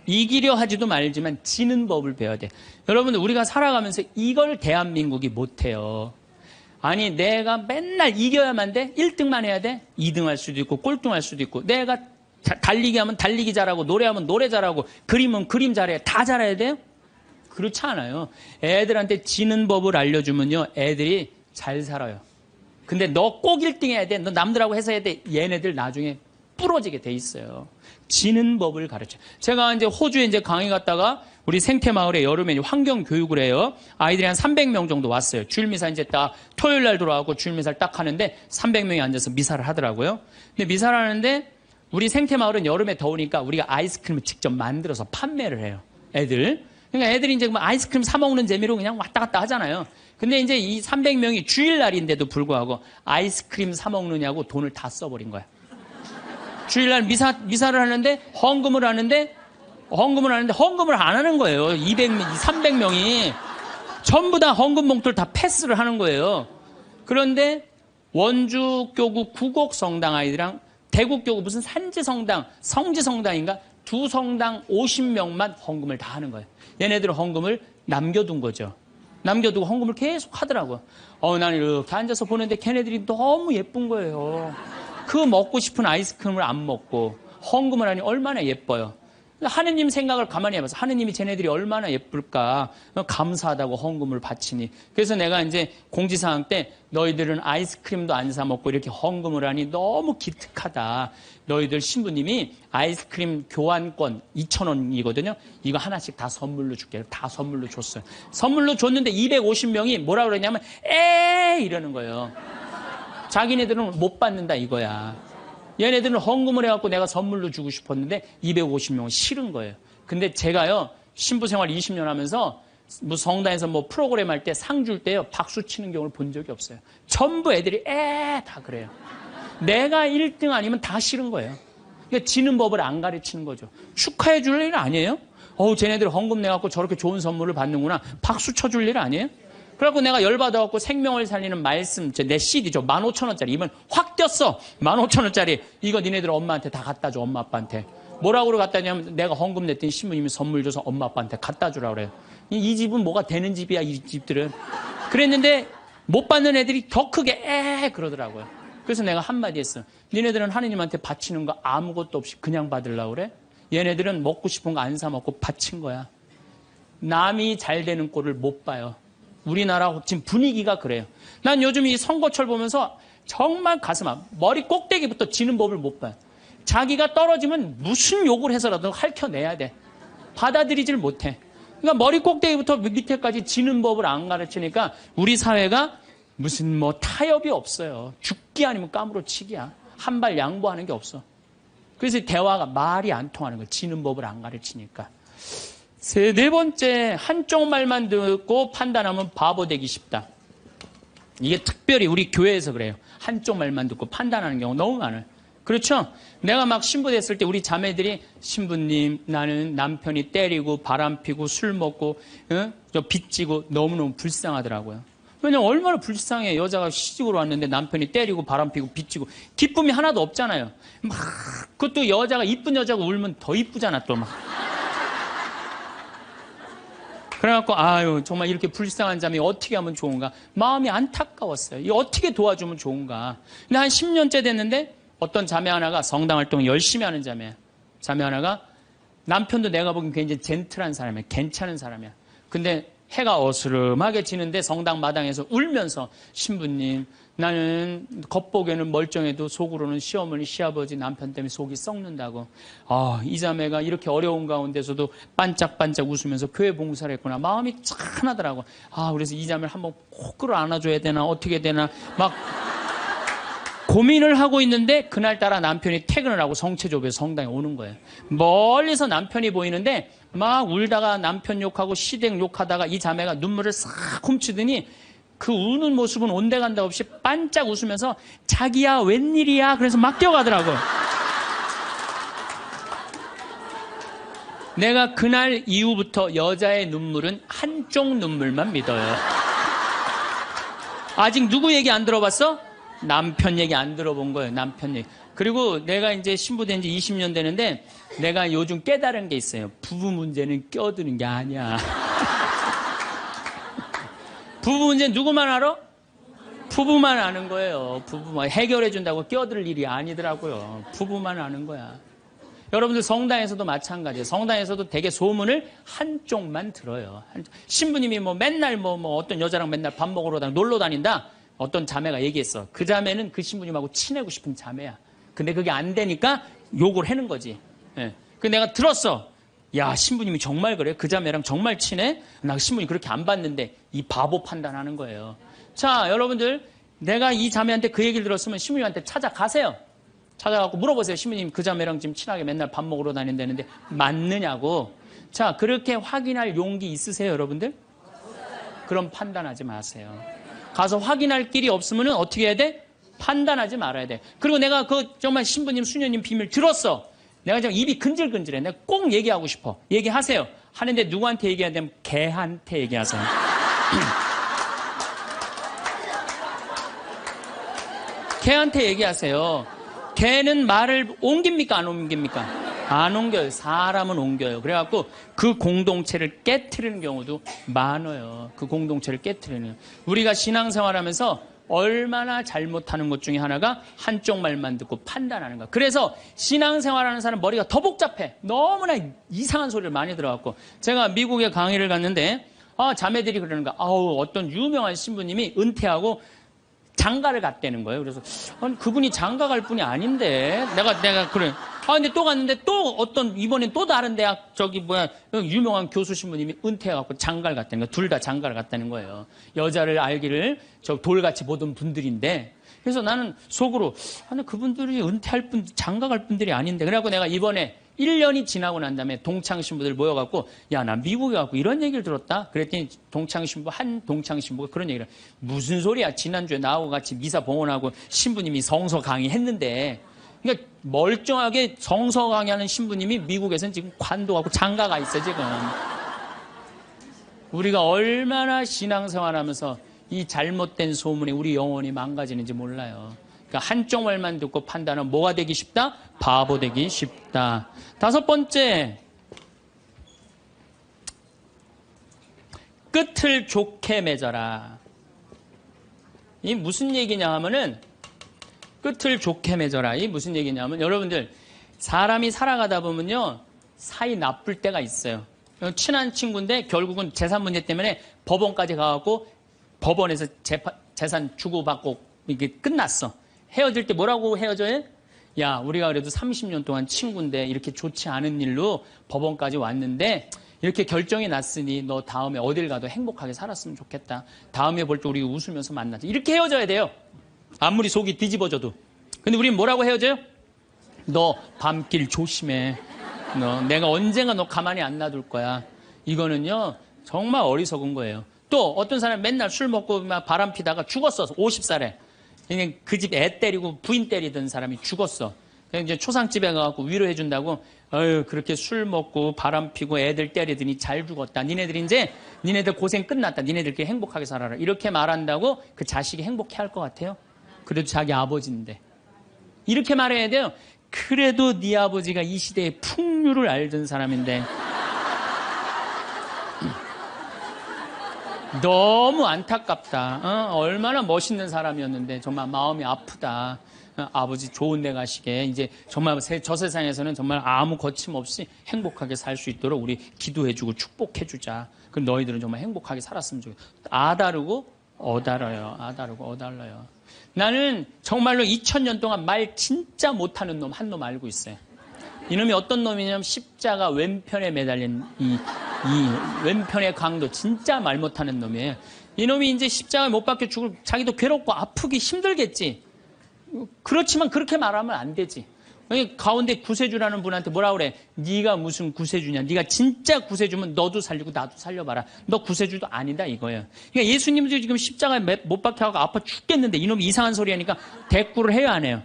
이기려 하지도 말지만 지는 법을 배워야 돼요. 여러분들 우리가 살아가면서 이걸 대한민국이 못해요. 아니 내가 맨날 이겨야만 돼? 1등만 해야 돼? 2등 할 수도 있고 꼴등 할 수도 있고 내가 달리기 하면 달리기 잘하고 노래하면 노래 잘하고 그림은 그림 잘해 다 잘해야 돼요? 그렇지 않아요. 애들한테 지는 법을 알려주면요 애들이 잘 살아요. 근데 너 꼭 1등 해야 돼. 너 남들하고 해서 해야 돼. 얘네들 나중에 부러지게 돼 있어요. 지는 법을 가르쳐요. 제가 이제 호주에 이제 강의 갔다가 우리 생태마을에 여름에 환경 교육을 해요. 아이들이 한 300명 정도 왔어요. 주일미사 이제 딱 토요일 날 들어와서 주일미사를 딱 하는데 300명이 앉아서 미사를 하더라고요. 근데 미사를 하는데 우리 생태마을은 여름에 더우니까 우리가 아이스크림을 직접 만들어서 판매를 해요. 애들. 그러니까 애들이 이제 뭐 아이스크림 사 먹는 재미로 그냥 왔다 갔다 하잖아요. 근데 이제 이 300명이 주일날인데도 불구하고 아이스크림 사 먹느냐고 돈을 다 써버린 거야. 주일날 미사를 하는데 헌금을 하는데 헌금을 안 하는 거예요. 300명이 전부 다 헌금 봉투를 다 패스를 하는 거예요. 그런데 원주교구 구곡성당 아이들이랑 대구교구 무슨 산지성당, 성지성당인가 두 성당 50명만 헌금을 다 하는 거예요. 얘네들은 헌금을 남겨둔 거죠. 남겨두고 헌금을 계속 하더라고요. 나는 이렇게 앉아서 보는데 걔네들이 너무 예쁜 거예요. 그 먹고 싶은 아이스크림을 안 먹고 헌금을 하니 얼마나 예뻐요. 하느님 생각을 가만히 해봐서 하느님이 쟤네들이 얼마나 예쁠까 감사하다고 헌금을 바치니. 그래서 내가 이제 공지사항 때 너희들은 아이스크림도 안 사 먹고 이렇게 헌금을 하니 너무 기특하다. 너희들 신부님이 아이스크림 교환권 2,000원이거든요. 이거 하나씩 다 선물로 줄게. 다 선물로 줬어요. 선물로 줬는데 250명이 뭐라 그러냐면 이러는 거예요. 자기네들은 못 받는다 이거야. 얘네들은 헌금을 해갖고 내가 선물로 주고 싶었는데 250명은 싫은 거예요. 근데 제가요 신부 생활 20년 하면서 뭐 성당에서 뭐 프로그램 할 때 상 줄 때요 박수 치는 경우를 본 적이 없어요. 전부 애들이 다 그래요. 내가 1등 아니면 다 싫은 거예요. 그러니까 지는 법을 안 가르치는 거죠. 축하해 줄 일 아니에요? 쟤네들 헌금 내갖고 저렇게 좋은 선물을 받는구나. 박수 쳐줄 일 아니에요? 그래갖고 내가 열받아갖고 생명을 살리는 말씀, 내 CD죠. 15,000원짜리. 이번 확 뛰었어. 15,000원짜리. 이거 니네들 엄마한테 다 갖다 줘, 엄마 아빠한테. 뭐라고 갖다 주냐면 내가 헌금 냈더니 신부님이 선물 줘서 엄마 아빠한테 갖다 주라 그래요. 이 집은 뭐가 되는 집이야, 이 집들은. 그랬는데 못 받는 애들이 더 크게 그러더라고요. 그래서 내가 한마디 했어. 니네들은 하느님한테 바치는 거 아무것도 없이 그냥 받으려고 그래? 얘네들은 먹고 싶은 거 안 사 먹고 바친 거야. 남이 잘 되는 꼴을 못 봐요. 우리나라 지금 분위기가 그래요. 난 요즘 이 선거철 보면서 정말 가슴 아파. 머리 꼭대기부터 지는 법을 못 봐요. 자기가 떨어지면 무슨 욕을 해서라도 핥혀내야 돼. 받아들이질 못해. 그러니까 머리 꼭대기부터 밑에까지 지는 법을 안 가르치니까 우리 사회가 무슨 뭐 타협이 없어요. 죽기 아니면 까무러치기야. 한 발 양보하는 게 없어. 그래서 대화가 말이 안 통하는 거예요. 지는 법을 안 가르치니까. 네 번째, 한쪽 말만 듣고 판단하면 바보 되기 쉽다. 이게 특별히 우리 교회에서 그래요. 한쪽 말만 듣고 판단하는 경우 너무 많아요. 그렇죠? 내가 막 신부 됐을 때 우리 자매들이 신부님 나는 남편이 때리고 바람피고 술 먹고 빚지고 너무너무 불쌍하더라고요. 왜냐면 얼마나 불쌍해. 여자가 시집으로 왔는데 남편이 때리고 바람피고 빚지고 기쁨이 하나도 없잖아요. 막 그것도 여자가 이쁜 여자가 울면 더 이쁘잖아 또 막. 그래갖고 정말 이렇게 불쌍한 자매 어떻게 하면 좋은가 마음이 안타까웠어요. 이 어떻게 도와주면 좋은가. 근데 한 10년째 됐는데 어떤 자매 하나가 성당 활동을 열심히 하는 자매 하나가 남편도 내가 보기엔 굉장히 젠틀한 사람이야. 괜찮은 사람이야. 근데 해가 어스름하게 지는데 성당 마당에서 울면서 신부님 나는 겉보기에는 멀쩡해도 속으로는 시어머니 시아버지 남편 때문에 속이 썩는다고. 이 자매가 이렇게 어려운 가운데서도 반짝반짝 웃으면서 교회 봉사를 했구나. 마음이 찬하더라고. 그래서 이 자매를 한번 꼭 끌어안아줘야 되나 어떻게 되나 막 고민을 하고 있는데 그날따라 남편이 퇴근을 하고 성체조부에서 성당에 오는 거예요. 멀리서 남편이 보이는데 막 울다가 남편 욕하고 시댁 욕하다가 이 자매가 눈물을 싹 훔치더니 그 우는 모습은 온데간데 없이 반짝 웃으면서 자기야 웬일이야 그래서 막 뛰어가더라고요. 내가 그날 이후부터 여자의 눈물은 한쪽 눈물만 믿어요. 아직 누구 얘기 안 들어봤어? 남편 얘기 안 들어본 거예요. 남편 얘기. 그리고 내가 이제 신부된 지 20년 되는데 내가 요즘 깨달은 게 있어요. 부부 문제는 껴드는 게 아니야. 부부 문제 누구만 알아? 부부만 아는 거예요. 부부만 해결해 준다고 껴들 일이 아니더라고요. 부부만 아는 거야. 여러분들 성당에서도 마찬가지예요. 성당에서도 되게 소문을 한쪽만 들어요. 신부님이 맨날 어떤 여자랑 맨날 밥 먹으러 놀러 다닌다. 어떤 자매가 얘기했어. 그 자매는 그 신부님하고 친하고 싶은 자매야. 근데 그게 안 되니까 욕을 하는 거지. 그 내가 들었어. 야, 신부님이 정말 그래? 그 자매랑 정말 친해? 나 신부님 그렇게 안 봤는데 이 바보 판단하는 거예요. 자, 여러분들 내가 이 자매한테 그 얘기를 들었으면 신부님한테 찾아가세요. 찾아가고 물어보세요. 신부님 그 자매랑 지금 친하게 맨날 밥 먹으러 다닌다는데 맞느냐고. 자, 그렇게 확인할 용기 있으세요, 여러분들? 그럼 판단하지 마세요. 가서 확인할 길이 없으면 어떻게 해야 돼? 판단하지 말아야 돼. 그리고 내가 그 정말 신부님, 수녀님 비밀 들었어. 내가 지금 입이 근질근질해. 내가 꼭 얘기하고 싶어. 얘기하세요. 하는데 누구한테 얘기해야 되면 걔한테 얘기하세요. 걔한테 얘기하세요. 걔는 말을 옮깁니까? 안 옮깁니까? 안 옮겨요. 사람은 옮겨요. 그래갖고 그 공동체를 깨트리는 경우도 많아요. 그 공동체를 깨트리는. 우리가 신앙생활하면서 얼마나 잘못하는 것 중에 하나가 한쪽 말만 듣고 판단하는 거. 그래서 신앙생활하는 사람 머리가 더 복잡해. 너무나 이상한 소리를 많이 들어갖고. 제가 미국에 강의를 갔는데 자매들이 그러는 거야. 어떤 유명한 신부님이 은퇴하고 장가를 갔다는 거예요. 그래서 그분이 장가 갈 분이 아닌데 내가 그래. 근데 또 갔는데 또 이번엔 또 다른 대학 유명한 교수 신부님이 은퇴해갖고 장가를 갔다는 거예요. 둘 다 장가를 갔다는 거예요. 여자를 알기를 돌같이 보던 분들인데. 그래서 나는 속으로 그분들이 은퇴할 장가 갈 분들이 아닌데. 그래갖고 내가 이번에 1년이 지나고 난 다음에 동창 신부들 모여갖고 나 미국에 가고 이런 얘기를 들었다. 그랬더니 한 동창 신부가 그런 얘기를 무슨 소리야. 지난주에 나하고 같이 미사 봉헌하고 신부님이 성서 강의했는데. 그러니까 멀쩡하게 성서 강의하는 신부님이 미국에서는 지금 관도하고 장가가 있어 지금. 우리가 얼마나 신앙생활하면서 이 잘못된 소문에 우리 영혼이 망가지는지 몰라요. 그러니까 한쪽 말만 듣고 판단은 뭐가 되기 쉽다? 바보 되기 쉽다. 5번째, 끝을 좋게 맺어라. 이 무슨 얘기냐 하면은 끝을 좋게 맺어라. 이 무슨 얘기냐면 여러분들 사람이 살아가다 보면요 사이 나쁠 때가 있어요. 친한 친구인데 결국은 재산 문제 때문에 법원까지 가갖고 법원에서 재산 주고받고 이게 끝났어. 헤어질 때 뭐라고 헤어져요? 야, 우리가 그래도 30년 동안 친구인데 이렇게 좋지 않은 일로 법원까지 왔는데 이렇게 결정이 났으니 너 다음에 어딜 가도 행복하게 살았으면 좋겠다. 다음에 볼 때 우리 웃으면서 만나자. 이렇게 헤어져야 돼요. 아무리 속이 뒤집어져도. 근데 우리는 뭐라고 헤어져요? 너 밤길 조심해. 내가 언젠가 너 가만히 안 놔둘 거야. 이거는요 정말 어리석은 거예요. 또 어떤 사람이 맨날 술 먹고 막 바람 피다가 죽었어. 50살에. 그 집 애 때리고 부인 때리던 사람이 죽었어. 이제 초상집에 가서 위로해 준다고 그렇게 술 먹고 바람 피고 애들 때리더니 잘 죽었다. 니네들 고생 끝났다. 니네들끼리 행복하게 살아라. 이렇게 말한다고 그 자식이 행복해 할 것 같아요? 그래도 자기 아버지인데. 이렇게 말해야 돼요. 그래도 네 아버지가 이 시대의 풍류를 알던 사람인데 너무 안타깝다. 얼마나 멋있는 사람이었는데 정말 마음이 아프다. 아버지 좋은 데 가시게 이제 정말 저 세상에서는 정말 아무 거침없이 행복하게 살 수 있도록 우리 기도해주고 축복해주자. 그럼 너희들은 정말 행복하게 살았으면 좋겠다. 아다르고 어달아요. 아다르고 어달라요. 나는 정말로 2000년 동안 말 진짜 못하는 놈 한 놈 알고 있어요. 이놈이 어떤 놈이냐면 십자가 왼편에 매달린 이 왼편의 강도 진짜 말 못하는 놈이에요. 이놈이 이제 십자가에 못 박혀 죽을 자기도 괴롭고 아프기 힘들겠지. 그렇지만 그렇게 말하면 안 되지. 가운데 구세주라는 분한테 뭐라 그래? 네가 무슨 구세주냐? 네가 진짜 구세주면 너도 살리고 나도 살려봐라. 너 구세주도 아니다 이거예요. 그러니까 예수님도 지금 십자가에 못 박혀가고 아파 죽겠는데 이놈이 이상한 소리 하니까 대꾸를 해요 안 해요?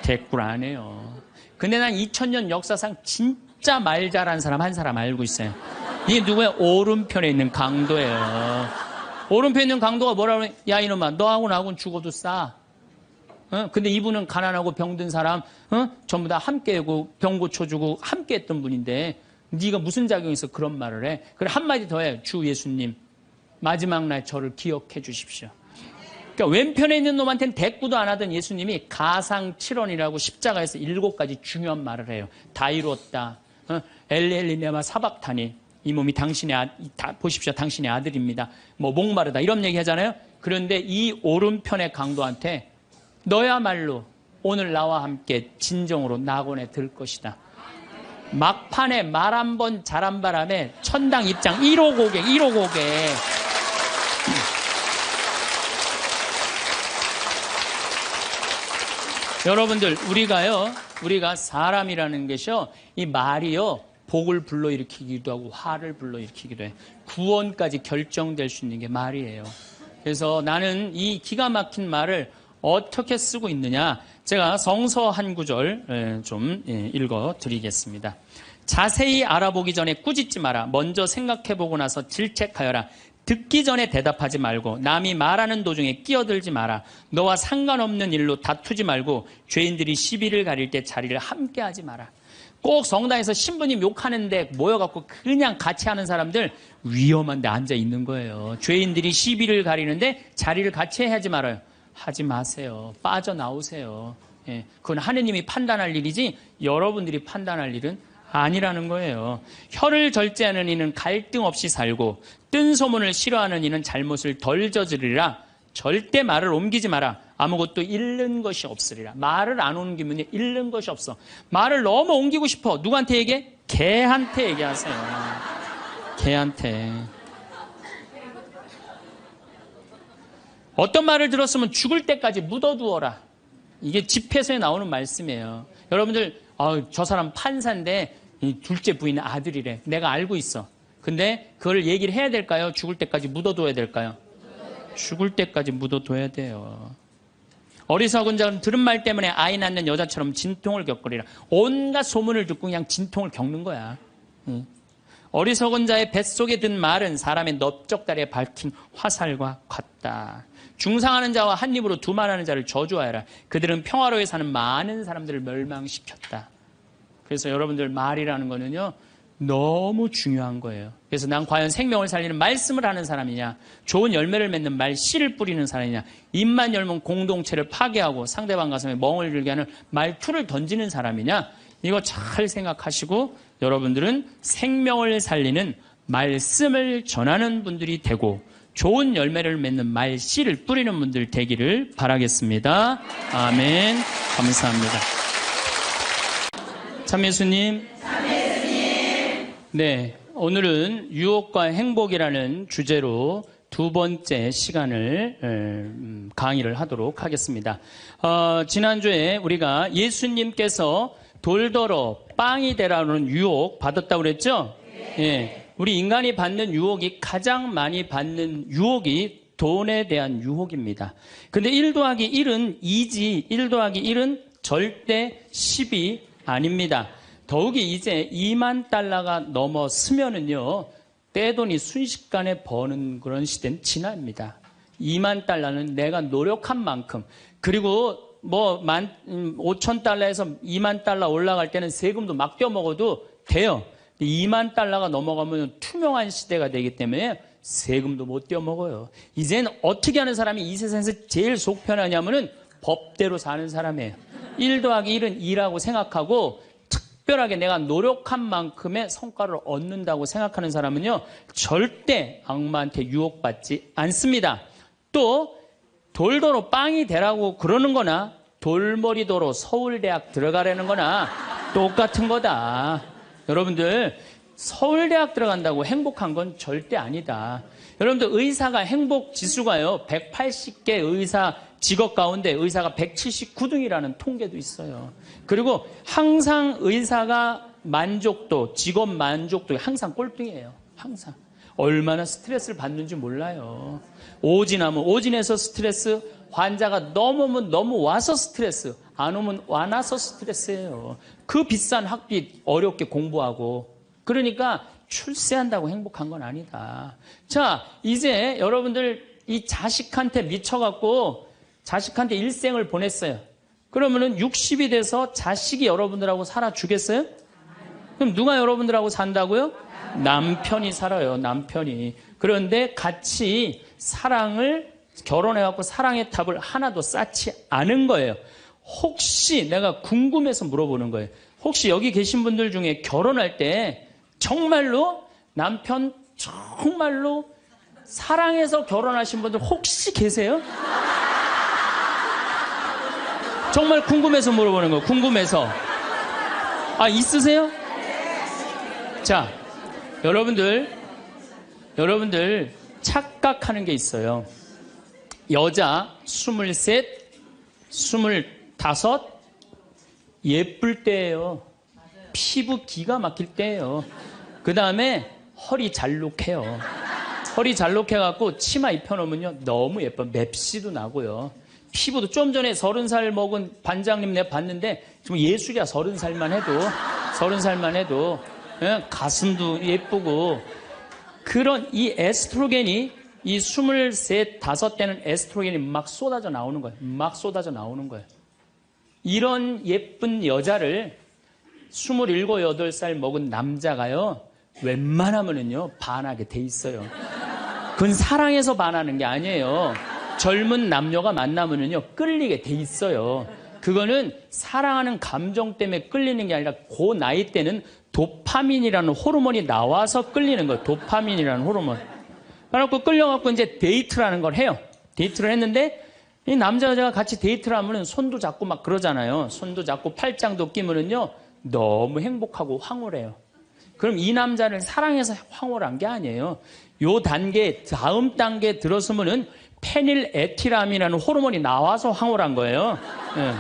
대꾸를 안 해요. 근데 난 2000년 역사상 진짜 말 잘하는 사람 한 사람 알고 있어요. 이게 누구야? 오른편에 있는 강도예요. 오른편에 있는 강도가 뭐라 그래? 야 이놈아 너하고 나하고는 죽어도 싸. 근데 이분은 가난하고 병든 사람 전부 다 함께하고 병 고쳐주고 함께했던 분인데 네가 무슨 자격이 있어 그런 말을 해. 그래 한마디 더 해. 주 예수님 마지막 날 저를 기억해 주십시오. 그러니까 왼편에 있는 놈한테는 대꾸도 안 하던 예수님이 가상칠언이라고 십자가에서 7가지 중요한 말을 해요. 다 이루었다. 엘리엘리네마 사박타니 이 몸이 보십시오. 당신의 아들입니다. 뭐 목마르다 이런 얘기 하잖아요. 그런데 이 오른편의 강도한테 너야말로 오늘 나와 함께 진정으로 낙원에 들 것이다. 막판에 말 한 번 잘한 바람에 천당 입장 1호 고객. 여러분들, 우리가 사람이라는 것이요, 이 말이요, 복을 불러일으키기도 하고 화를 불러일으키기도 해요. 구원까지 결정될 수 있는 게 말이에요. 그래서 나는 이 기가 막힌 말을 어떻게 쓰고 있느냐, 제가 성서 한 구절 좀 읽어 드리겠습니다. 자세히 알아보기 전에 꾸짖지 마라. 먼저 생각해보고 나서 질책하여라. 듣기 전에 대답하지 말고 남이 말하는 도중에 끼어들지 마라. 너와 상관없는 일로 다투지 말고 죄인들이 시비를 가릴 때 자리를 함께 하지 마라. 꼭 성당에서 신부님 욕하는데 모여갖고 그냥 같이 하는 사람들 위험한데 앉아 있는 거예요. 죄인들이 시비를 가리는데 자리를 같이 하지 말아요. 하지 마세요. 빠져나오세요. 예, 그건 하느님이 판단할 일이지 여러분들이 판단할 일은 아니라는 거예요. 혀를 절제하는 이는 갈등 없이 살고 뜬 소문을 싫어하는 이는 잘못을 덜 저지르리라. 절대 말을 옮기지 마라. 아무것도 잃는 것이 없으리라. 말을 안 옮기면 잃는 것이 없어. 말을 너무 옮기고 싶어. 누구한테 얘기해? 개한테 얘기하세요. 개한테. 어떤 말을 들었으면 죽을 때까지 묻어두어라. 이게 집회서에 나오는 말씀이에요. 여러분들, 저 사람 판사인데 이 둘째 부인은 아들이래. 내가 알고 있어. 근데 그걸 얘기를 해야 될까요? 죽을 때까지 묻어둬야 될까요? 죽을 때까지 묻어둬야 돼요. 어리석은 자는 들은 말 때문에 아이 낳는 여자처럼 진통을 겪으리라. 온갖 소문을 듣고 그냥 진통을 겪는 거야. 어리석은 자의 뱃속에 든 말은 사람의 넓적다리에 밝힌 화살과 같다. 중상하는 자와 한 입으로 두말하는 자를 저주하여라. 그들은 평화로에 사는 많은 사람들을 멸망시켰다. 그래서 여러분들, 말이라는 거는요, 너무 중요한 거예요. 그래서 난 과연 생명을 살리는 말씀을 하는 사람이냐, 좋은 열매를 맺는 말 씨를 뿌리는 사람이냐, 입만 열면 공동체를 파괴하고 상대방 가슴에 멍을 들게 하는 말투를 던지는 사람이냐, 이거 잘 생각하시고 여러분들은 생명을 살리는 말씀을 전하는 분들이 되고 좋은 열매를 맺는 말 씨를 뿌리는 분들 되기를 바라겠습니다. 아멘. 감사합니다. 참예수님. 네, 오늘은 유혹과 행복이라는 주제로 두 번째 시간을 강의를 하도록 하겠습니다. 지난주에 우리가 예수님께서 돌더러 빵이 되라는 유혹 받았다고 그랬죠? 예, 우리 인간이 받는 유혹이 가장 많이 받는 유혹이 돈에 대한 유혹입니다. 근데 1 더하기 1은 2지 1 더하기 1은 절대 10이 아닙니다. 더욱이 이제 2만 달러가 넘었으면은요, 떼돈이 순식간에 버는 그런 시대는 지납니다. 2만 달러는 내가 노력한 만큼, 그리고 5천 달러에서 2만 달러 올라갈 때는 세금도 막 떼어먹어도 돼요. 2만 달러가 넘어가면 투명한 시대가 되기 때문에 세금도 못 떼어먹어요. 이제는 어떻게 하는 사람이 이 세상에서 제일 속 편하냐면은 법대로 사는 사람이에요. 1 더하기 1은 2라고 생각하고 특별하게 내가 노력한 만큼의 성과를 얻는다고 생각하는 사람은요, 절대 악마한테 유혹받지 않습니다. 또 돌도로 빵이 되라고 그러는 거나 돌머리도로 서울대학 들어가라는 거나 똑같은 거다. 여러분들, 서울대학 들어간다고 행복한 건 절대 아니다. 여러분들, 의사가 행복 지수가요, 180개 의사 직업 가운데 의사가 179등이라는 통계도 있어요. 그리고 항상 의사가 만족도, 직업 만족도 항상 꼴등이에요. 항상. 얼마나 스트레스를 받는지 몰라요. 오진하면 오진해서 스트레스, 환자가 너무 오면 너무 와서 스트레스, 안 오면 안 와서 스트레스예요. 그 비싼 학비 어렵게 공부하고. 그러니까 출세한다고 행복한 건 아니다. 자, 이제 여러분들 이 자식한테 미쳐갖고 자식한테 일생을 보냈어요. 그러면은 60이 돼서 자식이 여러분들하고 살아주겠어요? 그럼 누가 여러분들하고 산다고요? 남편이 살아요. 남편이. 그런데 같이 사랑을 결혼해갖고 사랑의 탑을 하나도 쌓지 않은 거예요. 혹시 내가 궁금해서 물어보는 거예요. 혹시 여기 계신 분들 중에 결혼할 때 정말로 남편 정말로 사랑해서 결혼하신 분들 혹시 계세요? 정말 궁금해서 물어보는 거예요. 궁금해서. 아, 있으세요? 자, 여러분들 착각하는 게 있어요. 여자 23, 25 5 예쁠 때예요. 피부 기가 막힐 때예요. 그 다음에 허리 잘록해요. 허리 잘록해갖고 치마 입혀놓으면요 너무 예뻐. 맵시도 나고요. 피부도 좀 전에 30살 먹은 반장님 내가 봤는데 지금 예술이야. 30살만 해도 예? 가슴도 예쁘고. 그런 이 에스트로겐이 이 23, 5대는 에스트로겐이 막 쏟아져 나오는 거예요. 막 쏟아져 나오는 거예요. 이런 예쁜 여자를 27, 8살 먹은 남자가요 웬만하면은요 반하게 돼 있어요. 그건 사랑해서 반하는 게 아니에요. 젊은 남녀가 만나면은요 끌리게 돼 있어요. 그거는 사랑하는 감정 때문에 끌리는 게 아니라 그 나이 때는 도파민이라는 호르몬이 나와서 끌리는 거예요. 도파민이라는 호르몬. 그래갖고 끌려갖고 이제 데이트라는 걸 해요. 데이트를 했는데 이 남자 여자가 같이 데이트를 하면은 손도 잡고 막 그러잖아요. 손도 잡고 팔짱도 끼면은요 너무 행복하고 황홀해요. 그럼 이 남자를 사랑해서 황홀한 게 아니에요. 요 단계, 다음 단계에 들어서면은 페닐에틸아민이라는 호르몬이 나와서 황홀한 거예요. 예.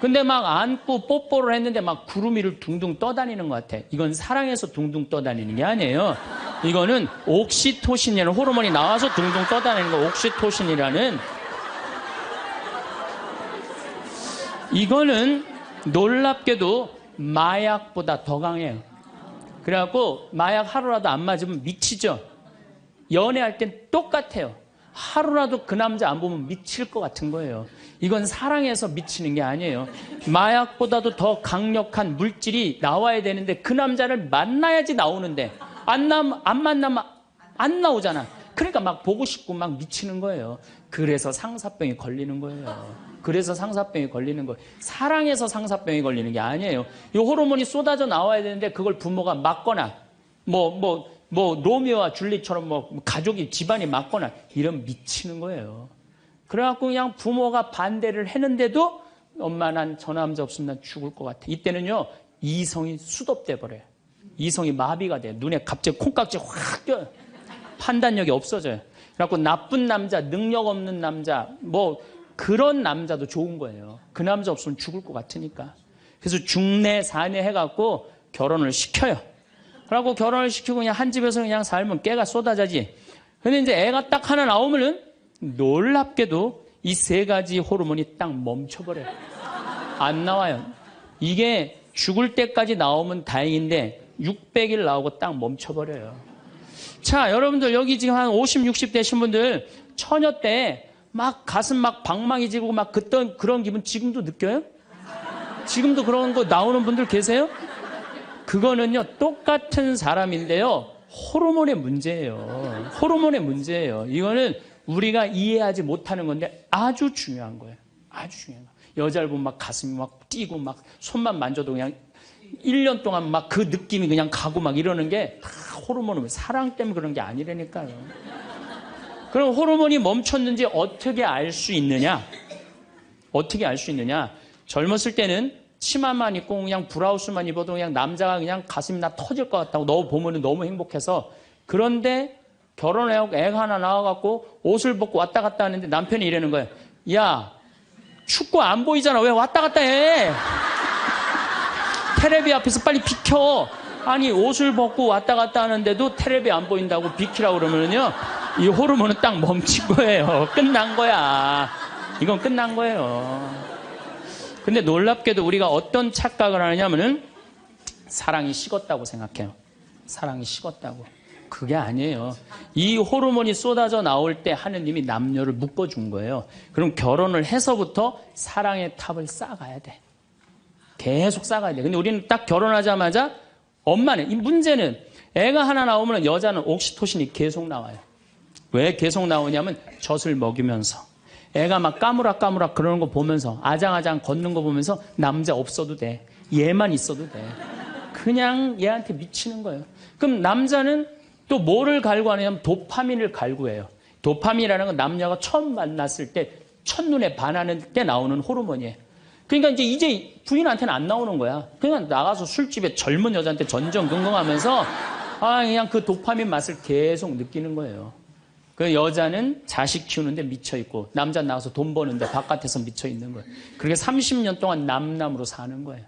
근데 막 안고 뽀뽀를 했는데 막 구름 위를 둥둥 떠다니는 것 같아. 이건 사랑해서 둥둥 떠다니는 게 아니에요. 이거는 옥시토신이라는 호르몬이 나와서 둥둥 떠다니는 거. 옥시토신이라는. 이거는 놀랍게도 마약보다 더 강해요. 그래갖고 마약 하루라도 안 맞으면 미치죠. 연애할 땐 똑같아요. 하루라도 그 남자 안 보면 미칠 것 같은 거예요. 이건 사랑해서 미치는 게 아니에요. 마약보다도 더 강력한 물질이 나와야 되는데 그 남자를 만나야지 나오는데 안 만나면 안 나오잖아. 그러니까 막 보고 싶고 막 미치는 거예요. 그래서 상사병이 걸리는 거예요. 그래서 상사병이 걸리는 거예요. 사랑해서 상사병이 걸리는 게 아니에요. 이 호르몬이 쏟아져 나와야 되는데 그걸 부모가 막거나 로미오와 줄리처럼 가족이 집안이 막거나 이러면 미치는 거예요. 그래갖고 그냥 부모가 반대를 했는데도 엄마 난 저 남자 없으면 난 죽을 것 같아. 이때는요 이성이 수독돼 버려요. 이성이 마비가 돼요. 눈에 갑자기 콩깍지 확 껴요. 판단력이 없어져요. 그래갖고 나쁜 남자, 능력 없는 남자, 그런 남자도 좋은 거예요. 그 남자 없으면 죽을 것 같으니까. 그래서 중내 사내 해갖고 결혼을 시켜요. 그래갖고 결혼을 시키고 그냥 한 집에서 그냥 살면 깨가 쏟아지지. 근데 이제 애가 딱 하나 나오면은 놀랍게도 이 3가지 호르몬이 딱 멈춰버려요. 안 나와요. 이게 죽을 때까지 나오면 다행인데 600일 나오고 딱 멈춰버려요. 자, 여러분들 여기 지금 한 50, 60 되신 분들 처녀 때 막 가슴 막 방망이 지고 막 그런 기분 지금도 느껴요? 지금도 그런 거 나오는 분들 계세요? 그거는요 똑같은 사람인데요 호르몬의 문제예요. 호르몬의 문제예요. 이거는 우리가 이해하지 못하는 건데 아주 중요한 거예요. 아주 중요한 거예요. 여자를 보면 막 가슴이 막 뛰고 막 손만 만져도 그냥 1년 동안 막 그 느낌이 그냥 가고 막 이러는 게 다 호르몬은 사랑 때문에 그런 게 아니라니까요. 그럼 호르몬이 멈췄는지 어떻게 알 수 있느냐? 어떻게 알 수 있느냐? 젊었을 때는 치마만 입고 그냥 브라우스만 입어도 그냥 남자가 그냥 가슴이 나 터질 것 같다고 너 보면 너무 행복해서. 그런데 결혼해갖고 애가 하나 나와갖고 옷을 벗고 왔다 갔다 하는데 남편이 이러는 거예요. 야, 춥고 안 보이잖아. 왜 왔다 갔다 해? 테레비 앞에서 빨리 비켜. 아니 옷을 벗고 왔다 갔다 하는데도 테레비 안 보인다고 비키라고 그러면요 이 호르몬은 딱 멈춘 거예요. 끝난 거야. 이건 끝난 거예요. 근데 놀랍게도 우리가 어떤 착각을 하느냐면은 사랑이 식었다고 생각해요. 사랑이 식었다고. 그게 아니에요. 이 호르몬이 쏟아져 나올 때 하느님이 남녀를 묶어준 거예요. 그럼 결혼을 해서부터 사랑의 탑을 쌓아가야 돼. 계속 쌓아가야 돼. 근데 우리는 딱 결혼하자마자 엄마는, 이 문제는 애가 하나 나오면 여자는 옥시토신이 계속 나와요. 왜 계속 나오냐면 젖을 먹이면서 애가 막 까무락까무락 그러는 거 보면서 아장아장 걷는 거 보면서 남자 없어도 돼. 얘만 있어도 돼. 그냥 얘한테 미치는 거예요. 그럼 남자는 또 뭐를 갈구하냐면 도파민을 갈구해요. 도파민이라는 건 남녀가 처음 만났을 때 첫눈에 반하는 때 나오는 호르몬이에요. 그러니까 이제 부인한테는 안 나오는 거야. 그냥 나가서 술집에 젊은 여자한테 전전긍긍하면서 그냥 그 도파민 맛을 계속 느끼는 거예요. 그 여자는 자식 키우는데 미쳐 있고 남자는 나가서 돈 버는데 바깥에서 미쳐 있는 거예요. 그렇게 30년 동안 남남으로 사는 거예요.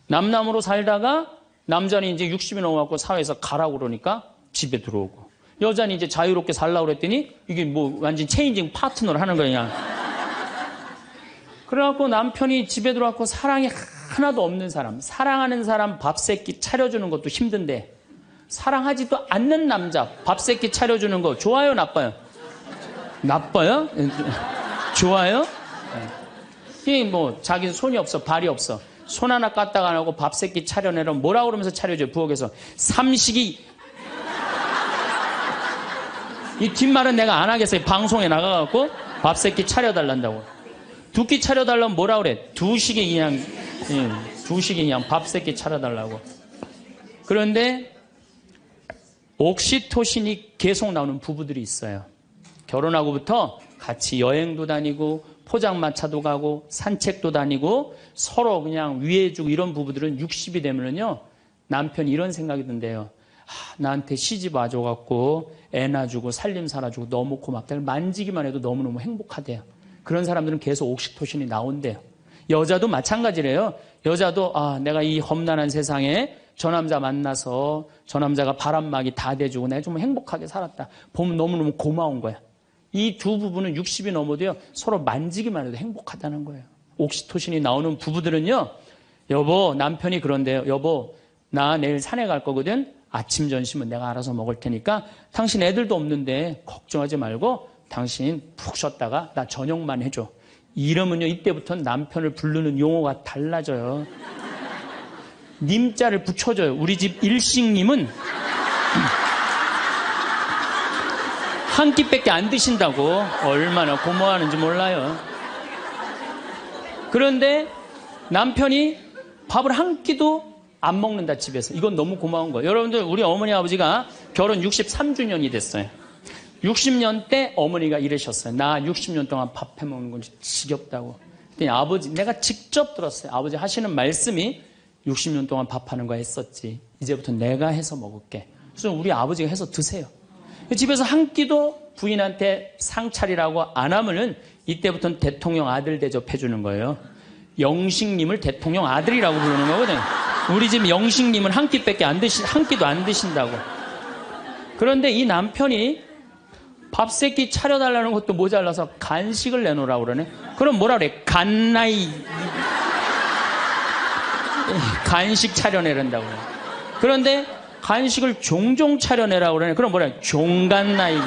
남남으로 살다가 남자는 이제 60이 넘어갖고 사회에서 가라고 그러니까 집에 들어오고 여자는 이제 자유롭게 살라고 그랬더니 이게 뭐 완전 체인징 파트너를 하는 거야 그냥. 그래갖고 남편이 집에 들어왔고 사랑이 하나도 없는 사람, 사랑하는 사람 밥 세끼 차려주는 것도 힘든데 사랑하지도 않는 남자 밥 세끼 차려주는 거 좋아요, 나빠요? 나빠요? 좋아요? 이게 뭐 자기는 손이 없어, 발이 없어. 손 하나 까딱 안 하고 밥 세끼 차려내라 뭐라 그러면서 차려줘요, 부엌에서. 삼식이. 이 뒷말은 내가 안 하겠어요. 방송에 나가갖고 밥 세끼 차려달란다고. 두 끼 차려달라면 뭐라 그래? 두식이 그냥, 두식이 그냥 밥 세끼 차려달라고. 그런데 옥시토신이 계속 나오는 부부들이 있어요. 결혼하고부터 같이 여행도 다니고 포장마차도 가고 산책도 다니고 서로 그냥 위해주고 이런 부부들은 60이 되면은요 남편이 이런 생각이 든대요. 나한테 시집 와줘갖고 애 낳아주고 살림 살아주고 너무 고맙다. 만지기만 해도 너무너무 행복하대요. 그런 사람들은 계속 옥시토신이 나온대요. 여자도 마찬가지래요. 여자도 내가 이 험난한 세상에 저 남자 만나서 저 남자가 바람막이 다 대주고 내가 좀 행복하게 살았다. 보면 너무너무 고마운 거야. 이 두 부부는 60이 넘어도요 서로 만지기만 해도 행복하다는 거예요. 옥시토신이 나오는 부부들은요, 여보 남편이 그런데요. 여보 나 내일 산에 갈 거거든. 아침 점심은 내가 알아서 먹을 테니까 당신 애들도 없는데 걱정하지 말고 당신 푹 쉬었다가 나 저녁만 해줘. 이러면요 이때부터는 남편을 부르는 용어가 달라져요. 님자를 붙여줘요. 우리 집 일식님은 한 끼밖에 안 드신다고. 얼마나 고마워하는지 몰라요. 그런데 남편이 밥을 한 끼도 안 먹는다 집에서. 이건 너무 고마운 거예요. 여러분들 우리 어머니 아버지가 결혼 63주년이 됐어요. 60년 때 어머니가 이러셨어요. 나 60년 동안 밥 해먹는 건 지겹다고. 그랬더니 아버지, 내가 직접 들었어요. 아버지 하시는 말씀이 60년 동안 밥하는 거 했었지. 이제부터 내가 해서 먹을게. 그래서 우리 아버지가 해서 드세요. 집에서 한 끼도 부인한테 상차리라고 안 하면은 이때부터는 대통령 아들 대접해 주는 거예요. 영식님을 대통령 아들이라고 부르는 거거든요. 우리 집 영식님은 한 끼밖에 한 끼도 안 드신다고. 그런데 이 남편이 밥 세끼 차려달라는 것도 모자라서 간식을 내놓으라고 그러네. 그럼 뭐라 그래? 간나이. 간식 차려내란다고. 그런데 간식을 종종 차려내라고 그러네. 그럼 뭐라? 종간나이.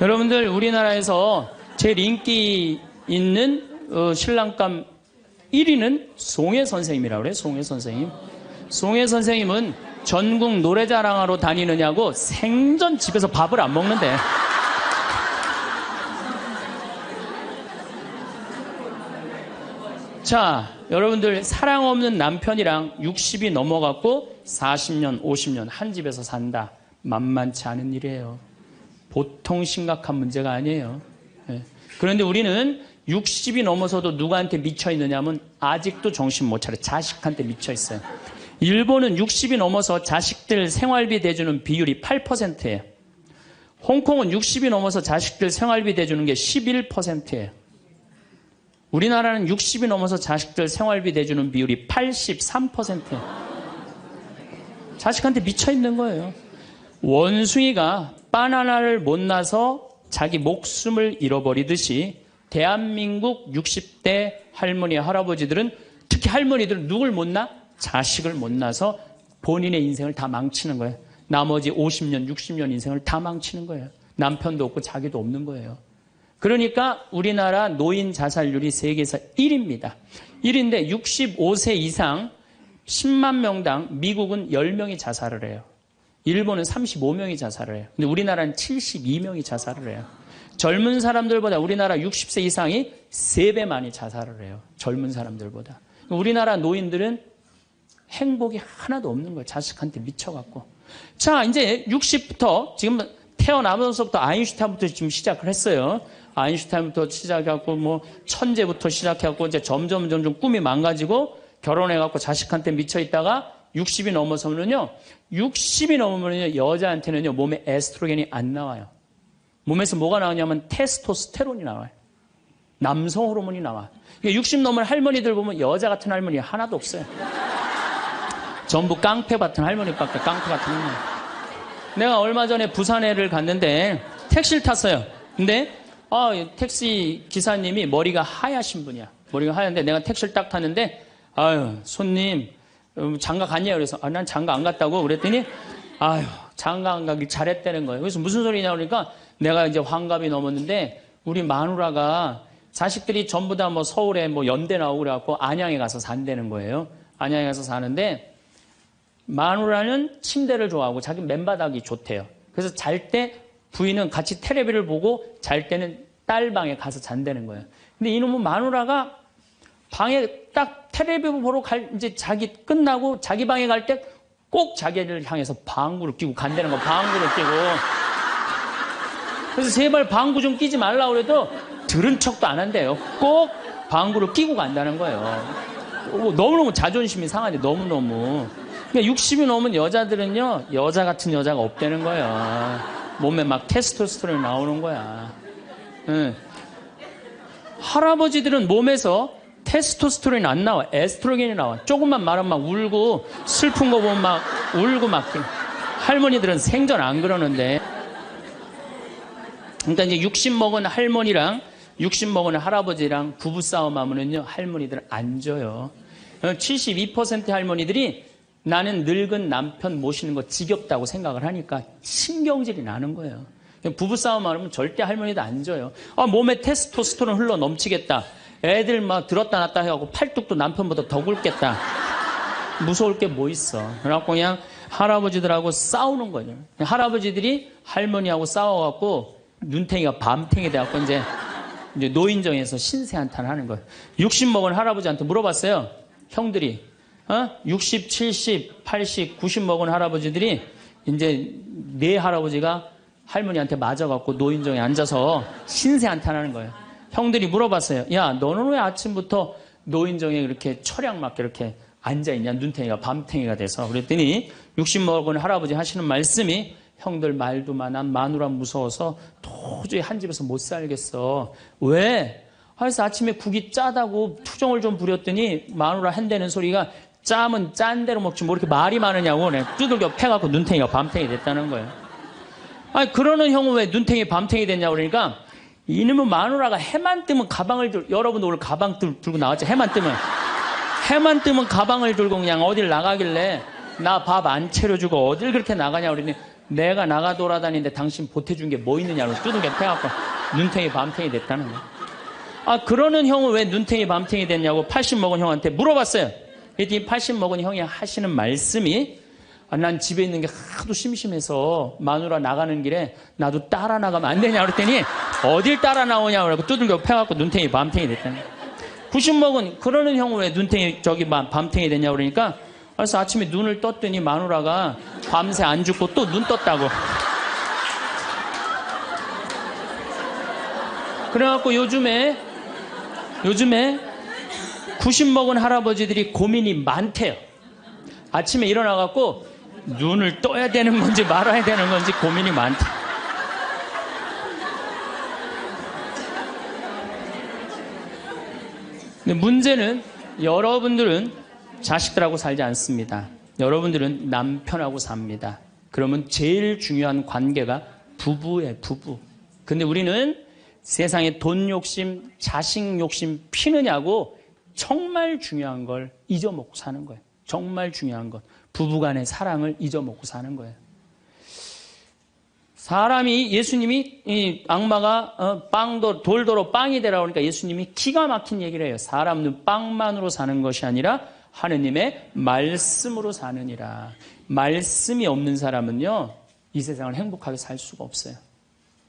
여러분들 우리나라에서 제일 인기 있는 신랑감 1위는 송혜 선생님이라고 그래요. 송혜 선생님. 송혜 선생님은 전국 노래자랑하러 다니느냐고 생전 집에서 밥을 안 먹는데. 자, 여러분들 사랑 없는 남편이랑 60이 넘어갔고 40년, 50년 한 집에서 산다. 만만치 않은 일이에요. 보통 심각한 문제가 아니에요. 그런데 우리는 60이 넘어서도 누구한테 미쳐 있느냐면 아직도 정신 못 차려. 자식한테 미쳐 있어요. 일본은 60이 넘어서 자식들 생활비 대주는 비율이 8%예요. 홍콩은 60이 넘어서 자식들 생활비 대주는 게 11%예요. 우리나라는 60이 넘어서 자식들 생활비 대주는 비율이 83%예요. 자식한테 미쳐 있는 거예요. 원숭이가 바나나를 못 나서 자기 목숨을 잃어버리듯이 대한민국 60대 할머니, 할아버지들은 특히 할머니들은 누굴 못 낳아? 자식을 못 낳아서 본인의 인생을 다 망치는 거예요. 나머지 50년, 60년 인생을 다 망치는 거예요. 남편도 없고 자기도 없는 거예요. 그러니까 우리나라 노인 자살률이 세계에서 1위입니다. 1위인데 65세 이상 10만 명당 미국은 10명이 자살을 해요. 일본은 35명이 자살을 해요. 근데 우리나라는 72명이 자살을 해요. 젊은 사람들보다 우리나라 60세 이상이 3배 많이 자살을 해요. 젊은 사람들보다. 우리나라 노인들은 행복이 하나도 없는 거예요. 자식한테 미쳐갖고. 자, 이제 60부터 지금 태어나면서부터 아인슈타인부터 지금 시작을 했어요. 아인슈타인부터 시작해갖고 뭐 천재부터 시작해갖고 이제 점점 꿈이 망가지고 결혼해갖고 자식한테 미쳐 있다가 60이 넘어서면요, 60이 넘으면요, 여자한테는요, 몸에 에스트로겐이 안 나와요. 몸에서 뭐가 나오냐면 테스토스테론이 나와요. 남성 호르몬이 나와. 60 넘은 할머니들 보면 여자 같은 할머니 하나도 없어요. 전부 깡패 같은 할머니밖에, 깡패 같은 할머니. 내가 얼마 전에 부산에를 갔는데 택시를 탔어요. 근데 택시 기사님이 머리가 하얗신 분이야. 머리가 하얀데 내가 택시를 딱 탔는데 아유, 손님 장가 갔냐고 그래서 난 장가 안 갔다고 그랬더니 아유, 장가 안 가길 잘했다는 거예요. 그래서 무슨 소리냐 그러니까 내가 이제 환갑이 넘었는데 우리 마누라가 자식들이 전부 다 뭐 서울에 뭐 연대 나오고 그래갖고 안양에 가서 산다는 거예요. 안양에 가서 사는데 마누라는 침대를 좋아하고 자기 맨바닥이 좋대요. 그래서 잘 때 부인은 같이 텔레비를 보고 잘 때는 딸 방에 가서 잔다는 거예요. 근데 이놈은 마누라가 방에 딱 텔레비 보러 이제 자기 끝나고 자기 방에 갈 때 꼭 자기를 향해서 방구를 끼고 간다는 거, 방구를 끼고. 그래서 제발 방구 좀 끼지 말라고 그래도 들은 척도 안 한대요. 꼭 방구를 끼고 간다는 거예요. 너무너무 자존심이 상하네, 너무너무. 그러니까 60이 넘은 여자들은요, 여자 같은 여자가 없다는 거예요. 몸에 막 테스토스테론이 나오는 거야. 응. 할아버지들은 몸에서 테스토스테론이 안 나와. 에스트로겐이 나와. 조금만 말하면 막 울고, 슬픈 거 보면 막 울고 막. 할머니들은 생전 안 그러는데. 그러니까 이제 60 먹은 할머니랑 60 먹은 할아버지랑 부부싸움 하면은요, 할머니들은 안 져요. 72% 할머니들이 나는 늙은 남편 모시는 거 지겹다고 생각을 하니까 신경질이 나는 거예요. 부부싸움 하면 절대 할머니도 안 져요. 몸에 테스토스테론 흘러 넘치겠다. 애들 막 들었다 놨다 해갖고 팔뚝도 남편보다 더 굵겠다. 무서울 게 뭐 있어. 그래갖고 그냥 할아버지들하고 싸우는 거죠. 할아버지들이 할머니하고 싸워갖고 눈탱이가 밤탱이 돼갖고 이제 노인정에서 신세한탄 하는 거예요. 60 먹은 할아버지한테 물어봤어요. 형들이. 60, 70, 80, 90 먹은 할아버지들이 이제 네 할아버지가 할머니한테 맞아갖고 노인정에 앉아서 신세한탄하는 거예요. 형들이 물어봤어요. 야, 너는 왜 아침부터 노인정에 이렇게 철양맞게 이렇게 앉아있냐? 눈탱이가 밤탱이가 돼서. 그랬더니 60 먹은 할아버지 하시는 말씀이 형들 말도 많아. 마누라 무서워서 도저히 한 집에서 못 살겠어. 왜? 그래서 아침에 국이 짜다고 투정을 좀 부렸더니 마누라 한다는 소리가 짜면 짠 대로 먹지 뭐 이렇게 말이 많으냐고 두들겨 패갖고 눈탱이가 밤탱이 됐다는 거예요. 아니 그러는 형은 왜 눈탱이 밤탱이 됐냐고 그러니까 이놈의 마누라가 해만 뜨면 가방을 여러분 오늘 가방 들고 나왔죠. 해만 뜨면 가방을 들고 그냥 어딜 나가길래 나 밥 안 차려주고 어딜 그렇게 나가냐고 그러니 내가 나가 돌아다니는데 당신 보태준 게 뭐 있느냐고 두들겨 패갖고 눈탱이 밤탱이 됐다는 거예요. 그러는 형은 왜 눈탱이 밤탱이 됐냐고 80 먹은 형한테 물어봤어요. 그랬더니 80 먹은 형이 하시는 말씀이 난 집에 있는 게 하도 심심해서 마누라 나가는 길에 나도 따라 나가면 안 되냐 그랬더니 어딜 따라 나오냐고 그러고 두들겨 패갖고 눈탱이 밤탱이 됐다는 거예요. 90 먹은 그러는 형은 왜 눈탱이 밤탱이 됐냐고 그러니까 그래서 아침에 눈을 떴더니 마누라가 밤새 안 죽고 또 눈 떴다고. 그래갖고 요즘에 90 먹은 할아버지들이 고민이 많대요. 아침에 일어나갖고 눈을 떠야 되는 건지 말아야 되는 건지 고민이 많대. 근데 문제는 여러분들은 자식들하고 살지 않습니다. 여러분들은 남편하고 삽니다. 그러면 제일 중요한 관계가 부부예요, 부부. 근데 우리는 세상에 돈 욕심, 자식 욕심 피느냐고 정말 중요한 걸 잊어먹고 사는 거예요. 정말 중요한 것. 부부간의 사랑을 잊어먹고 사는 거예요. 사람이 예수님이 이 악마가 돌도로 빵이 되라 그러니까 예수님이 기가 막힌 얘기를 해요. 사람은 빵만으로 사는 것이 아니라 하느님의 말씀으로 사느니라. 말씀이 없는 사람은요, 이 세상을 행복하게 살 수가 없어요.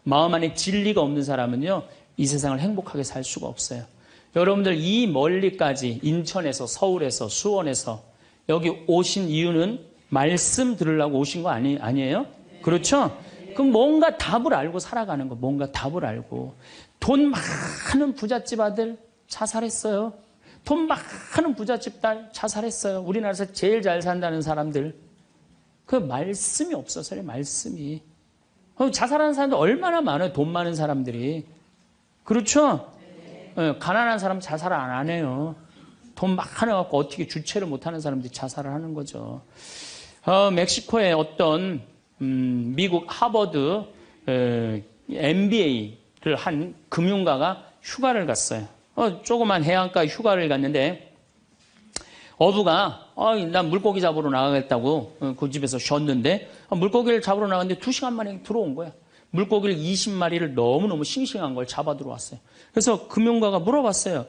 마음 안에 진리가 없는 사람은요, 이 세상을 행복하게 살 수가 없어요. 여러분들 이 멀리까지 인천에서 서울에서 수원에서 여기 오신 이유는 말씀 들으려고 오신 거 아니에요? 그렇죠? 그럼 뭔가 답을 알고 살아가는 거, 뭔가 답을 알고. 돈 많은 부잣집 아들 자살했어요. 돈 많은 부잣집 딸 자살했어요. 우리나라에서 제일 잘 산다는 사람들. 그 말씀이 없어서요, 말씀이. 자살하는 사람들 얼마나 많아요, 돈 많은 사람들이. 그렇죠? 네, 가난한 사람 자살 안 해요. 돈 많아갖고 어떻게 주체를 못하는 사람들이 자살을 하는 거죠. 멕시코의 어떤 미국 하버드 MBA를 한 금융가가 휴가를 갔어요. 조그만 해안가 휴가를 갔는데 어부가 난 물고기 잡으러 나가겠다고 그 집에서 쉬었는데 물고기를 잡으러 나갔는데 2시간 만에 들어온 거야. 물고기를 20마리를 너무너무 싱싱한 걸 잡아 들어왔어요. 그래서 금융가가 물어봤어요.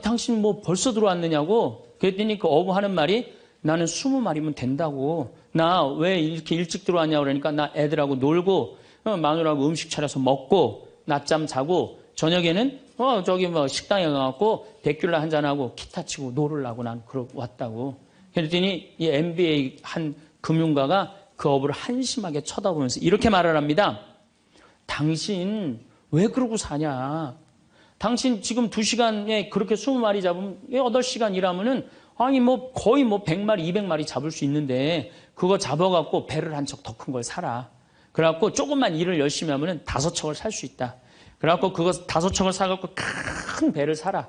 당신 뭐 벌써 들어왔느냐고. 그랬더니 그 어부 하는 말이 나는 20마리면 된다고. 나 왜 이렇게 일찍 들어왔냐고 그러니까 나 애들하고 놀고 마누라하고 음식 차려서 먹고 낮잠 자고 저녁에는 저기 뭐 식당에 가갖고 데큘라 한잔하고 기타 치고 놀으려고 난 그러고 왔다고. 그랬더니 이 MBA 한 금융가가 그 어부를 한심하게 쳐다보면서 이렇게 말을 합니다. 당신 왜 그러고 사냐? 당신 지금 2시간에 그렇게 20마리 잡으면 8시간 일하면은 아니 뭐 거의 뭐 100마리, 200마리 잡을 수 있는데 그거 잡아갖고 배를 한 척 더 큰 걸 사라. 그래갖고 조금만 일을 열심히 하면은 5척을 살 수 있다. 그래갖고 그거 5척을 사갖고 큰 배를 사라.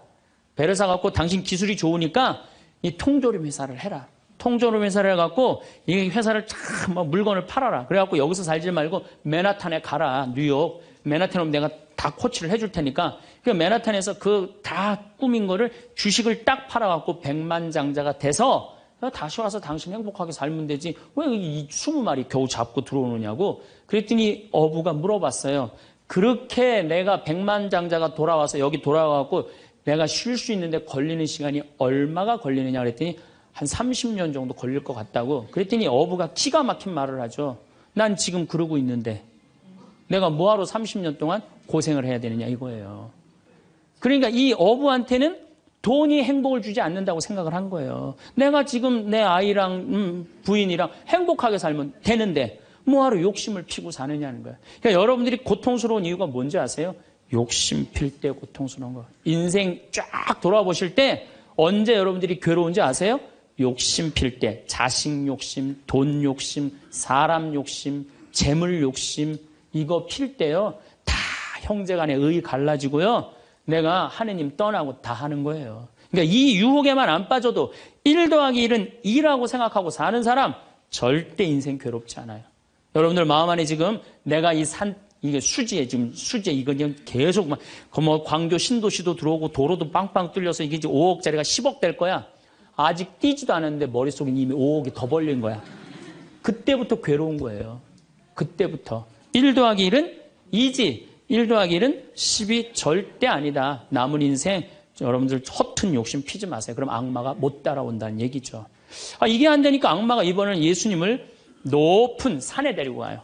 배를 사갖고 당신 기술이 좋으니까 이 통조림 회사를 해라. 통조림 회사를 해갖고 이 회사를 참 물건을 팔아라. 그래갖고 여기서 살지 말고 맨하탄에 가라. 뉴욕. 맨하탄에 오면 내가 다 코치를 해줄 테니까 그 맨하탄에서 그 다 꾸민 거를 주식을 딱 팔아갖고 백만장자가 돼서 다시 와서 당신 행복하게 살면 되지. 왜 이 20마리 겨우 잡고 들어오느냐고. 그랬더니 어부가 물어봤어요. 그렇게 내가 백만장자가 돌아와서 여기 돌아와갖고 내가 쉴 수 있는데 걸리는 시간이 얼마가 걸리느냐 그랬더니 한 30년 정도 걸릴 것 같다고. 그랬더니 어부가 기가 막힌 말을 하죠. 난 지금 그러고 있는데 내가 뭐하러 30년 동안 고생을 해야 되느냐 이거예요. 그러니까 이 어부한테는 돈이 행복을 주지 않는다고 생각을 한 거예요. 내가 지금 내 아이랑 부인이랑 행복하게 살면 되는데 뭐하러 욕심을 피고 사느냐는 거예요. 그러니까 여러분들이 고통스러운 이유가 뭔지 아세요? 욕심 필 때 고통스러운 거. 인생 쫙 돌아보실 때 언제 여러분들이 괴로운지 아세요? 욕심 필 때. 자식 욕심, 돈 욕심, 사람 욕심, 재물 욕심 이거 필 때요. 다 형제간에 의 갈라지고요. 내가 하느님 떠나고 다 하는 거예요. 그러니까 이 유혹에만 안 빠져도 1 더하기 1은 2라고 생각하고 사는 사람 절대 인생 괴롭지 않아요. 여러분들 마음 안에 지금 내가 이게 수지에 지금 수지에 이거 그냥 계속 뭐 광교 신도시도 들어오고 도로도 빵빵 뚫려서 이게 이제 5억짜리가 10억 될 거야. 아직 뛰지도 않았는데 머릿속에 이미 5억이 더 벌린 거야. 그때부터 괴로운 거예요. 그때부터. 1 더하기 1은 2지. 1 더하기 1은 10이 절대 아니다. 남은 인생 여러분들 허튼 욕심 피지 마세요. 그럼 악마가 못 따라온다는 얘기죠. 이게 안 되니까 악마가 이번에는 예수님을 높은 산에 데리고 가요.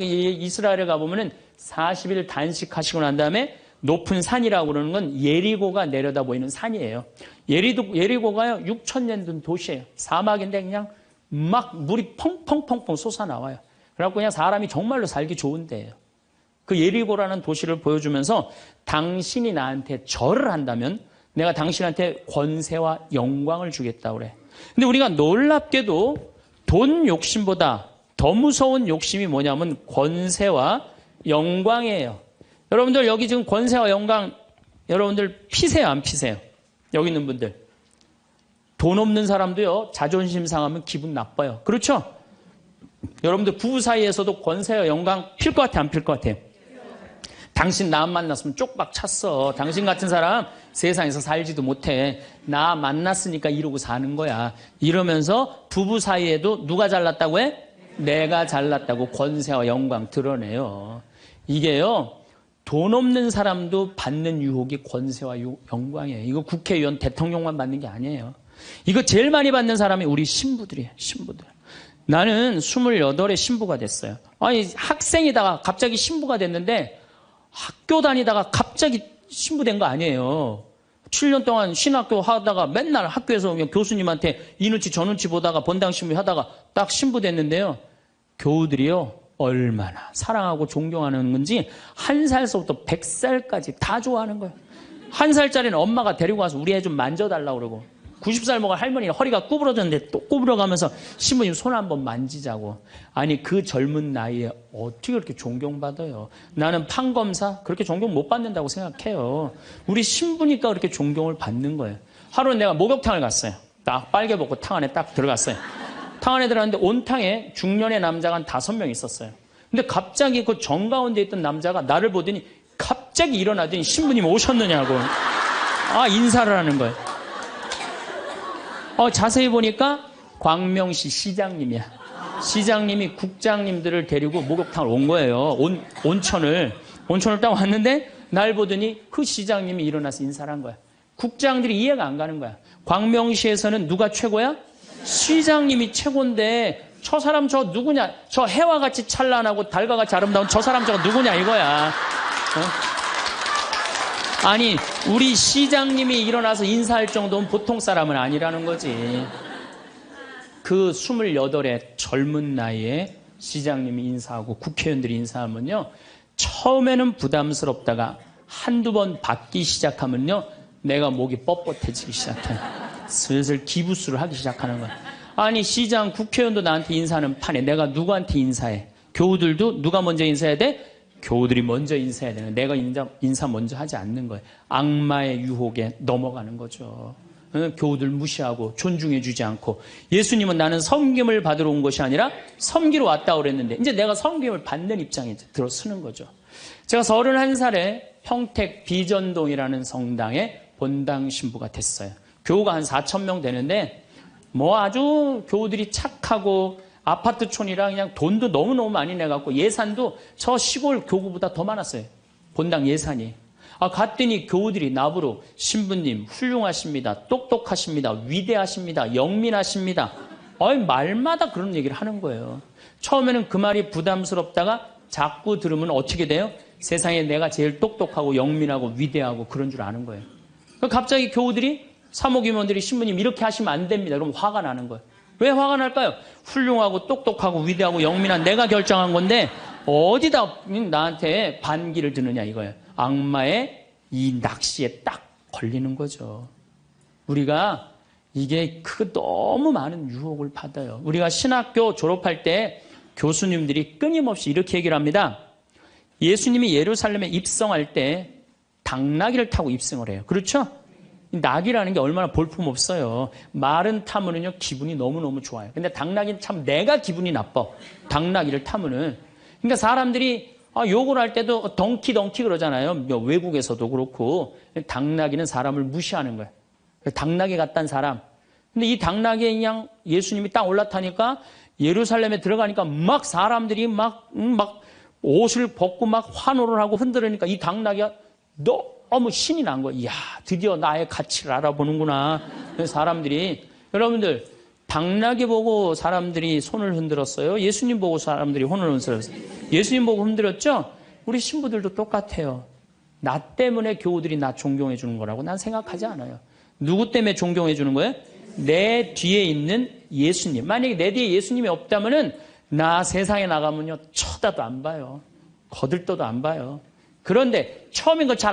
이스라엘에 가보면은 40일 단식하시고 난 다음에 높은 산이라고 그러는 건 예리고가 내려다 보이는 산이에요. 예리고가요 6,000년 된 도시예요. 사막인데 그냥 막 물이 펑펑펑펑 솟아나와요. 그래갖고 그냥 사람이 정말로 살기 좋은 데예요. 그 예리고라는 도시를 보여주면서 당신이 나한테 절을 한다면 내가 당신한테 권세와 영광을 주겠다 그래. 근데 우리가 놀랍게도 돈 욕심보다 더 무서운 욕심이 뭐냐면 권세와 영광이에요. 여러분들 여기 지금 권세와 영광 여러분들 피세요 안 피세요? 여기 있는 분들. 돈 없는 사람도요 자존심 상하면 기분 나빠요. 그렇죠? 여러분들 부부 사이에서도 권세와 영광 필 것 같아 안 필 것 같아요? 당신 나 만났으면 쪽박 찼어. 당신 같은 사람 세상에서 살지도 못해. 나 만났으니까 이러고 사는 거야. 이러면서 부부 사이에도 누가 잘났다고 해? 내가 잘났다고 권세와 영광 드러내요. 이게요. 돈 없는 사람도 받는 유혹이 권세와 영광이에요. 이거 국회의원 대통령만 받는 게 아니에요. 이거 제일 많이 받는 사람이 우리 신부들이에요. 신부들. 나는 28에 신부가 됐어요. 아니 학생이다가 갑자기 신부가 됐는데 학교 다니다가 갑자기 신부된 거 아니에요. 7년 동안 신학교 하다가 맨날 학교에서 교수님한테 이 눈치 저 눈치 보다가 본당 신부 하다가 딱 신부 됐는데요. 교우들이요. 얼마나 사랑하고 존경하는 건지 1살서부터 100살까지 다 좋아하는 거예요. 1살짜리는 엄마가 데리고 와서 우리 애 좀 만져달라고 그러고 90살 먹은 할머니는 허리가 구부러졌는데 또 구부러가면서 신부님 손 한번 만지자고. 아니 그 젊은 나이에 어떻게 그렇게 존경받아요. 나는 판검사 그렇게 존경 못 받는다고 생각해요. 우리 신부니까 그렇게 존경을 받는 거예요. 하루는 내가 목욕탕을 갔어요. 딱 빨개 벗고 탕 안에 딱 들어갔어요. 탕 안에 들어갔는데 온탕에 중년의 남자가 한 5명 있었어요. 근데 갑자기 그 정가운데 있던 남자가 나를 보더니 갑자기 일어나더니 신부님 오셨느냐고. 인사를 하는 거예요. 자세히 보니까 광명시 시장님이야. 시장님이 국장님들을 데리고 목욕탕을 온 거예요. 온천을 딱 왔는데 날 보더니 그 시장님이 일어나서 인사를 한 거야. 국장들이 이해가 안 가는 거야. 광명시에서는 누가 최고야? 시장님이 최고인데 저 사람 저 누구냐? 저 해와 같이 찬란하고 달과 같이 아름다운 저 사람 저거 누구냐 이거야. 아니 우리 시장님이 일어나서 인사할 정도는 보통 사람은 아니라는 거지. 그 28의 젊은 나이에 시장님이 인사하고 국회의원들이 인사하면요. 처음에는 부담스럽다가 한두 번 받기 시작하면요. 내가 목이 뻣뻣해지기 시작해. 슬슬 기부수를 하기 시작하는 거야. 아니 시장 국회의원도 나한테 인사하는 판에 내가 누구한테 인사해? 교우들도 누가 먼저 인사해야 돼? 교우들이 먼저 인사해야 되는 거예요. 내가 인사 먼저 하지 않는 거예요. 악마의 유혹에 넘어가는 거죠. 교우들 무시하고 존중해 주지 않고. 예수님은 나는 섬김을 받으러 온 것이 아니라 섬기러 왔다고 그랬는데 이제 내가 섬김을 받는 입장에 들어서는 거죠. 제가 31살에 평택 비전동이라는 성당에 본당 신부가 됐어요. 교우가 한 4,000명 되는데 뭐 아주 교우들이 착하고 아파트촌이라 그냥 돈도 너무너무 많이 내갖고 예산도 저 시골 교구보다 더 많았어요. 본당 예산이. 갔더니 교우들이 나보러 신부님 훌륭하십니다. 똑똑하십니다. 위대하십니다. 영민하십니다. 말마다 그런 얘기를 하는 거예요. 처음에는 그 말이 부담스럽다가 자꾸 들으면 어떻게 돼요? 세상에 내가 제일 똑똑하고 영민하고 위대하고 그런 줄 아는 거예요. 갑자기 교우들이 사모임원들이 신부님 이렇게 하시면 안 됩니다. 그럼 화가 나는 거예요. 왜 화가 날까요? 훌륭하고 똑똑하고 위대하고 영민한 내가 결정한 건데 어디다 나한테 반기를 드느냐 이거예요. 악마의 이 낚시에 딱 걸리는 거죠. 우리가 이게 너무 많은 유혹을 받아요. 우리가 신학교 졸업할 때 교수님들이 끊임없이 이렇게 얘기를 합니다. 예수님이 예루살렘에 입성할 때 당나귀를 타고 입성을 해요. 그렇죠? 낙이라는 게 얼마나 볼품없어요. 말은 타면은요 기분이 너무너무 좋아요. 근데 당나귀는 참 내가 기분이 나빠. 당나귀를 타면은. 그러니까 사람들이 욕을 할 때도 덩키 그러잖아요. 외국에서도 그렇고. 당나귀는 사람을 무시하는 거예요. 당나귀 같다는 사람. 근데 이 당나귀에 그냥 예수님이 딱 올라타니까 예루살렘에 들어가니까 막 사람들이 막 옷을 벗고 막 환호를 하고 흔들으니까 이 당나귀가 너무 신이 난 거예요. 이야, 드디어 나의 가치를 알아보는구나. 사람들이. 여러분들, 당나귀 보고 사람들이 손을 흔들었어요? 예수님 보고 사람들이 손을 흔들었어요? 예수님 보고 흔들었죠? 우리 신부들도 똑같아요. 나 때문에 교우들이 나 존경해 주는 거라고 난 생각하지 않아요. 누구 때문에 존경해 주는 거예요? 내 뒤에 있는 예수님. 만약에 내 뒤에 예수님이 없다면은 나 세상에 나가면요 쳐다도 안 봐요. 거들떠도 안 봐요. 그런데 처음인 걸 잘